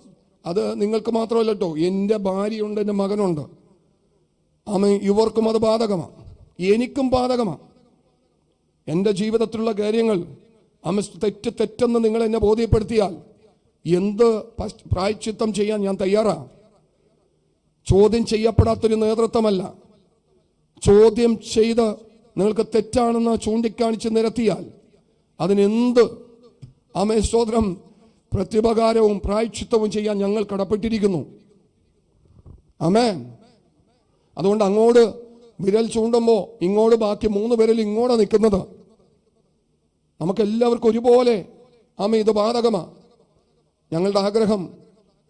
അത് നിങ്ങൾക്ക് മാത്രമല്ല കേട്ടോ. എൻ്റെ ഭാര്യയുണ്ട്, എൻ്റെ മകനുണ്ട്. ആമേൻ, ഇവർക്കും അത് ബാധകമാണ്, എനിക്കും ബാധകമാണ്. എൻ്റെ ജീവിതത്തിലുള്ള കാര്യങ്ങൾ തെറ്റെന്ന് നിങ്ങൾ എന്നെ ബോധ്യപ്പെടുത്തിയാൽ എന്ത് പ്രായശ്ചിത്തം ചെയ്യാൻ ഞാൻ തയ്യാറാണ്. ചോദ്യം ചെയ്യപ്പെടാത്തൊരു നേതൃത്വമല്ല. ചോദ്യം ചെയ്ത് നിങ്ങൾക്ക് തെറ്റാണെന്ന് ചൂണ്ടിക്കാണിച്ച് നിരത്തിയാൽ അതിനെന്ത് ആമേൻ സ്തോത്രം പ്രത്യുപകാരവും പ്രായശ്ചിത്തവും ചെയ്യാൻ ഞങ്ങൾ കടപ്പെട്ടിരിക്കുന്നു. ആമേൻ. അതുകൊണ്ട് അങ്ങോട്ട് വിരൽ ചൂണ്ടുമ്പോൾ ഇങ്ങോട്ട് ബാക്കി 3 വിരൽ ഇങ്ങോട്ട് നിൽക്കുന്നത് നമുക്കെല്ലാവർക്കും ഒരുപോലെ ആമേൻ ഇത് ബാധകമാണ്. ഞങ്ങളുടെ ആഗ്രഹം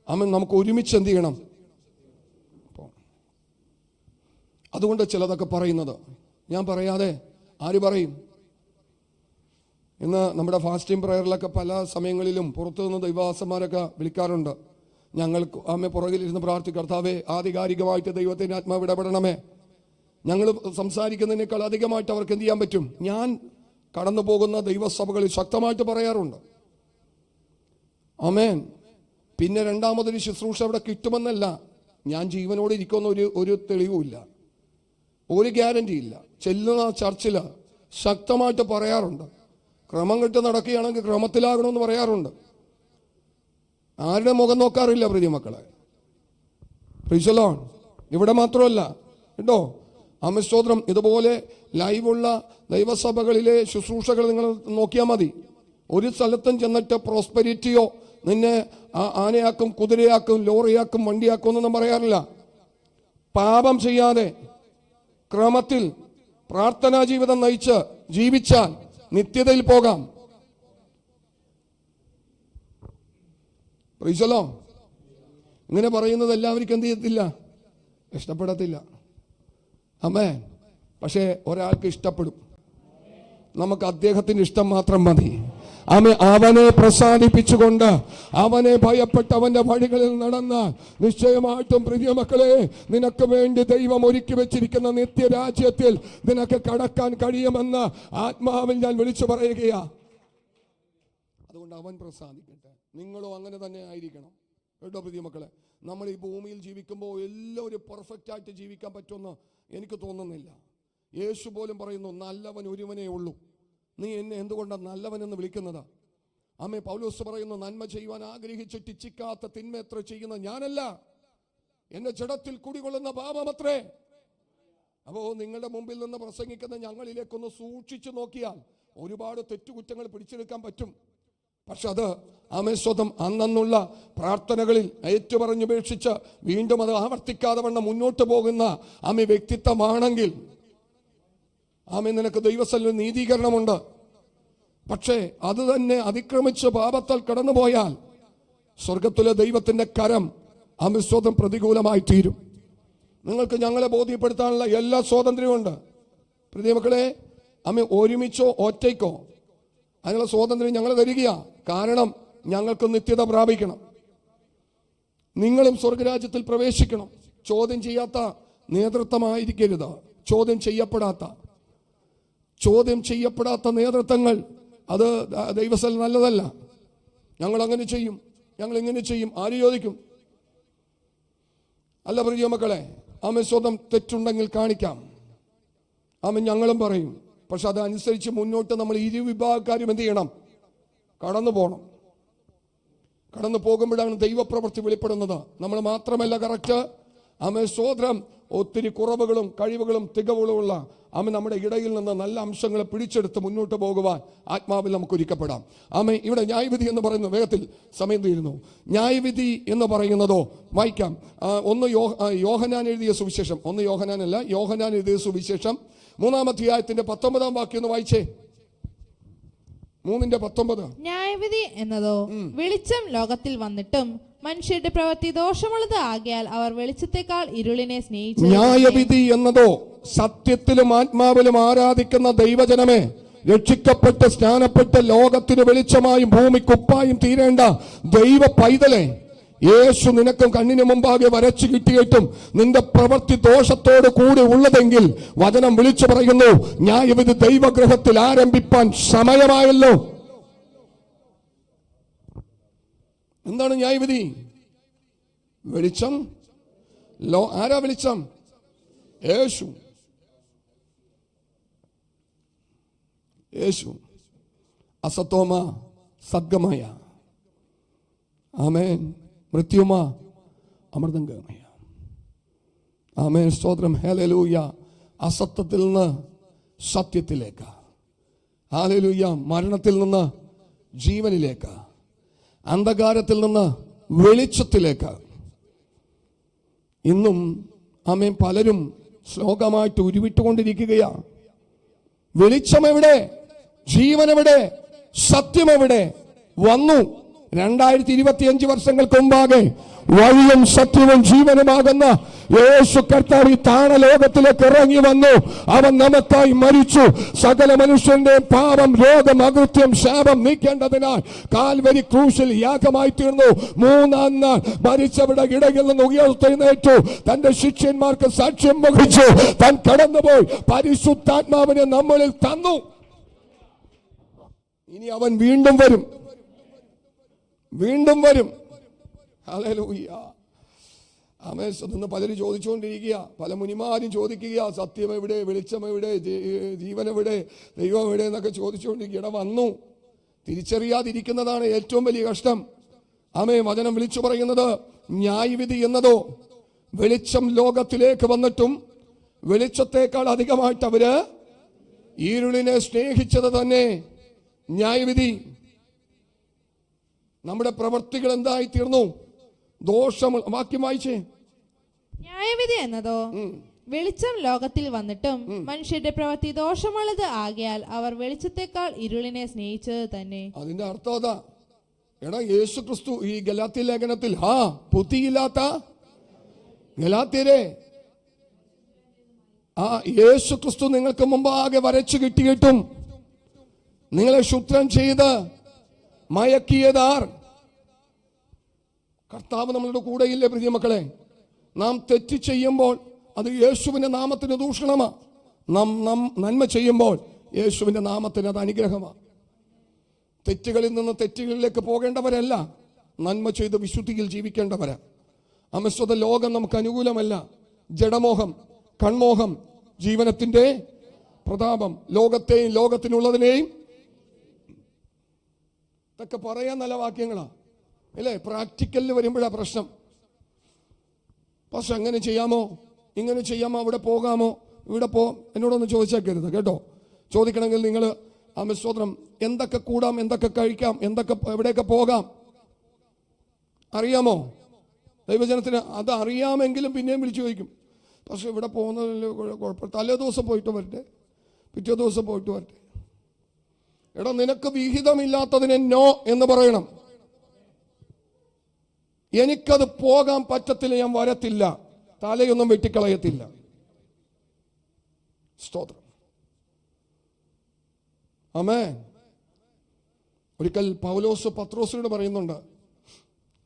ആമേൻ നമുക്ക് ഒരുമിച്ച് എന്ത് ചെയ്യണം. അതുകൊണ്ട് ചിലതൊക്കെ പറയുന്നത് ഞാൻ പറയാതെ ആര് പറയും? ഇന്ന് നമ്മുടെ ഫാസ്റ്റിംഗ് പ്രയറിലൊക്കെ പല സമയങ്ങളിലും പുറത്തു നിന്ന് ദൈവദാസന്മാരൊക്കെ വിളിക്കാറുണ്ട്. ഞങ്ങൾ ആമേ പുറകിലിരുന്ന് പ്രാർത്ഥിക്കും, കർത്താവേ ആധികാരികമായിട്ട് ദൈവത്തിൻ്റെ ആത്മാവ് ഇടപെടണമേ. ഞങ്ങൾ സംസാരിക്കുന്നതിനേക്കാൾ അധികമായിട്ട് അവർക്ക് എന്ത് ചെയ്യാൻ പറ്റും? ഞാൻ കടന്നു പോകുന്ന ദൈവസഭകളിൽ ശക്തമായിട്ട് പറയാറുണ്ട്. ആമേൻ. പിന്നെ രണ്ടാമതൊരു ശുശ്രൂഷ അവിടെ കിട്ടുമെന്നല്ല, ഞാൻ ജീവനോട് ഇരിക്കുന്ന ഒരു തെളിവുമില്ല, ഒരു ഗ്യാരണ്ടി ഇല്ല. ചെല്ലുന്ന ചർച്ചിൽ ശക്തമായിട്ട് പറയാറുണ്ട്. ക്രമം കെട്ട് നടക്കുകയാണെങ്കിൽ ക്രമത്തിലാകണമെന്ന് പറയാറുണ്ട്. ആരുടെ മുഖം നോക്കാറില്ല പ്രിയമക്കളെ. Praise the Lord. ഇവിടെ മാത്രമല്ല കേട്ടോ, ആമേൻ സ്തോത്രം. ഇതുപോലെ ലൈവുള്ള ദൈവസഭകളിലെ ശുശ്രൂഷകൾ നിങ്ങൾ നോക്കിയാൽ മതി. ഒരു സ്ഥലത്തും ചെന്നിട്ട് പ്രോസ്പെരിറ്റിയോ നിന്നെ ആനയാക്കും, കുതിരയാക്കും, ലോറിയാക്കും, വണ്ടിയാക്കും എന്നൊന്നും പറയാറില്ല. പാപം ചെയ്യാതെ ക്രമത്തിൽ പ്രാർത്ഥനാ ജീവിതം നയിച്ച് ജീവിച്ചാൽ നിത്യതയിൽ പോകാം. Praise the Lord. ഇങ്ങനെ പറയുന്നത് എല്ലാവർക്കും എന്ത് ചെയ്യത്തില്ല? ഇഷ്ടപ്പെടത്തില്ല. ആമേൻ. പക്ഷേ ഒരാൾക്ക് ഇഷ്ടപ്പെടും. നമുക്ക് അദ്ദേഹത്തിന് ഇഷ്ടം മാത്രം മതി. അവനെ പ്രസാദിപ്പിച്ചുകൊണ്ട് അവനെ ഭയപ്പെട്ട് അവന്റെ വഴികളിൽ നടന്നാൽ നിശ്ചയമായിട്ടും പ്രിയമക്കളെ നിനക്ക് വേണ്ടി ദൈവം ഒരുക്കി വെച്ചിരിക്കുന്ന നിത്യരാജ്യത്തിൽ നിനക്ക് കടക്കാൻ കഴിയുമെന്ന് ആത്മാവിൽ ഞാൻ വിളിച്ചു പറയുകയാ. അതുകൊണ്ട് അവൻ പ്രസാദിക്കട്ടെ. നിങ്ങളും അങ്ങനെ തന്നെ ആയിരിക്കണം കേട്ടോ പ്രിയമക്കളെ. നമ്മൾ ഈ ഭൂമിയിൽ ജീവിക്കുമ്പോൾ എല്ലാം ഒരു പെർഫെക്റ്റ് ആയിട്ട് ജീവിക്കാൻ പറ്റുമെന്ന് എനിക്ക് തോന്നുന്നില്ല. യേശു പോലും പറയുന്നു, നല്ലവൻ ഒരുവനേ ഉള്ളൂ. നീ എന്നെ എന്തുകൊണ്ടാണ് നല്ലവനെന്ന് വിളിക്കുന്നത്? ആമേ. പൗലോസ് പറയുന്നു, നന്മ ചെയ്യുവാൻ ആഗ്രഹിച്ചിട്ട് ഇച്ഛിക്കാത്ത തിന്മ എത്ര ചെയ്യുന്ന ഞാനല്ല, എന്റെ ജഡത്തിൽ കുടികൊള്ളുന്ന പാപമത്രേ. അപ്പോൾ നിങ്ങളുടെ മുമ്പിൽ നിന്ന് പ്രസംഗിക്കുന്ന ഞങ്ങളിലേക്കൊന്ന് സൂക്ഷിച്ചു നോക്കിയാൽ ഒരുപാട് തെറ്റുകുറ്റങ്ങൾ പിടിച്ചെടുക്കാൻ പറ്റും. പക്ഷെ അത് ആമേ സ്വതം അന്നുള്ള പ്രാർത്ഥനകളിൽ ഏറ്റുപറഞ്ഞുപേക്ഷിച്ച് വീണ്ടും അത് ആവർത്തിക്കാതെ വണ്ണം മുന്നോട്ട് പോകുന്ന ആമേ വ്യക്തിത്വമാണെങ്കിൽ ആമേ നിനക്ക് ദൈവസന്നിധിയിൽ നീതീകരണമുണ്ട്. പക്ഷേ അത് തന്നെ അതിക്രമിച്ച് പാപത്താൽ കടന്നുപോയാൽ സ്വർഗത്തിലെ ദൈവത്തിന്റെ കരം ആമേ സ്വതം പ്രതികൂലമായി തീരും. നിങ്ങൾക്ക് ഞങ്ങളെ ബോധ്യപ്പെടുത്താനുള്ള എല്ലാ സ്വാതന്ത്ര്യമുണ്ട് പ്രിയമക്കളെ. ആമേ ഒരുമിച്ചോ ഒറ്റയ്ക്കോ അതിനുള്ള സ്വാതന്ത്ര്യം ഞങ്ങൾ തരിക. കാരണം ഞങ്ങൾക്ക് നിത്യത പ്രാപിക്കണം. നിങ്ങളും സ്വർഗരാജ്യത്തിൽ പ്രവേശിക്കണം. ചോദ്യം ചെയ്യാത്ത നേതൃത്വമായിരിക്കരുത്. ചോദ്യം ചെയ്യപ്പെടാത്ത നേതൃത്വങ്ങൾ അത് ദൈവസ്ഥലം നല്ലതല്ല. ഞങ്ങൾ അങ്ങനെ ചെയ്യും, ഞങ്ങൾ ഇങ്ങനെ ചെയ്യും, ആര് ചോദിക്കും? അല്ല പ്രിയ മക്കളെ. ആമേൻ സ്വന്തം തെറ്റുണ്ടെങ്കിൽ കാണിക്കാം. ആമേൻ ഞങ്ങളും പറയും. പക്ഷെ അതനുസരിച്ച് മുന്നോട്ട് നമ്മൾ ഇരു വിഭാഗക്കാരും എന്ത് ചെയ്യണം? കടന്നു പോകണം. കടന്നു പോകുമ്പോഴാണ് ദൈവപ്രവൃത്തി വെളിപ്പെടുന്നത്. നമ്മൾ മാത്രമല്ല കറക്റ്റ്. ആമേൻ സ്വോത്രം. ഒത്തിരി കുറവുകളും കഴിവുകളും തികവുകളുമുള്ള ആമേൻ നമ്മുടെ ഇടയിൽ നിന്ന് നല്ല അംശങ്ങളെ പിടിച്ചെടുത്ത് മുന്നോട്ട് പോകുവാൻ ആത്മാവിൽ നമുക്ക് ഒരുക്കപ്പെടാം. ആമേൻ. ഇവിടെ ന്യായവിധി എന്ന് പറയുന്നു, വേഗത്തിൽ സമയം തീരുന്നു. ന്യായവിധി എന്ന് പറയുന്നതോ വായിക്കാം. യോഹന്നാൻ എഴുതിയ സുവിശേഷം, യോഹന്നാൻ എഴുതിയ സുവിശേഷം 3-ാം അധ്യായത്തിന്റെ 19-ാം വാക്യം ഒന്ന് വായിച്ചേ. 3:19. ന്യായവിധി എന്നതോ വെളിച്ചം ലോകത്തിൽ വന്നിട്ടും മനുഷ്യരുടെ പ്രവൃത്തി ദോഷമുള്ളത് ആകിയാൽ അവർ വെളിച്ചത്തെക്കാൾ ഇരുളിനെ സ്നേഹിച്ചു. ന്യായവിധി എന്നതോ സത്യത്തിലും ആത്മാവിലും ആരാധിക്കുന്ന ദൈവജനമേ, രക്ഷിക്കപ്പെട്ട് സ്നാനപ്പെട്ട് ലോകത്തിന് വെളിച്ചമായും ഭൂമിക്കുപ്പായും തീരേണ്ട ദൈവ പൈതലേ, യേശു നിനക്കും കണ്ണിന് മുമ്പാകെ വരച്ചു കിട്ടിയിട്ടും നിന്റെ പ്രവൃത്തി ദോഷത്തോട് കൂടി ഉള്ളതെങ്കിൽ വചനം വിളിച്ചു പറയുന്നു, ന്യായവിധി ദൈവഗ്രഹത്തിൽ ആരംഭിപ്പാൻ സമയമായല്ലോ. എന്താണ് ന്യായവിധി? വെളിച്ചം. ആരാ വെളിച്ചം? യേശു. അസത്തോമ സദ്ഗമയ, ആമേൻ. മൃത്യുമ അമൃതംഗമയ, ആമേൻ. സ്തോത്രം. ഹല്ലേലൂയ. അസത്യത്തിൽ നിന്ന് സത്യത്തിലേക്ക്, ഹല്ലേലൂയ. മരണത്തിൽ നിന്ന് ജീവനിലേക്ക്, അന്ധകാരത്തിൽ നിന്ന് വെളിച്ചത്തിലേക്ക്. ഇന്നും ആമേൻ പലരും ശ്ലോകമായിട്ട് ഉരുവിട്ടുകൊണ്ടിരിക്കുകയാ. വെളിച്ചം എവിടെ? ജീവൻ എവിടെ? സത്യം എവിടെ? വന്നു 2025 വർഷങ്ങൾക്ക് മുമ്പാകെ വഴിയും സത്യവും ജീവനുമാകുന്ന യേശു കർത്താവ് ഈ താണലോകത്തിലേക്ക് ഇറങ്ങി വന്നു. അവൻ നമുക്കായി മരിച്ചു. സകല മനുഷ്യന്റെ പാപം, രോഗം, അകൃത്യം, ശാപം നീക്കേണ്ടതിനാൽ കാൽവരി ക്രൂശിൽ യാഗമായി തീർന്നു. 3-ാം നാൾ മരിച്ചവരുടെ ഇടയിൽ നിന്ന് ഉയർത്തെഴുന്നേറ്റു. തന്റെ ശിഷ്യന്മാർക്ക് സാക്ഷ്യം വഹിച്ചു. താൻ കടന്നുപോയി പരിശുദ്ധാത്മാവിനെ നമ്മളിൽ തന്നു. ഇനി അവൻ വീണ്ടും വരും. ഹല്ലേലൂയ. ആമേൻ. ഇന്ന് പലരും ചോദിച്ചുകൊണ്ടിരിക്കുക, പല മുനിമാരും ചോദിക്കുക, സത്യം എവിടെ? വെളിച്ചം എവിടെ? ജീവൻ എവിടെ? ദൈവം എവിടെ എന്നൊക്കെ ചോദിച്ചുകൊണ്ടിരിക്കുക. ഇവിടെ വന്നു. തിരിച്ചറിയാതിരിക്കുന്നതാണ് ഏറ്റവും വലിയ കഷ്ടം. ആമേൻ. വചനം വിളിച്ചു പറയുന്നത് ന്യായവിധി എന്നതോ വെളിച്ചം ലോകത്തിലേക്ക് വന്നിട്ടും വെളിച്ചത്തേക്കാൾ അധികമായിട്ട് അവര് ഇരുളിനെ സ്നേഹിച്ചത് തന്നെ ന്യായവിധി. നമ്മുടെ പ്രവർത്തികൾ എന്തായി തീർന്നു? ദോഷം. വാക്യം വായിച്ചേ. ന്യായവിധി എന്നതോ വെളിച്ചം ലോകത്തിൽ വന്നിട്ടും മനുഷ്യരുടെ പ്രവൃത്തി ദോഷമുള്ളത് ആകിയാൽ അവർ വെളിച്ചത്തെക്കാൾ ഇരുളിനെ സ്നേഹിച്ചത് തന്നെ. അതിന്റെ അർത്ഥം അതാ. എടാ, യേശു ക്രിസ്തു ഈ ഗലാത്യ ലേഖനത്തിൽ ബുദ്ധിയില്ലാത്ത ഗലാത്യരെ, യേശു ക്രിസ്തു നിങ്ങൾക്ക് മുമ്പാകെ വരച്ചു കിട്ടിയിട്ടും നിങ്ങളെ ശുദ്രം ചെയ്ത് മയക്കിയതാർ? കർത്താവ് നമ്മളുടെ കൂടെയില്ലേ പ്രിയ മക്കളെ? നാം തെറ്റ് ചെയ്യുമ്പോൾ അത് യേശുവിന്റെ നാമത്തിന് ദൂഷണമാ. നാം നന്മ ചെയ്യുമ്പോൾ യേശുവിന്റെ നാമത്തിന് അത് അനുഗ്രഹമാണ്. തെറ്റുകളിൽ നിന്ന് തെറ്റുകളിലേക്ക് പോകേണ്ടവരല്ല, നന്മ ചെയ്ത് വിശുദ്ധിയിൽ ജീവിക്കേണ്ടവരാ. അമസ്വത ലോകം നമുക്ക് അനുകൂലമല്ല. ജഡമോഹം, കൺമോഹം, ജീവനത്തിന്റെ പ്രതാപം, ലോകത്തെയും ലോകത്തിനുള്ളതിനെയും ഇതൊക്കെ പറയാൻ നല്ല വാക്യങ്ങളാ അല്ലേ? പ്രാക്ടിക്കലിൽ വരുമ്പോഴാ പ്രശ്നം. പക്ഷെ അങ്ങനെ ചെയ്യാമോ, ഇങ്ങനെ ചെയ്യാമോ, അവിടെ പോകാമോ, ഇവിടെ എന്നോടൊന്ന് ചോദിച്ചേക്കരുത് കേട്ടോ. ചോദിക്കണമെങ്കിൽ നിങ്ങൾ ആമസ്തോത്രം എന്തൊക്കെ കൂടാം, എന്തൊക്കെ കഴിക്കാം, എവിടെയൊക്കെ പോകാം അറിയാമോ? ദൈവജനത്തിന് അത് അറിയാമെങ്കിലും പിന്നെയും വിളിച്ചു ചോദിക്കും. പക്ഷെ ഇവിടെ പോകുന്നതിൽ കുഴപ്പം, തലേ ദിവസം പോയിട്ട് വരട്ടെ, പിറ്റേ ദിവസം പോയിട്ട് വരട്ടെ. എടാ, നിനക്ക് വിഹിതമില്ലാത്തതിനെ നോ എന്ന് പറയണം. എനിക്കത് പോകാൻ പറ്റത്തില്ല, ഞാൻ വരത്തില്ല, തലയൊന്നും വെട്ടിക്കളയത്തില്ല. സ്തോത്രം. ആമേൻ. ഒരിക്കൽ പൗലോസ് പത്രോസിനോട് പറയുന്നുണ്ട്,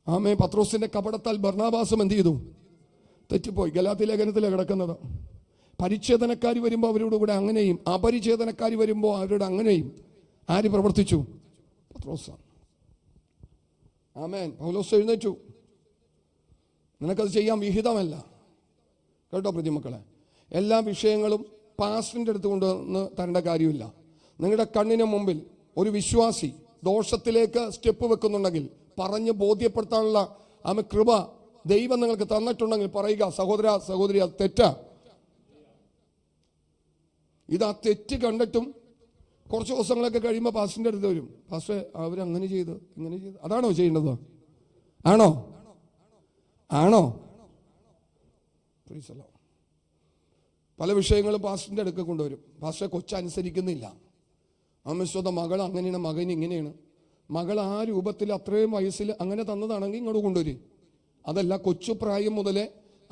ആമേൻ, പത്രോസിന്റെ കപടത്താൽ ബർന്നാബാസും എന്ത് ചെയ്തു? തെറ്റിപ്പോയി. ഗലാത്യ ലേഖനത്തിലാണ് കിടക്കുന്നത്. പരിച്ഛേദനക്കാർ വരുമ്പോൾ അവരോട് കൂടെ അങ്ങനെയും, അപരിച്ഛേദനക്കാർ വരുമ്പോൾ അവരോട് അങ്ങനെയും ആര് പ്രവർത്തിച്ചു? പത്രോസ്. ആമേൻ. പൗലോസ് എഴുന്നേറ്റു, നിനക്കത് ചെയ്യാൻ വിഹിതമല്ല, കേട്ടോ പ്രിയമക്കളെ. എല്ലാ വിഷയങ്ങളും പാസ്റ്ററിൻ്റെ അടുത്ത് കൊണ്ടുവന്ന് തരേണ്ട കാര്യമില്ല. നിങ്ങളുടെ കണ്ണിന് മുമ്പിൽ ഒരു വിശ്വാസി ദോഷത്തിലേക്ക് സ്റ്റെപ്പ് വെക്കുന്നുണ്ടെങ്കിൽ പറഞ്ഞ് ബോധ്യപ്പെടുത്താനുള്ള കൃപ ദൈവം നിങ്ങൾക്ക് തന്നിട്ടുണ്ടെങ്കിൽ പറയുക, സഹോദര സഹോദരി അത് തെറ്റാ. ഇത് ആ തെറ്റ് കണ്ടിട്ടും കുറച്ച് ദിവസങ്ങളൊക്കെ കഴിയുമ്പോൾ പാസ്റ്ററിൻ്റെ അടുത്ത് വരും, പാസ്റ്റർ അവരങ്ങനെ ചെയ്ത് ഇങ്ങനെ ചെയ്ത്. അതാണോ ചെയ്യേണ്ടത്? ആണോ? ആണോ? പല വിഷയങ്ങളും പാസ്റ്ററിൻ്റെ അടുക്ക കൊണ്ടുവരും. പാസ്റ്ററെ കൊച്ചനുസരിക്കുന്നില്ല, അമ്മസ്വത മകൾ അങ്ങനെയാണ്, മകൻ ഇങ്ങനെയാണ്. മകൾ ആ രൂപത്തിൽ അത്രയും വയസ്സിൽ അങ്ങനെ തന്നതാണെങ്കിൽ ഇങ്ങോട്ട് കൊണ്ടുവരും. അതല്ല, കൊച്ചു പ്രായം മുതലേ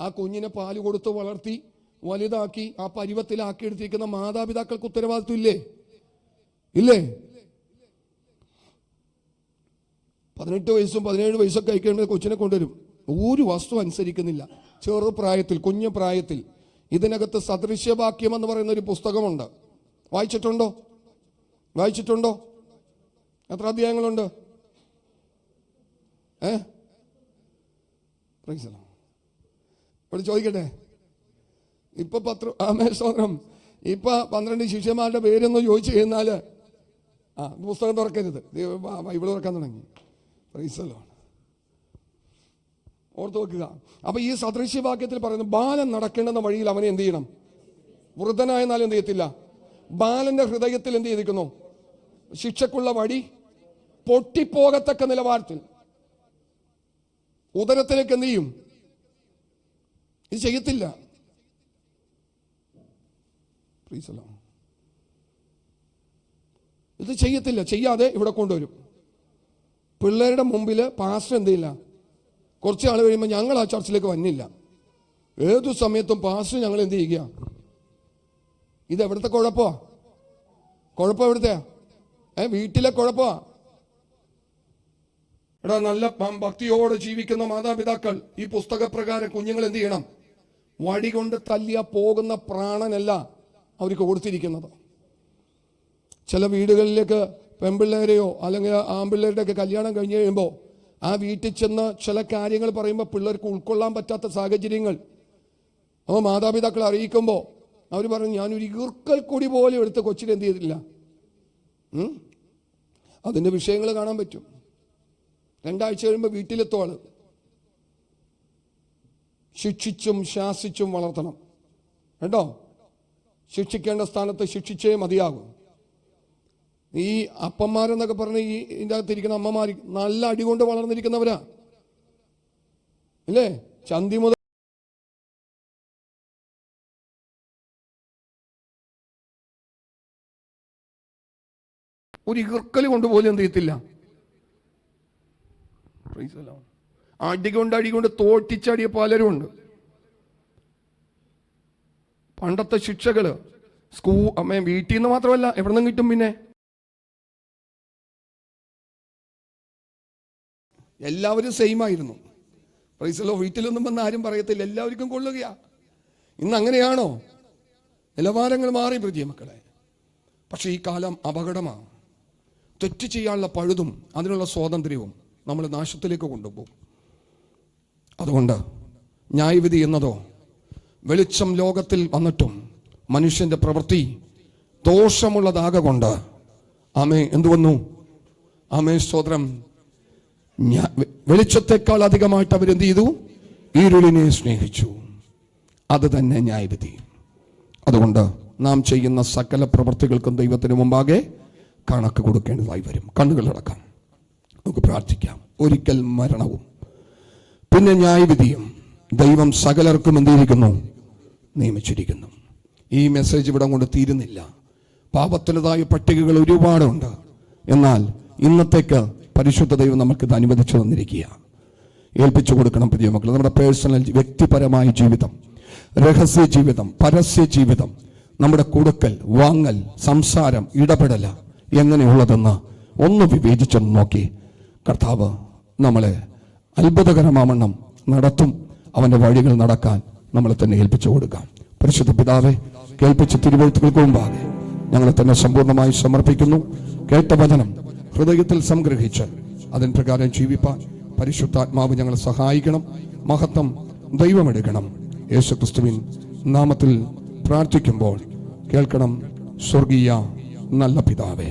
ആ കുഞ്ഞിനെ പാല് കൊടുത്ത് വളർത്തി വലുതാക്കി ആ പരുവത്തിലാക്കി എടുത്തിരിക്കുന്ന മാതാപിതാക്കൾക്ക് ഉത്തരവാദിത്വം ഇല്ലേ? ഇല്ലേ? 18 വയസ്സും 17 വയസ്സൊക്കെ കഴിക്കേണ്ട കൊച്ചിനെ കൊണ്ടുവരും. ഒരു വസ്തു അനുസരിക്കുന്നില്ല. ചെറുപ്രായത്തിൽ, കുഞ്ഞു പ്രായത്തിൽ. ഇതിനകത്ത് സദൃശ്യവാക്യം എന്ന് പറയുന്ന ഒരു പുസ്തകമുണ്ട്. വായിച്ചിട്ടുണ്ടോ? വായിച്ചിട്ടുണ്ടോ? എത്ര അധ്യായങ്ങളുണ്ട്? ഇവിടെ ചോദിക്കട്ടെ, ഇപ്പൊ സ്തോത്രം, ഇപ്പൊ 12 ശിഷ്യന്മാരുടെ പേരൊന്ന് ചോദിച്ചു കഴിഞ്ഞാല് പുസ്തകം തുറക്കരുത്, ബൈബിൾ തുറക്കാൻ തുടങ്ങി. ഓർത്ത് വെക്കുക. അപ്പൊ ഈ സദൃശ്യവാക്യത്തിൽ പറയുന്നു, ബാലൻ നടക്കേണ്ടുന്ന വഴിയിൽ അവനെ എന്ത് ചെയ്യണം? വൃദ്ധനായെന്നാലും എന്ത് ചെയ്യത്തില്ല. ബാലന്റെ ഹൃദയത്തിൽ എന്ത് ചെയ്തിരിക്കുന്നു? ശിക്ഷക്കുള്ള വഴി പൊട്ടിപ്പോകത്തക്ക നിലവാരത്തിൽ ഉദരത്തിലേക്ക് എന്ത് ചെയ്യും? ഇത് ചെയ്യത്തില്ല. ഇത് ചെയ്യത്തില്ല. ചെയ്യാതെ ഇവിടെ കൊണ്ടുവരും. പിള്ളേരുടെ മുമ്പിൽ പാസ്റ്റർ എന്ത് ചെയ്യില്ല. കുറച്ച് ആൾ കഴിയുമ്പോൾ ഞങ്ങൾ ആ ചർച്ചിലേക്ക് വന്നില്ല. ഏതു സമയത്തും പാസ്റ്റർ ഞങ്ങൾ എന്ത് ചെയ്യുക? ഇത് എവിടുത്തെ കുഴപ്പമാ? കുഴപ്പം എവിടുത്തെ? വീട്ടിലെ കുഴപ്പമാ. എടാ, നല്ല ഭക്തിയോടെ ജീവിക്കുന്ന മാതാപിതാക്കൾ ഈ പുസ്തകപ്രകാരം കുഞ്ഞുങ്ങൾ എന്ത് ചെയ്യണം? വടി കൊണ്ട് തല്ലിയ പോകുന്ന പ്രാണനല്ല അവർക്ക് കൊടുത്തിരിക്കുന്നത്. ചില വീടുകളിലേക്ക് പെൺപിള്ളേരെയോ അല്ലെങ്കിൽ ആൺപിള്ളേരുടെ ഒക്കെ കല്യാണം കഴിഞ്ഞ് കഴിയുമ്പോൾ ആ വീട്ടിൽ ചെന്ന് ചില കാര്യങ്ങൾ പറയുമ്പോൾ പിള്ളേർക്ക് ഉൾക്കൊള്ളാൻ പറ്റാത്ത സാഹചര്യങ്ങൾ അപ്പോൾ മാതാപിതാക്കളെ അറിയിക്കുമ്പോൾ അവർ പറഞ്ഞു, ഞാനൊരു ഈർക്കൽ കൊടി പോലെ എടുത്ത് കൊച്ചിനെ എന്ത് ചെയ്തിട്ടില്ല. അതിൻ്റെ വിഷയങ്ങൾ കാണാൻ പറ്റും. 2 ആഴ്ച കഴിയുമ്പോൾ വീട്ടിലെത്തും ആള്. ശിക്ഷിച്ചും ശാസിച്ചും വളർത്തണം കേട്ടോ. ശിക്ഷിക്കേണ്ട സ്ഥാനത്ത് ശിക്ഷിച്ചേ മതിയാകും. ഈ അപ്പന്മാരെന്നൊക്കെ പറഞ്ഞ് ഈ ഇതിൻ്റെ അകത്തിരിക്കുന്ന അമ്മമാർ നല്ല അടി കൊണ്ട് വളർന്നിരിക്കുന്നവരാ അല്ലേ? ചന്തി മുതൽ ഒരു ഈർക്കൽ കൊണ്ടുപോലും എന്ത് ചെയ്യത്തില്ല. അടികൊണ്ട് തോട്ടിച്ചടിയ പലരും ഉണ്ട്. പണ്ടത്തെ ശിക്ഷകള് വീട്ടിൽ നിന്ന് മാത്രമല്ല, എവിടെ നിന്നും കിട്ടും. പിന്നെ എല്ലാവരും സെയിം ആയിരുന്നു. പ്രൈസലോ, വീട്ടിലൊന്നും വന്ന് ആരും പറയത്തില്ല, എല്ലാവർക്കും കൊള്ളുകയാ. ഇന്ന് അങ്ങനെയാണോ? നിലവാരങ്ങൾ മാറി പ്രിയമക്കളെ. പക്ഷെ ഈ കാലം അപകടമാണ്. തെറ്റ് ചെയ്യാനുള്ള പഴുതും അതിനുള്ള സ്വാതന്ത്ര്യവും നമ്മൾ നാശത്തിലേക്ക് കൊണ്ടുപോകും. അതുകൊണ്ട് ന്യായവിധി എന്നതോ വെളിച്ചം ലോകത്തിൽ വന്നിട്ടും മനുഷ്യന്റെ പ്രവൃത്തി ദോഷമുള്ളതാകൊണ്ട് എന്തു വന്നു? സ്തോത്രം. വെളിച്ചത്തെക്കാൾ അധികമായിട്ട് അവരെന്ത് ചെയ്തു? ഇരുളിനെ സ്നേഹിച്ചു. അത് തന്നെ ന്യായവിധി. അതുകൊണ്ട് നാം ചെയ്യുന്ന സകല പ്രവൃത്തികൾക്കും ദൈവത്തിന് മുമ്പാകെ കണക്ക് കൊടുക്കേണ്ടതായി വരും. കണ്ണുകളടക്കാം, നമുക്ക് പ്രാർത്ഥിക്കാം. ഒരിക്കൽ മരണവും പിന്നെ ന്യായവിധിയും ദൈവം സകലർക്കും എന്തിരിക്കുന്നു? നിയമിച്ചിരിക്കുന്നു. ഈ മെസ്സേജ് ഇവിടെ കൊണ്ട് തീരുന്നില്ല. പാപത്തിൻ്റെതായ പട്ടികകൾ ഒരുപാടുണ്ട്. എന്നാൽ ഇന്നത്തേക്ക് പരിശുദ്ധ ദൈവം നമുക്കിത് അനുവദിച്ചു തന്നിരിക്കുക. ഏൽപ്പിച്ചു കൊടുക്കണം പ്രിയ മക്കൾ. നമ്മുടെ പേഴ്സണൽ വ്യക്തിപരമായ ജീവിതം, രഹസ്യ ജീവിതം, പരസ്യ ജീവിതം, നമ്മുടെ കൊടുക്കൽ വാങ്ങൽ, സംസാരം, ഇടപെടൽ എങ്ങനെയുള്ളതെന്ന് ഒന്ന് വിവേചിച്ചൊന്ന് നോക്കി കർത്താവ് നമ്മളെ അത്ഭുതകരമാവണ്ണം നടത്തും. അവൻ്റെ വഴികൾ നടക്കാൻ നമ്മളെ തന്നെ ഏൽപ്പിച്ചു കൊടുക്കാം. പരിശുദ്ധ പിതാവെ, കേൾപ്പിച്ച തിരുവെഴുത്തുകൾക്ക് മുമ്പാകെ ഞങ്ങളെ തന്നെ സമ്പൂർണ്ണമായി സമർപ്പിക്കുന്നു. കേട്ട വചനം ഹൃദയത്തിൽ സംഗ്രഹിച്ച് അതിന് പ്രകാരം ജീവിപ്പാൻ പരിശുദ്ധാത്മാവ് ഞങ്ങളെ സഹായിക്കണം. മഹത്വം ദൈവമെടുക്കണം. യേശുക്രിസ്തുവിൻ നാമത്തിൽ പ്രാർത്ഥിക്കുമ്പോൾ കേൾക്കണം സ്വർഗീയ നല്ല പിതാവേ.